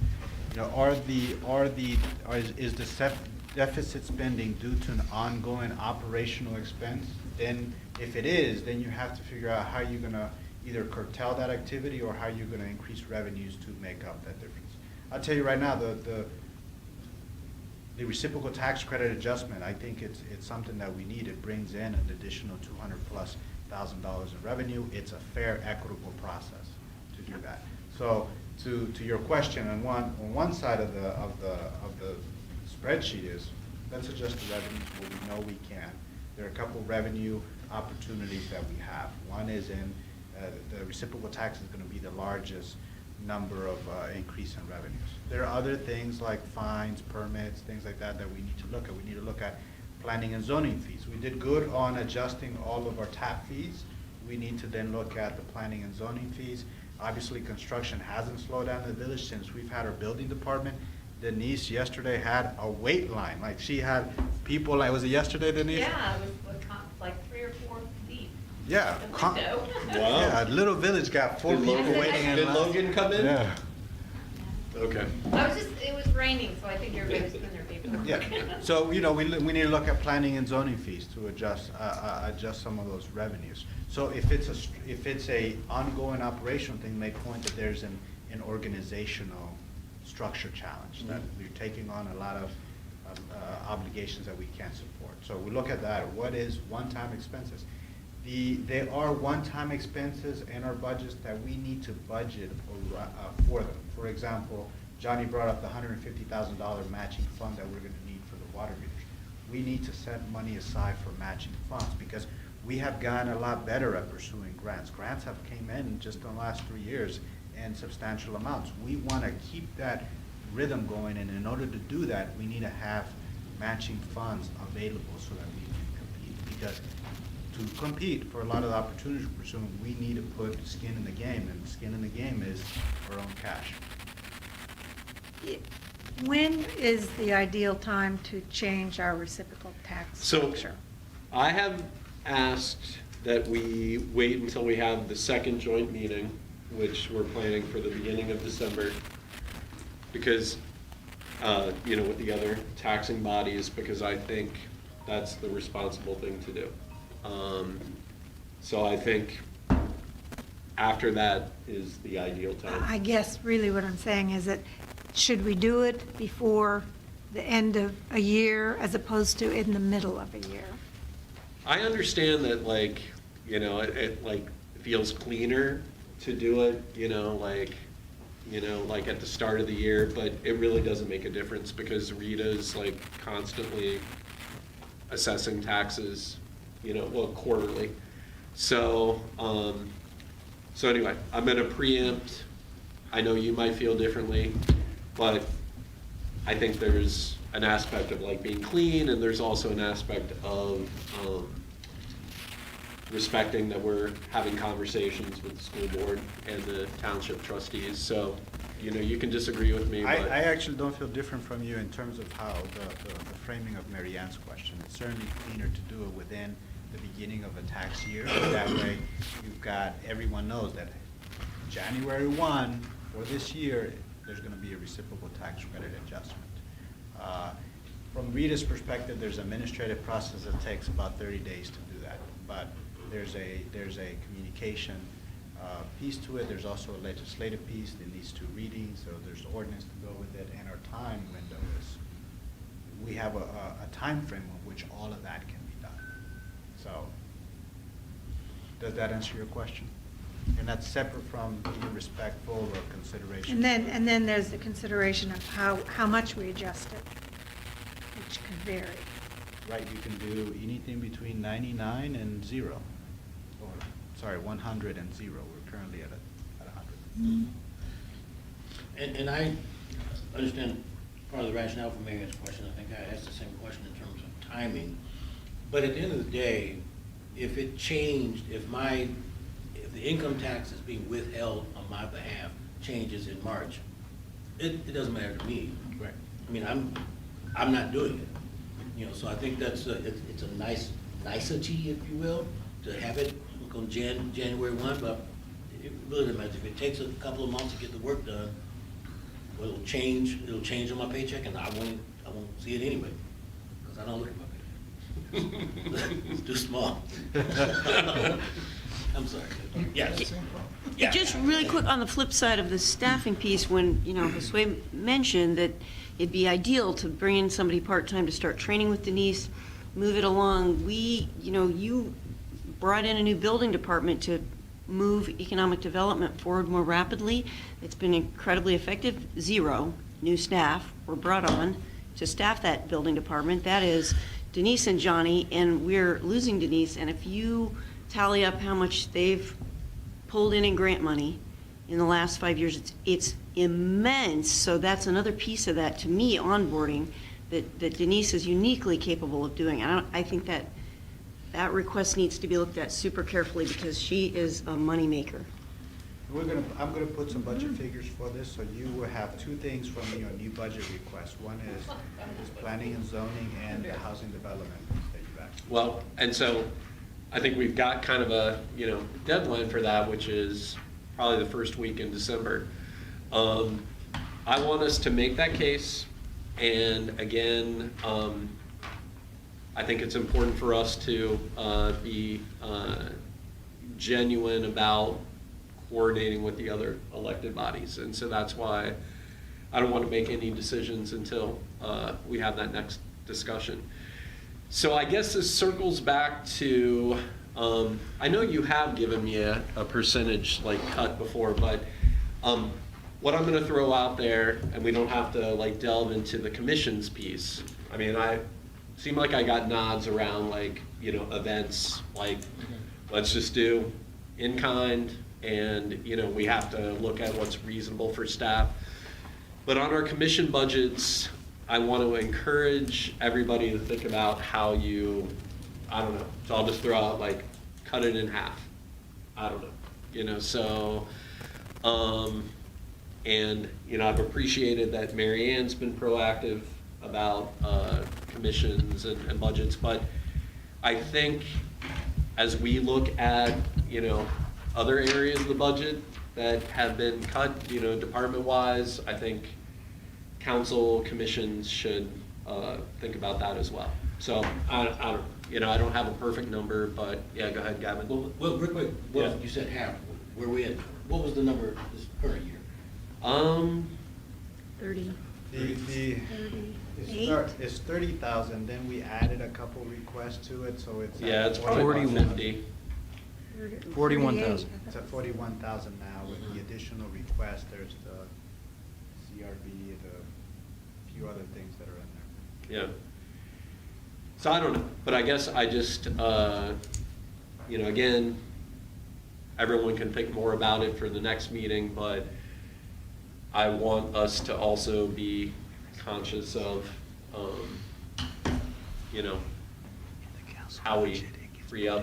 is the deficit spending due to an ongoing operational expense? Then, if it is, then you have to figure out how you're gonna either curtail that activity or how you're gonna increase revenues to make up that difference. I'll tell you right now, the reciprocal tax credit adjustment, I think it's something that we need. It brings in an additional $200,000+ in revenue. It's a fair, equitable process to do that. So to your question, on one side of the spreadsheet is, let's adjust the revenues where we know we can. There are a couple revenue opportunities that we have. One is in the reciprocal tax is going to be the largest number of increase in revenues. There are other things like fines, permits, things like that we need to look at. We need to look at planning and zoning fees. We did good on adjusting all of our TAP fees. We need to then look at the planning and zoning fees. Obviously, construction hasn't slowed down in the village since we've had our building department. Denise yesterday had a wait line. Like, she had people, like, was it yesterday, Denise? Yeah, it was like 3 or 4 deep. Yeah. The window. Yeah, Little Village got 4 people waiting in Did line. Logan come in? Yeah. Okay. It was raining, so I think everybody was doing their paperwork. Yeah, so, we need to look at planning and zoning fees to adjust some of those revenues. So if it's a ongoing operational thing, make point that there's an organizational structure challenge, that we're taking on a lot of obligations that we can't support. So we look at that. What is one-time expenses? There are one-time expenses in our budgets that we need to budget for them. For example, Johnny brought up the $150,000 matching fund that we're going to need for the water meters. We need to set money aside for matching funds because we have gotten a lot better at pursuing grants. Grants have came in just in the last 3 years in substantial amounts. We want to keep that rhythm going, and in order to do that, we need to have matching funds available so that we can compete. Because to to compete for a lot of the opportunities we're pursuing, we need to put skin in the game, and skin in the game is our own cash. When is the ideal time to change our reciprocal tax So structure? I have asked that we wait until we have the second joint meeting, which we're planning for the beginning of December, because, with the other taxing bodies, because I think that's the responsible thing to do. So I think after that is the ideal time. I guess really what I'm saying is that, should we do it before the end of a year as opposed to in the middle of a year? I understand that, it feels cleaner to do it, like at the start of the year, but it really doesn't make a difference because Rita's constantly assessing taxes, quarterly. So, anyway, I'm gonna preempt. I know you might feel differently, but I think there's an aspect of being clean, and there's also an aspect of respecting that we're having conversations with the school board and the township trustees. So, you can disagree with me, but I actually don't feel different from you in terms of how the framing of Mary Ann's question. It's certainly cleaner to do it within the beginning of a tax year. That way, you've got, everyone knows that January 1 for this year, there's going to be a reciprocal tax credit adjustment. From Rita's perspective, there's an administrative process that takes about 30 days to do that. But there's a communication piece to it. There's also a legislative piece that needs 2 readings, so there's ordinance to go with it, and our time window is, we have a time frame on which all of that can be done. So, does that answer your question? And that's separate from being respectful or consideration. And then there's the consideration of how much we adjust it, which can vary. Right, you can do anything between 99 and 0, or, sorry, 100 and 0. We're currently at 100. And I understand part of the rationale for Marion's question. I think I asked the same question in terms of timing. But at the end of the day, if it changed, if the income tax is being withheld on my behalf changes in March, it doesn't matter to me. Right. I mean, I'm not doing it. So I think that's it's a nice nicety, if you will, to have it on January 1, but it really doesn't matter. If it takes a couple of months to get the work done, well, it'll change on my paycheck, and I won't see it anyway, because I don't look at my paycheck. It's too small. I'm sorry. Yes. Yeah. Just really quick on the flip side of the staffing piece, when, Josue mentioned that it'd be ideal to bring in somebody part-time to start training with Denise, move it along. You brought in a new building department to move economic development forward more rapidly. It's been incredibly effective. 0 new staff were brought on to staff that building department. That is Denise and Johnnie, and we're losing Denise. And if you tally up how much they've pulled in grant money in the last 5 years, it's immense. So that's another piece of that, to me, onboarding that Denise is uniquely capable of doing. I think that request needs to be looked at super carefully because she is a moneymaker. I'm gonna put some budget figures for this, so you will have 2 things from me on new budget requests. One is planning and zoning and the housing development that you've asked. well, and so I think we've got kind of a, deadline for that, which is probably the first week in December. I want us to make that case, and again, I think it's important for us to be genuine about coordinating with the other elected bodies, and so that's why I don't want to make any decisions until we have that next discussion. So I guess this circles back to, I know you have given me a percentage cut before, but what I'm gonna throw out there, and we don't have to delve into the commissions piece. I mean, I seem like I got nods around events, let's just do in kind, and we have to look at what's reasonable for staff. But on our commission budgets, I want to encourage everybody to think about how I don't know, so I'll just throw out cut it in half. I don't know, so, and, I've appreciated that Mary Ann's been proactive about commissions and budgets, but I think as we look at, other areas of the budget that have been cut, department-wise, I think council commissions should think about that as well. So, I don't have a perfect number, but, yeah, go ahead, Gavin. Well, real quick, Yeah. you said half, where we at, what was the number this current year? 30. It's 30,000, then we added a couple requests to it, so it's. Yeah, it's probably about 50. 41,000. It's at 41,000 now. With the additional request, there's the CRB and a few other things that are in there. Yeah. So I don't know, but I guess I just, again, everyone can think more about it for the next meeting, but I want us to also be conscious of, how we free up,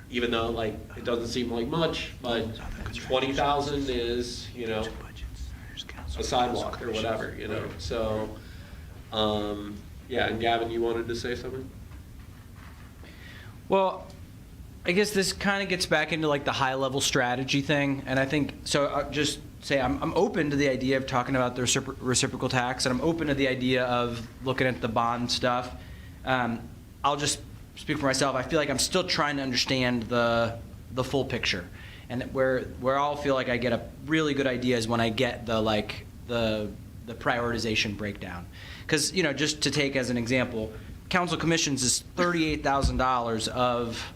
even though like, it doesn't seem like much, but 20,000 is, a sidewalk or whatever, so, yeah, and Gavin, you wanted to say something? Well, I guess this kind of gets back into like the high level strategy thing, and I think so. I'll just say I'm open to the idea of talking about the reciprocal tax, and I'm open to the idea of looking at the bond stuff. I'll just speak for myself. I feel like I'm still trying to understand the full picture, and where I'll feel like I get a really good idea is when I get the prioritization breakdown. Because just to take as an example, council commissions is $38,000 of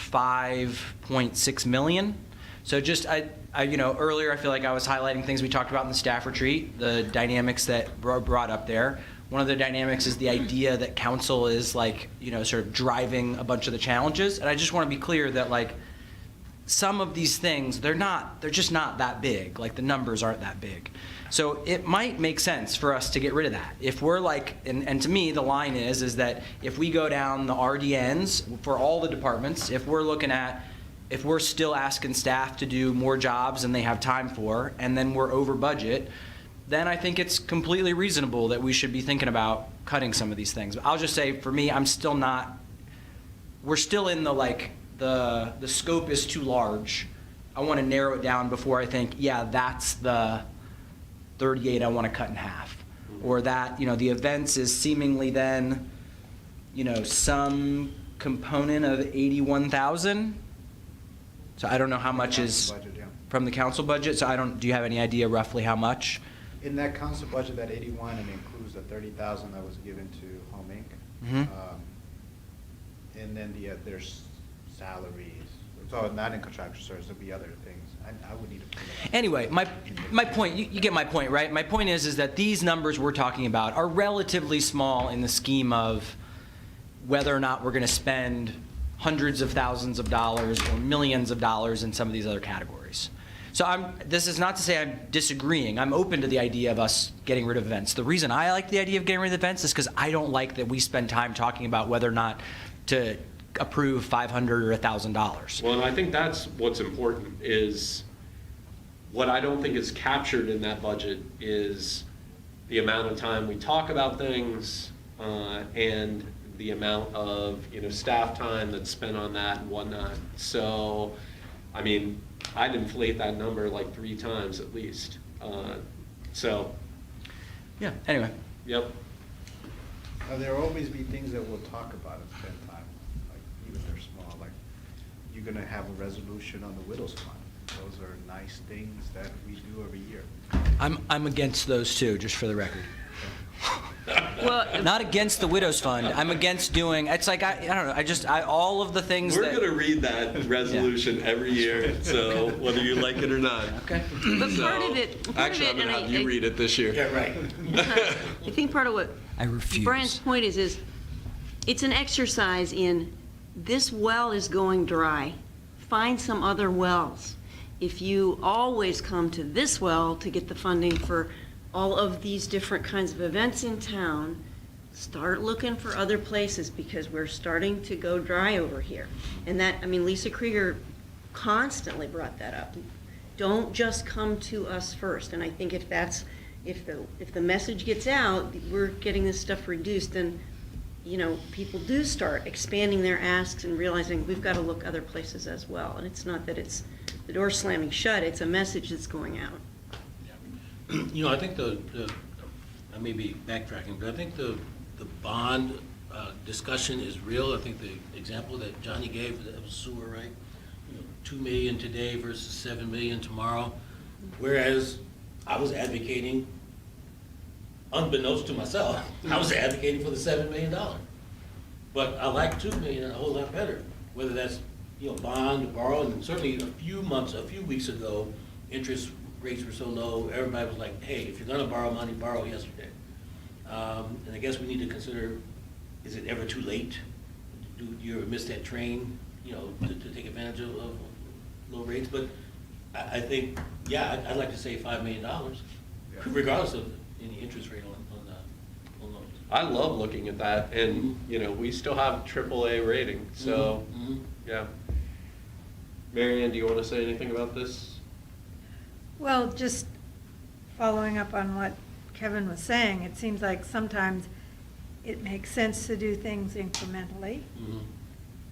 5.6 million. So just earlier I feel like I was highlighting things we talked about in the staff retreat, the dynamics that brought up there. One of the dynamics is the idea that council is sort of driving a bunch of the challenges, and I just want to be clear that some of these things they're just not that big. The numbers aren't that big. So it might make sense for us to get rid of that. If we're and to me the line is that if we go down the RDNs for all the departments, if we're still asking staff to do more jobs than they have time for, and then we're over budget, then I think it's completely reasonable that we should be thinking about cutting some of these things. I'll just say for me, we're still in the scope is too large. I want to narrow it down before I think, yeah, that's the 38 I want to cut in half. Or that, the events is seemingly then, some component of 81,000. So I don't know how much is Budget, yeah. from the council budget. So do you have any idea roughly how much? In that council budget, that 81, it includes the 30,000 that was given to Home Inc. Mhm. And then there's salaries. So not in contractual service, there'll be other things. I would need to pull it up. Anyway, my point, you get my point, right? My point is that these numbers we're talking about are relatively small in the scheme of whether or not we're going to spend hundreds of thousands of dollars or millions of dollars in some of these other categories. So this is not to say I'm disagreeing. I'm open to the idea of us getting rid of events. The reason I like the idea of getting rid of events is because I don't like that we spend time talking about whether or not to approve $500 or $1,000. Well, and I think that's what's important is what I don't think is captured in that budget is the amount of time we talk about things and the amount of staff time that's spent on that and whatnot. So, I mean, I'd inflate that number 3 times at least. So, Yeah. Anyway. yep. There will always be things that we'll talk about and spend time, even if they're small. You're going to have a resolution on the Widows Fund. Those are nice things that we do every year. I'm against those too, just for the record. Well, Not against the Widows Fund. I'm against doing. It's I don't know. all of the things. We're that, going to read that resolution every year, so whether you like it or not. Okay. but part of it, Actually, I'm going to have you read it this year. Yeah, right. I think part of what I refuse. Brian's point is it's an exercise in this well is going dry. Find some other wells. If you always come to this well to get the funding for all of these different kinds of events in town, start looking for other places because we're starting to go dry over here. And that, I mean, Lisa Krieger constantly brought that up. Don't just come to us first. And I think if the message gets out, we're getting this stuff reduced, then, you know, people do start expanding their asks and realizing we've got to look other places as well. And it's not that it's the door slamming shut, it's a message that's going out. You know, I think I may be backtracking, but I think the bond discussion is real. I think the example that Johnny gave, that was sewer, right? You know, 2 million today versus 7 million tomorrow. Whereas I was advocating, unbeknownst to myself, I was advocating for the $7 million. But I like 2 million a whole lot better, whether that's, you know, bond or borrow. And certainly a few weeks ago, interest rates were so low, everybody was like, hey, if you're gonna borrow money, borrow yesterday. And I guess we need to consider, is it ever too late? Do you ever miss that train, you know, to take advantage of low rates? But I think, yeah, I'd like to say $5 million, regardless of any interest rate on loans. I love looking at that, and, you know, we still have AAA rating, so, yeah. Mary Ann, do you want to say anything about this? Well, just following up on what Kevin was saying, it seems like sometimes it makes sense to do things incrementally.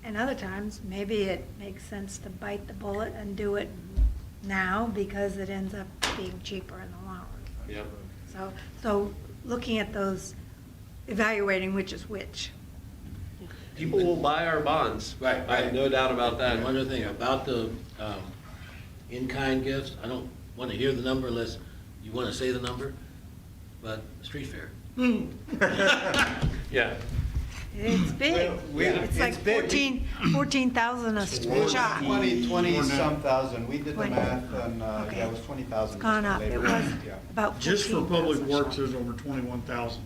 And other times, maybe it makes sense to bite the bullet and do it now because it ends up being cheaper in the long run. Yeah. So looking at those, evaluating which is which. People will buy our bonds. Right, I have no doubt about that. And one other thing, about the in-kind gifts, I don't want to hear the number unless you want to say the number, but street fair. Yeah. It's big. It's like 14,000 a shot. 20 some thousand. We did the 20. math and, Okay. yeah, it was 20,000. It's gone up. It was Yeah. about Just for public 14,000 works, shot. there's over 21,000.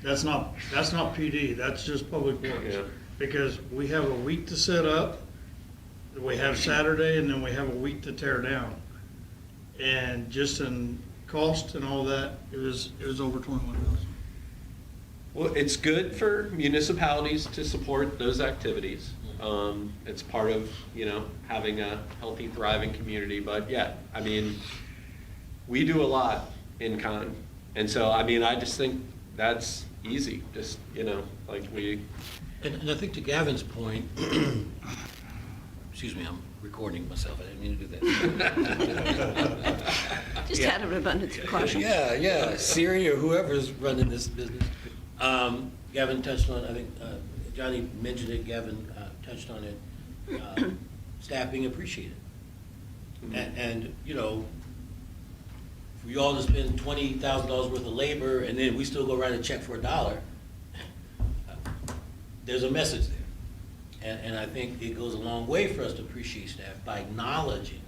That's not PD, that's just public works. Yeah. Because we have a week to set up, we have Saturday, and then we have a week to tear down. And just in cost and all that, it was over 21,000. Well, it's good for municipalities to support those activities. It's part of, you know, having a healthy, thriving community. But yeah, I mean, we do a lot in con. And so, I mean, I just think that's easy. Just, you know, like we... And I think to Gavin's point, excuse me, I'm recording myself, I didn't mean to do that. Just out of an abundance of caution. Yeah, Siri or whoever's running this business. Gavin touched on, I think, Johnny mentioned it, Gavin touched on it, staff being appreciated. And, you know, for you all to spend $20,000 worth of labor and then we still go write a check for $1, there's a message there. And I think it goes a long way for us to appreciate staff by acknowledging.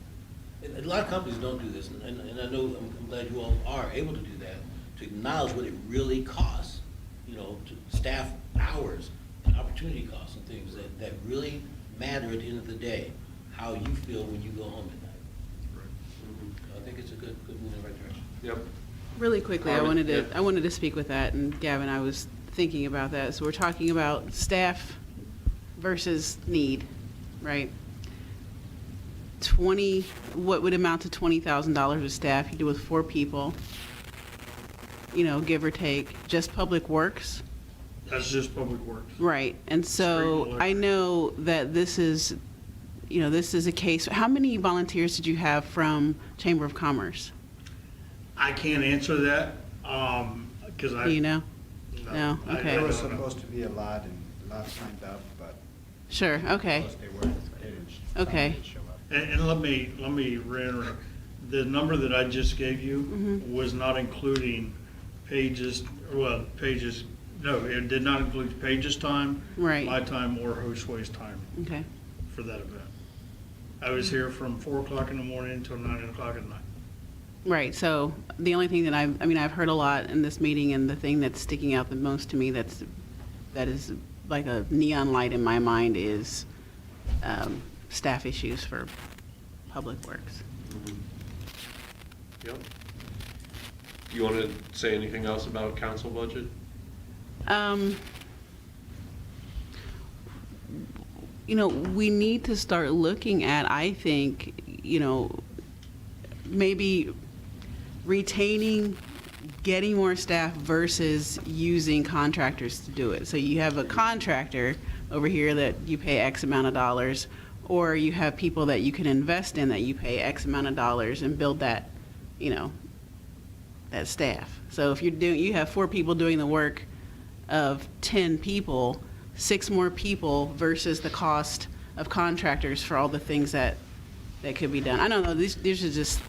And a lot of companies don't do this, and I know, I'm glad you all are able to do that, to acknowledge what it really costs, you know, to staff hours and opportunity costs and things that really matter at the end of the day, how you feel when you go home at night. I think it's a good move in the right direction. Yep. Really quickly, Carmen, yeah. I wanted to speak with that, and Gavin, I was thinking about that. So we're talking about staff versus need, right? What would amount to $20,000 of staff? You do with 4 people, you know, give or take, just public works. That's just public works. Right, and so Street I know that this is, you know, this is a case. How many volunteers did you have from Chamber of Commerce? I can't answer that, because I. Do you know? No? I Okay. There was don't know. supposed to be a lot, and a lot signed up, but Sure, okay, because they didn't Okay. show up. And let me reiterate, the number that I just gave you was not including Paige's, no, it did not include Paige's time, Right. my time, or Josue's time okay. for that event. I was here from 4 o'clock in the morning until 9 o'clock at night. Right, so the only thing that I've heard a lot in this meeting, and the thing that's sticking out the most to me that is like a neon light in my mind is staff issues for public works. Yep. Do you want to say anything else about council budget? We need to start looking at, I think, maybe retaining, getting more staff versus using contractors to do it. So you have a contractor over here that you pay X amount of dollars, or you have people that you can invest in that you pay X amount of dollars and build that, that staff. So if you have 4 people doing the work of 10 people, 6 more people versus the cost of contractors for all the things that could be done. I don't know, this is just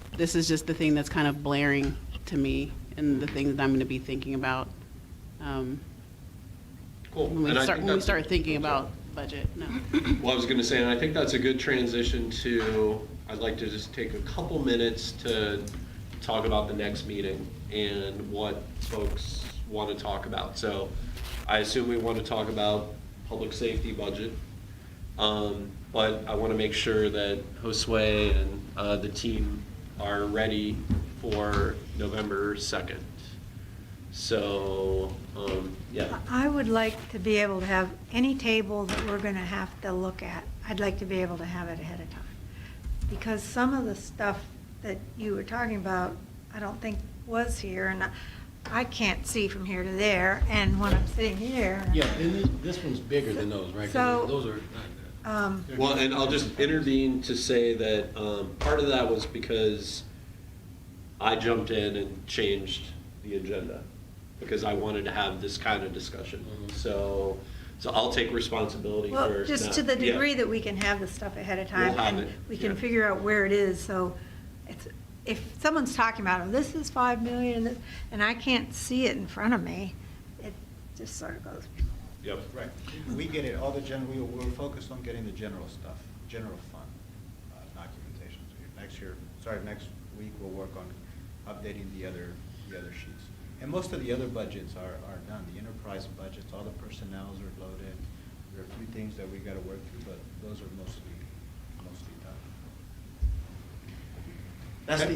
the thing that's kind of blaring to me and the thing that I'm going to be thinking about Cool. when And I think we that's- start thinking about budget. No. Well, I was going to say, and I think that's a good transition to, I'd like to just take a couple minutes to talk about the next meeting and what folks want to talk about. So I assume we want to talk about public safety budget, but I want to make sure that Josue and the team are ready for November 2nd. So, yeah. I would like to be able to have any table that we're going to have to look at, I'd like to be able to have it ahead of time. Because some of the stuff that you were talking about, I don't think was here, and I can't see from here to there, and when I'm sitting here. Yeah, and this one's bigger than those, right? 'Cause So- those are not. Well, and I'll just intervene to say that part of that was because I jumped in and changed the agenda because I wanted to have this kind of discussion. So I'll take responsibility for. Well, just not- to the yeah. degree that we can have the stuff ahead of time. We'll have And it, we can yeah. figure out where it is, so if someone's talking about, oh, this is 5 million, and I can't see it in front of me, it just sort of goes. Yep. Right. We get it, all the we're focused on getting the general stuff, general fund documentation. So next week, we'll work on updating the other sheets. And most of the other budgets are done. The enterprise budgets, all the personnels are loaded. There are a few things that we gotta work through, but those are mostly done.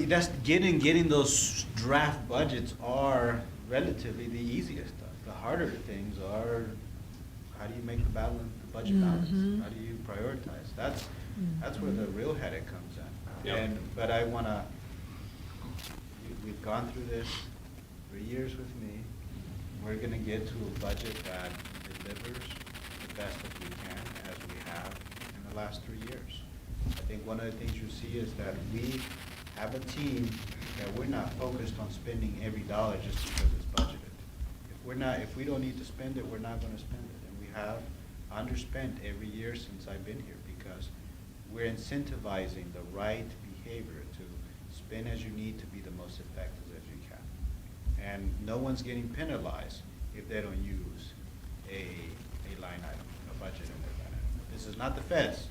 That's getting those draft budgets are relatively the easiest stuff. The harder things are, how do you make the budget balance? Mhm. How do you prioritize? That's where the real headache comes in. Yep. But I wanna, we've gone through this 3 years with me. We're gonna get to a budget that delivers the best that we can, as we have in the last 3 years. I think one of the things you see is that we have a team that we're not focused on spending every dollar just because it's budgeted. If we don't need to spend it, we're not gonna spend it. And we have underspent every year since I've been here because we're incentivizing the right behavior to spend as you need to be the most effective as you can. And no one's getting penalized if they don't use a line item, a budget in their line item. This is not the feds,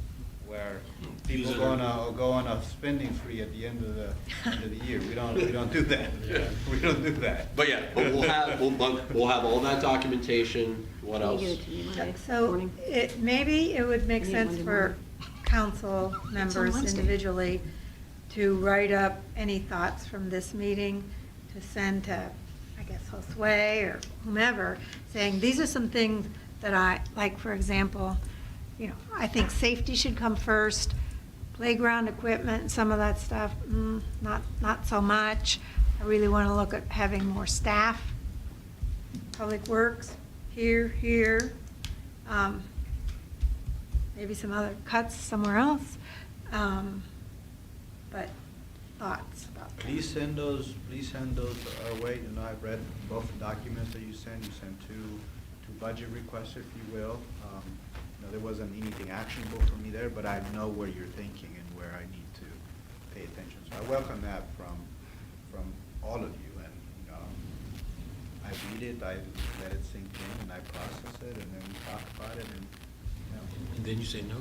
where people go on a spending spree at the end of the year. We don't do that. We don't do that. But yeah, but we'll have all that documentation. What Can you else? give it to me Monday So morning? maybe it would make Maybe sense Monday for morning. council It's on members Wednesday. individually to write up any thoughts from this meeting to send to, I guess, Josue or whomever, saying, these are some things that I, like, for example, I think safety should come first, playground equipment, some of that stuff, not so much. I really want to look at having more staff, public works, here, maybe some other cuts somewhere else. But thoughts about that. Please send those our way. I've read both the documents that you sent. You sent two budget requests, if you will. There wasn't anything actionable for me there, but I know where you're thinking and where I need to pay attention. So I welcome that from all of you. And I read it, I let it sink in, and I process it, and then we talk about it, and And then you say no?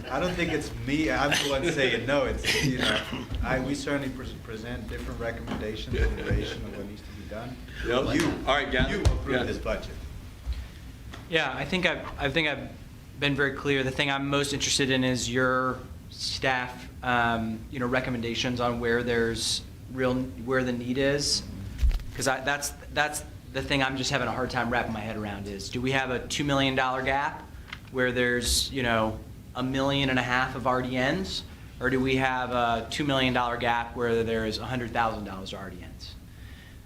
I don't think it's me, I'm the one saying no, it's, we certainly present different recommendations and iteration of what needs to be done. Yep. All right, Gavin. You Yeah. approve this budget. Yeah, I think I've been very clear. The thing I'm most interested in is your staff, recommendations on where the need is, because that's the thing I'm just having a hard time wrapping my head around is, do we have a $2 million gap where there's, you know, $1.5 million of RDNs? Or do we have a $2 million gap where there's $100,000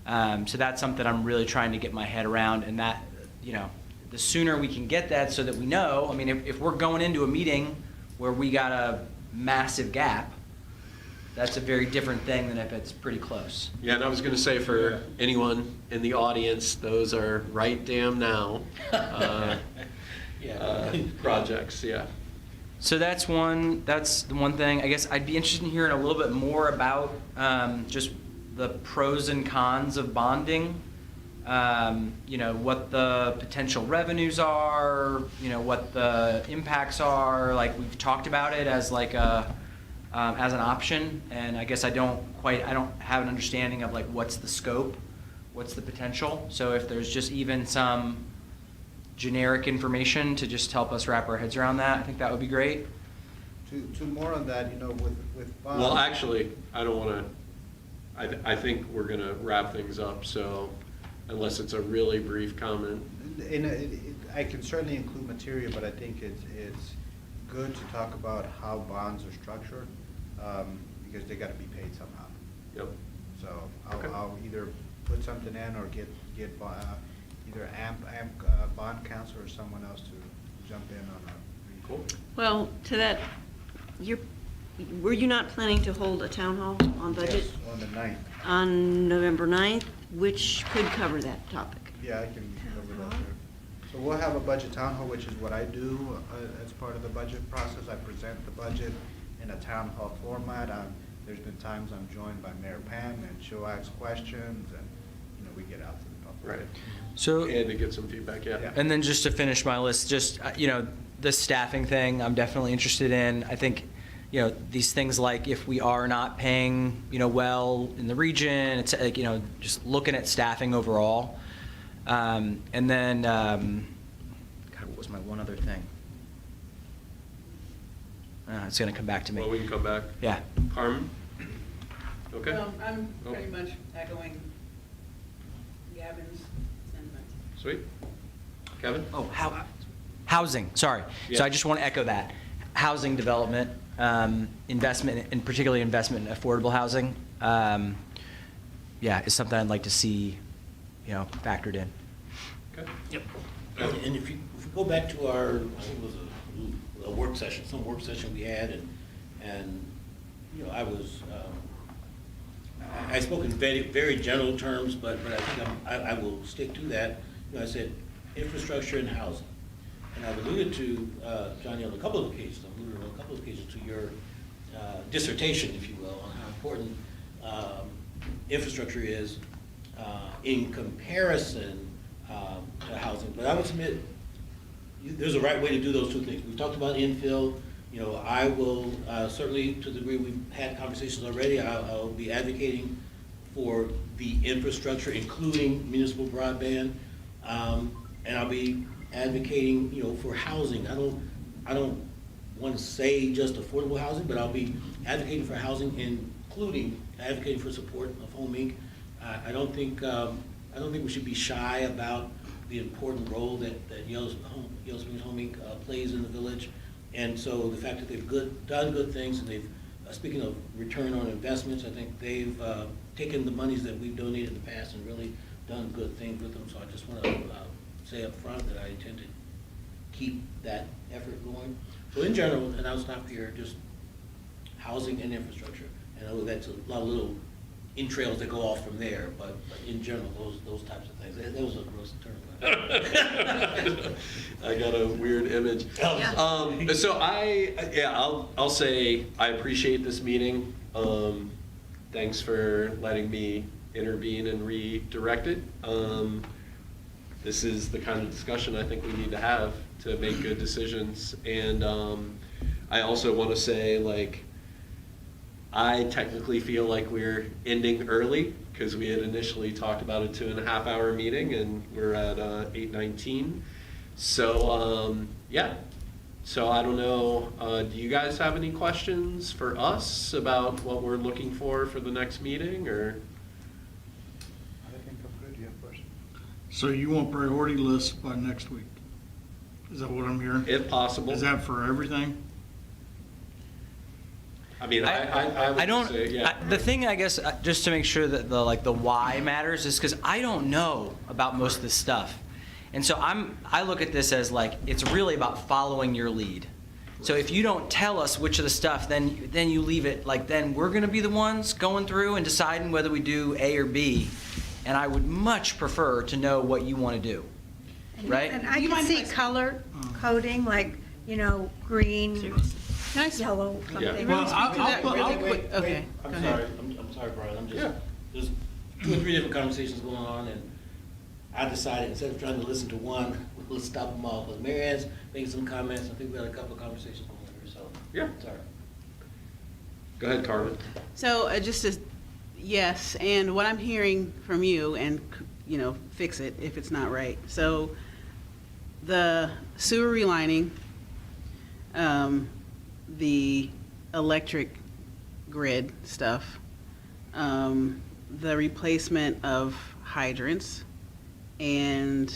RDNs? So that's something I'm really trying to get my head around, and that, you know, the sooner we can get that so that we know, I mean, if we're going into a meeting where we got a massive gap, that's a very different thing than if it's pretty close. Yeah, and I was going to say for anyone in the audience, those are right damn now projects, yeah. So that's the one thing. I guess I'd be interested in hearing a little bit more about just the pros and cons of bonding. You know, what the potential revenues are, you know, what the impacts are. Like, we've talked about it as like as an option, and I guess I don't have an understanding of like what's the scope, what's the potential. So if there's just even some generic information to just help us wrap our heads around that, I think that would be great. To more on that, you know, with bonds. Well, actually, I don't want to, I think we're going to wrap things up, so unless it's a really brief comment. I can certainly include material, but I think it's good to talk about how bonds are structured, because they got to be paid somehow. Yep. So Okay. I'll either put something in or get either bond counsel or someone else to jump in on a. Cool. Well, to that, were you not planning to hold a town hall on budget Yes, on the 9th. on November 9th, which could cover that topic? Yeah, I can cover that there. So we'll have a budget town hall, which is what I do as part of the budget process. I present the budget in a town hall format. There's been times I'm joined by Mayor Pam, and she'll ask questions, and, you know, we get out to the public. Right. So, And to get some feedback, yeah. Yeah. and then just to finish my list, just, you know, the staffing thing, I'm definitely interested in. I think, you know, these things like if we are not paying, you know, well in the region, it's like, you know, just looking at staffing overall. And then, God, what was my one other thing? It's going to come back to me. Well, we can come back. Yeah. Carmen? Okay. I'm Oh. pretty much echoing Gavin's sentiment. Sweet. Kevin? Oh, housing, sorry. So Yeah. I just want to echo that. Housing development, investment, and particularly investment in affordable housing, is something I'd like to see, you know, factored in. Okay. Yep. And if you go back to our, I think it was a work session, some work session we had, and you know, I spoke in very, very general terms, but I think I will stick to that. You know, I said infrastructure and housing. And I've alluded to, Johnny, on a couple of occasions, to your dissertation, if you will, on how important infrastructure is in comparison to housing. But I would submit there's a right way to do those two things. We've talked about infill. You know, I will certainly, to the degree we've had conversations already, I'll be advocating for the infrastructure, including municipal broadband, and I'll be advocating, you know, for housing. I don't want to say just affordable housing, but I'll be advocating for housing, including advocating for support of Home Inc. I don't think we should be shy about the important role that Yellow Springs Home Inc. Plays in the village. And so the fact that they've done good things, and they've, speaking of return on investments, I think they've taken the monies that we've donated in the past and really done good things with them. So I just want to say up front that I intend to keep that effort going. So in general, and I'll stop here, just housing and infrastructure. And I know that's a lot of little entrails that go off from there, but in general, those types of things. That was a gross term. I got a weird image. So I'll say I appreciate this meeting. Thanks for letting me intervene and redirect it. This is the kind of discussion I think we need to have to make good decisions. And I also want to say, like, I technically feel like we're ending early because we had initially talked about a 2.5-hour meeting and we're at 8:19. So so I don't know, do you guys have any questions for us about what we're looking for the next meeting, or? I think I'm good. Do you have a question? So you want priority lists by next week? Is that what I'm hearing? If possible. Is that for everything? I mean, I would I don't. say, yeah. The thing, I guess, just to make sure that the why matters is because I don't know about most of this stuff, and so I look at this as like it's really about following your lead. So if you don't tell us which of the stuff, then you leave it like then we're going to be the ones going through and deciding whether we do A or B, and I would much prefer to know what you want to do, right? And I can see color coding, like, green, yellow, something. Well, I'll put, Really quick. Okay, I'm go ahead. sorry, I'm sorry, Brian, there's 2 or 3 different conversations going on, and I decided, instead of trying to listen to one, let's stop them all, because Mary Ann's making some comments, I think we had a couple of conversations going on here, so. Yeah. Sorry. Go ahead, Carmen. So just as, yes, and what I'm hearing from you, and, fix it if it's not right. So the sewer relining, the electric grid stuff, the replacement of hydrants, and,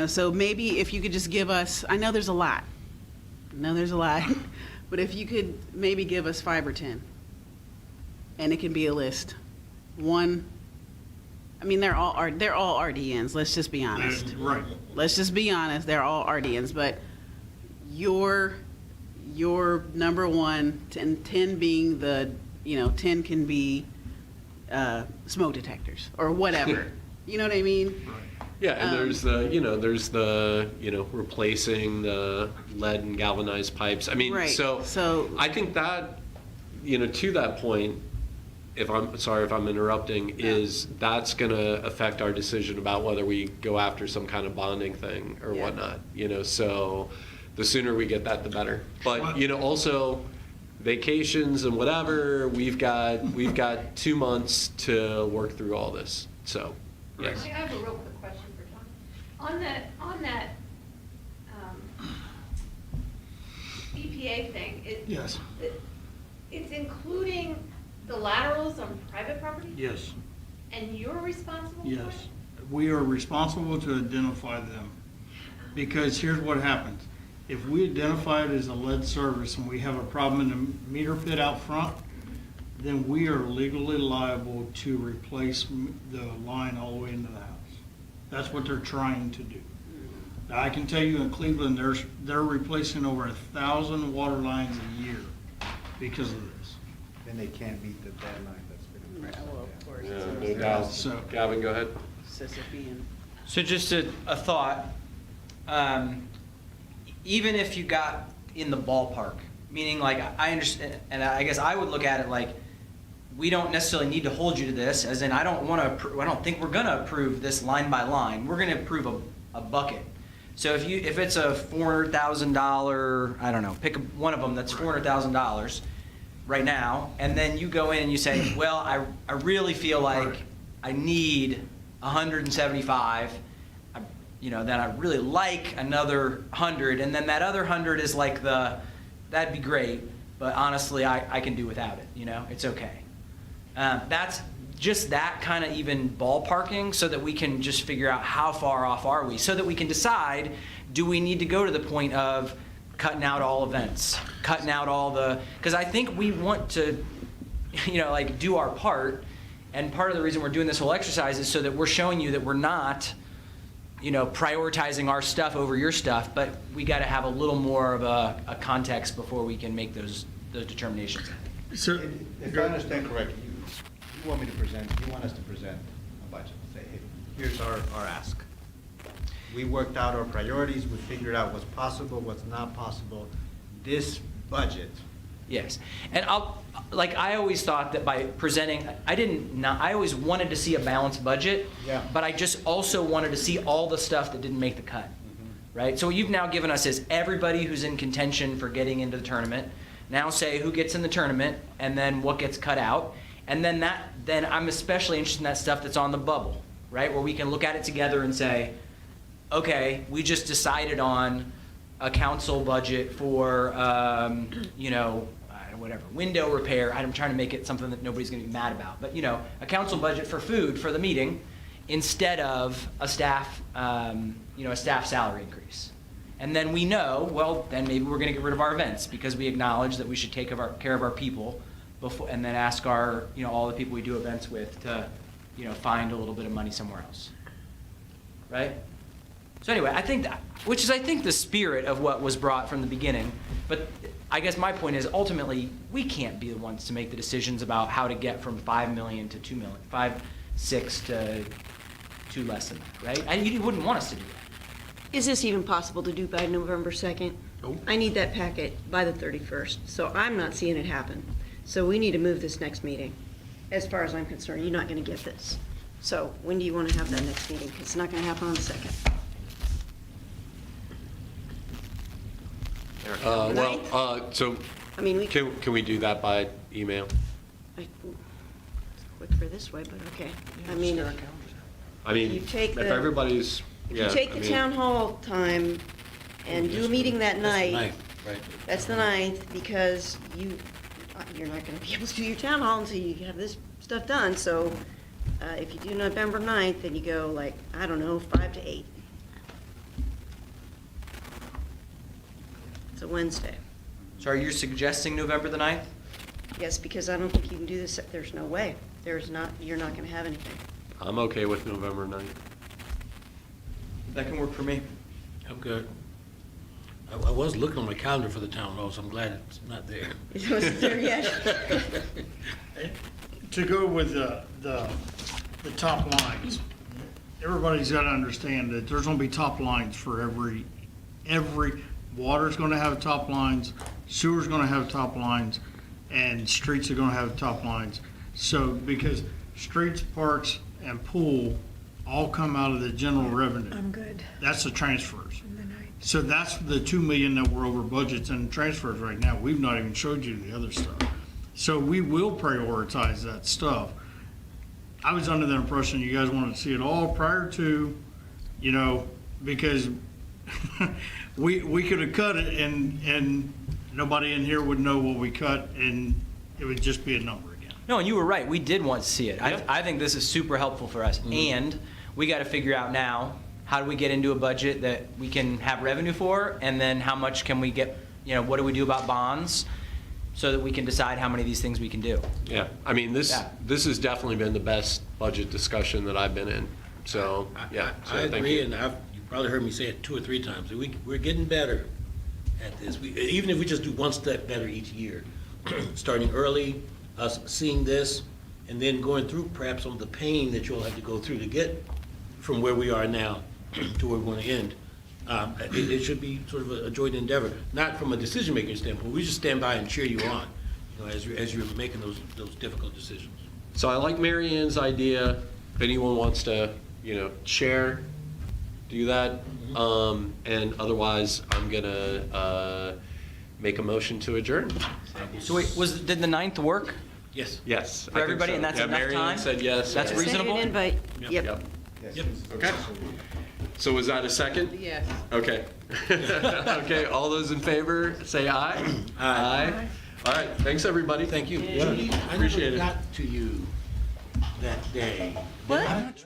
so maybe if you could just give us, I know there's a lot, but if you could maybe give us 5 or 10, and it can be a list. One, I mean, they're all RDNs, let's just be honest. right. Let's just be honest, they're all RDNs, but your number one, 10 being the, 10 can be smoke detectors or whatever. You know what I mean? Yeah, and there's the replacing the lead and galvanized pipes. I mean, Right, so so- I think that, to that point, if I'm sorry if I'm interrupting, is that's going to affect our decision about whether we go after some kind of bonding thing or Yeah. whatnot. So the sooner we get that, the better. But also vacations and whatever, we've got 2 months to work through all this. So yes. I have a real quick question for John. On that EPA thing, Yes, it's including the laterals on private property? yes, And you're responsible for it? yes. We are responsible to identify them. Because here's what happens. If we identify it as a lead service and we have a problem in the meter pit out front, then we are legally liable to replace the line all the way into the house. That's what they're trying to do. Now, I can tell you in Cleveland, they're replacing over 1,000 water lines a year because of this. Then they can't meet the deadline that's been impressed. Well, of course. Yeah, no doubt. So- Gavin, go ahead. Sisyphean. So just a thought, even if you got in the ballpark, meaning like I understand, and I guess I would look at it like, we don't necessarily need to hold you to this, as in I don't think we're gonna approve this line by line. We're gonna approve a bucket. So if it's a $400,000, I don't know, pick one of them that's $400,000 right now, and then you go in and you say, well, I really feel like I need 175, then I really like another 100, and then that other 100 is like that'd be great, but honestly, I can do without it, it's okay. That's just that kind of even ballparking so that we can just figure out how far off are we, so that we can decide, do we need to go to the point of cutting out all events, cutting out all because I think we want to, do our part, and part of the reason we're doing this whole exercise is so that we're showing you that we're not, prioritizing our stuff over your stuff, but we got to have a little more of a context before we can make those determinations. So, If I understand correctly, you want us to present a budget, say, hey, here's our ask. We worked out our priorities, we figured out what's possible, what's not possible. This budget, Yes, and I always thought that by presenting, I always wanted to see a balanced budget. Yeah. But I just also wanted to see all the stuff that didn't make the cut, right? So what you've now given us is everybody who's in contention for getting into the tournament. Now say who gets in the tournament, and then what gets cut out, and then I'm especially interested in that stuff that's on the bubble, right? Where we can look at it together and say, okay, we just decided on a council budget for, whatever, window repair. I'm trying to make it something that nobody's going to be mad about. But, a council budget for food for the meeting instead of a staff, a staff salary increase. And then we know, well, then maybe we're going to get rid of our events because we acknowledge that we should take care of our people before, and then ask our, all the people we do events with to, find a little bit of money somewhere else. Right? So anyway, I think the spirit of what was brought from the beginning. But I guess my point is ultimately we can't be the ones to make the decisions about how to get from 5 million to 2 million, 5, 6 to 2 less than that, right? And you wouldn't want us to do that. Is this even possible to do by November 2nd? Nope. I need that packet by the 31st, so I'm not seeing it happen. So we need to move this next meeting. As far as I'm concerned, you're not going to get this. So when do you want to have that next meeting? 'Cause it's not going to happen on the 2nd. So I mean, we can, can we do that by email? it's quick for this way, but okay. I mean, I mean, You take if the- everybody's, if yeah, you take I the mean, town hall time and do a meeting that night, Right. that's the 9th, because you're not going to be able to do your town hall until you have this stuff done. So if you do November 9th, then you go like, I don't know, 5 to 8. It's a Wednesday. So are you suggesting November the 9th? Yes, because I don't think you can do this. There's no way. You're not going to have anything. I'm okay with November 9th. That can work for me. I'm good. I was looking on my calendar for the town hall, so I'm glad it's not there. It wasn't there yet. To go with the top lines, everybody's got to understand that there's going to be top lines for every, water's going to have top lines, sewer's going to have top lines, and streets are going to have top lines. So, because streets, parks, and pool all come out of the general revenue. I'm good. That's the transfers. On the 9th. So that's the 2 million that we're over budgets and transfers right now. We've not even showed you the other stuff. So we will prioritize that stuff. I was under the impression you guys wanted to see it all prior to, because we could have cut it and nobody in here would know what we cut and it would just be a number again. No, and you were right. We did want to see it. I think this is super helpful for us. And we got to figure out now, how do we get into a budget that we can have revenue for? And then how much can we get, what do we do about bonds? So that we can decide how many of these things we can do. Yeah, I mean, this has definitely been the best budget discussion that I've been in. So, yeah. So I thank agree, you. and you probably heard me say it 2 or 3 times. We're getting better at this. Even if we just do one step better each year, starting early, us seeing this, and then going through perhaps some of the pain that you'll have to go through to get from where we are now to where we're going to end. It should be sort of a joint endeavor, not from a decision-making standpoint. We just stand by and cheer you on, as you're making those difficult decisions. So I like Mary Ann's idea. If anyone wants to, share, do that. And otherwise, I'm gonna make a motion to adjourn. So wait, did the 9th work Yes. Yes. for everybody? And that's enough Mary Ann time? said yes. That's Send you reasonable? an invite. Yep. Yep. Yep. Okay. So was that a second? Yes. Okay. Okay, all those in favor, say aye. Aye. All right, thanks, everybody. Thank you. Yeah. Judy, I Appreciate never it. got to you that day. What?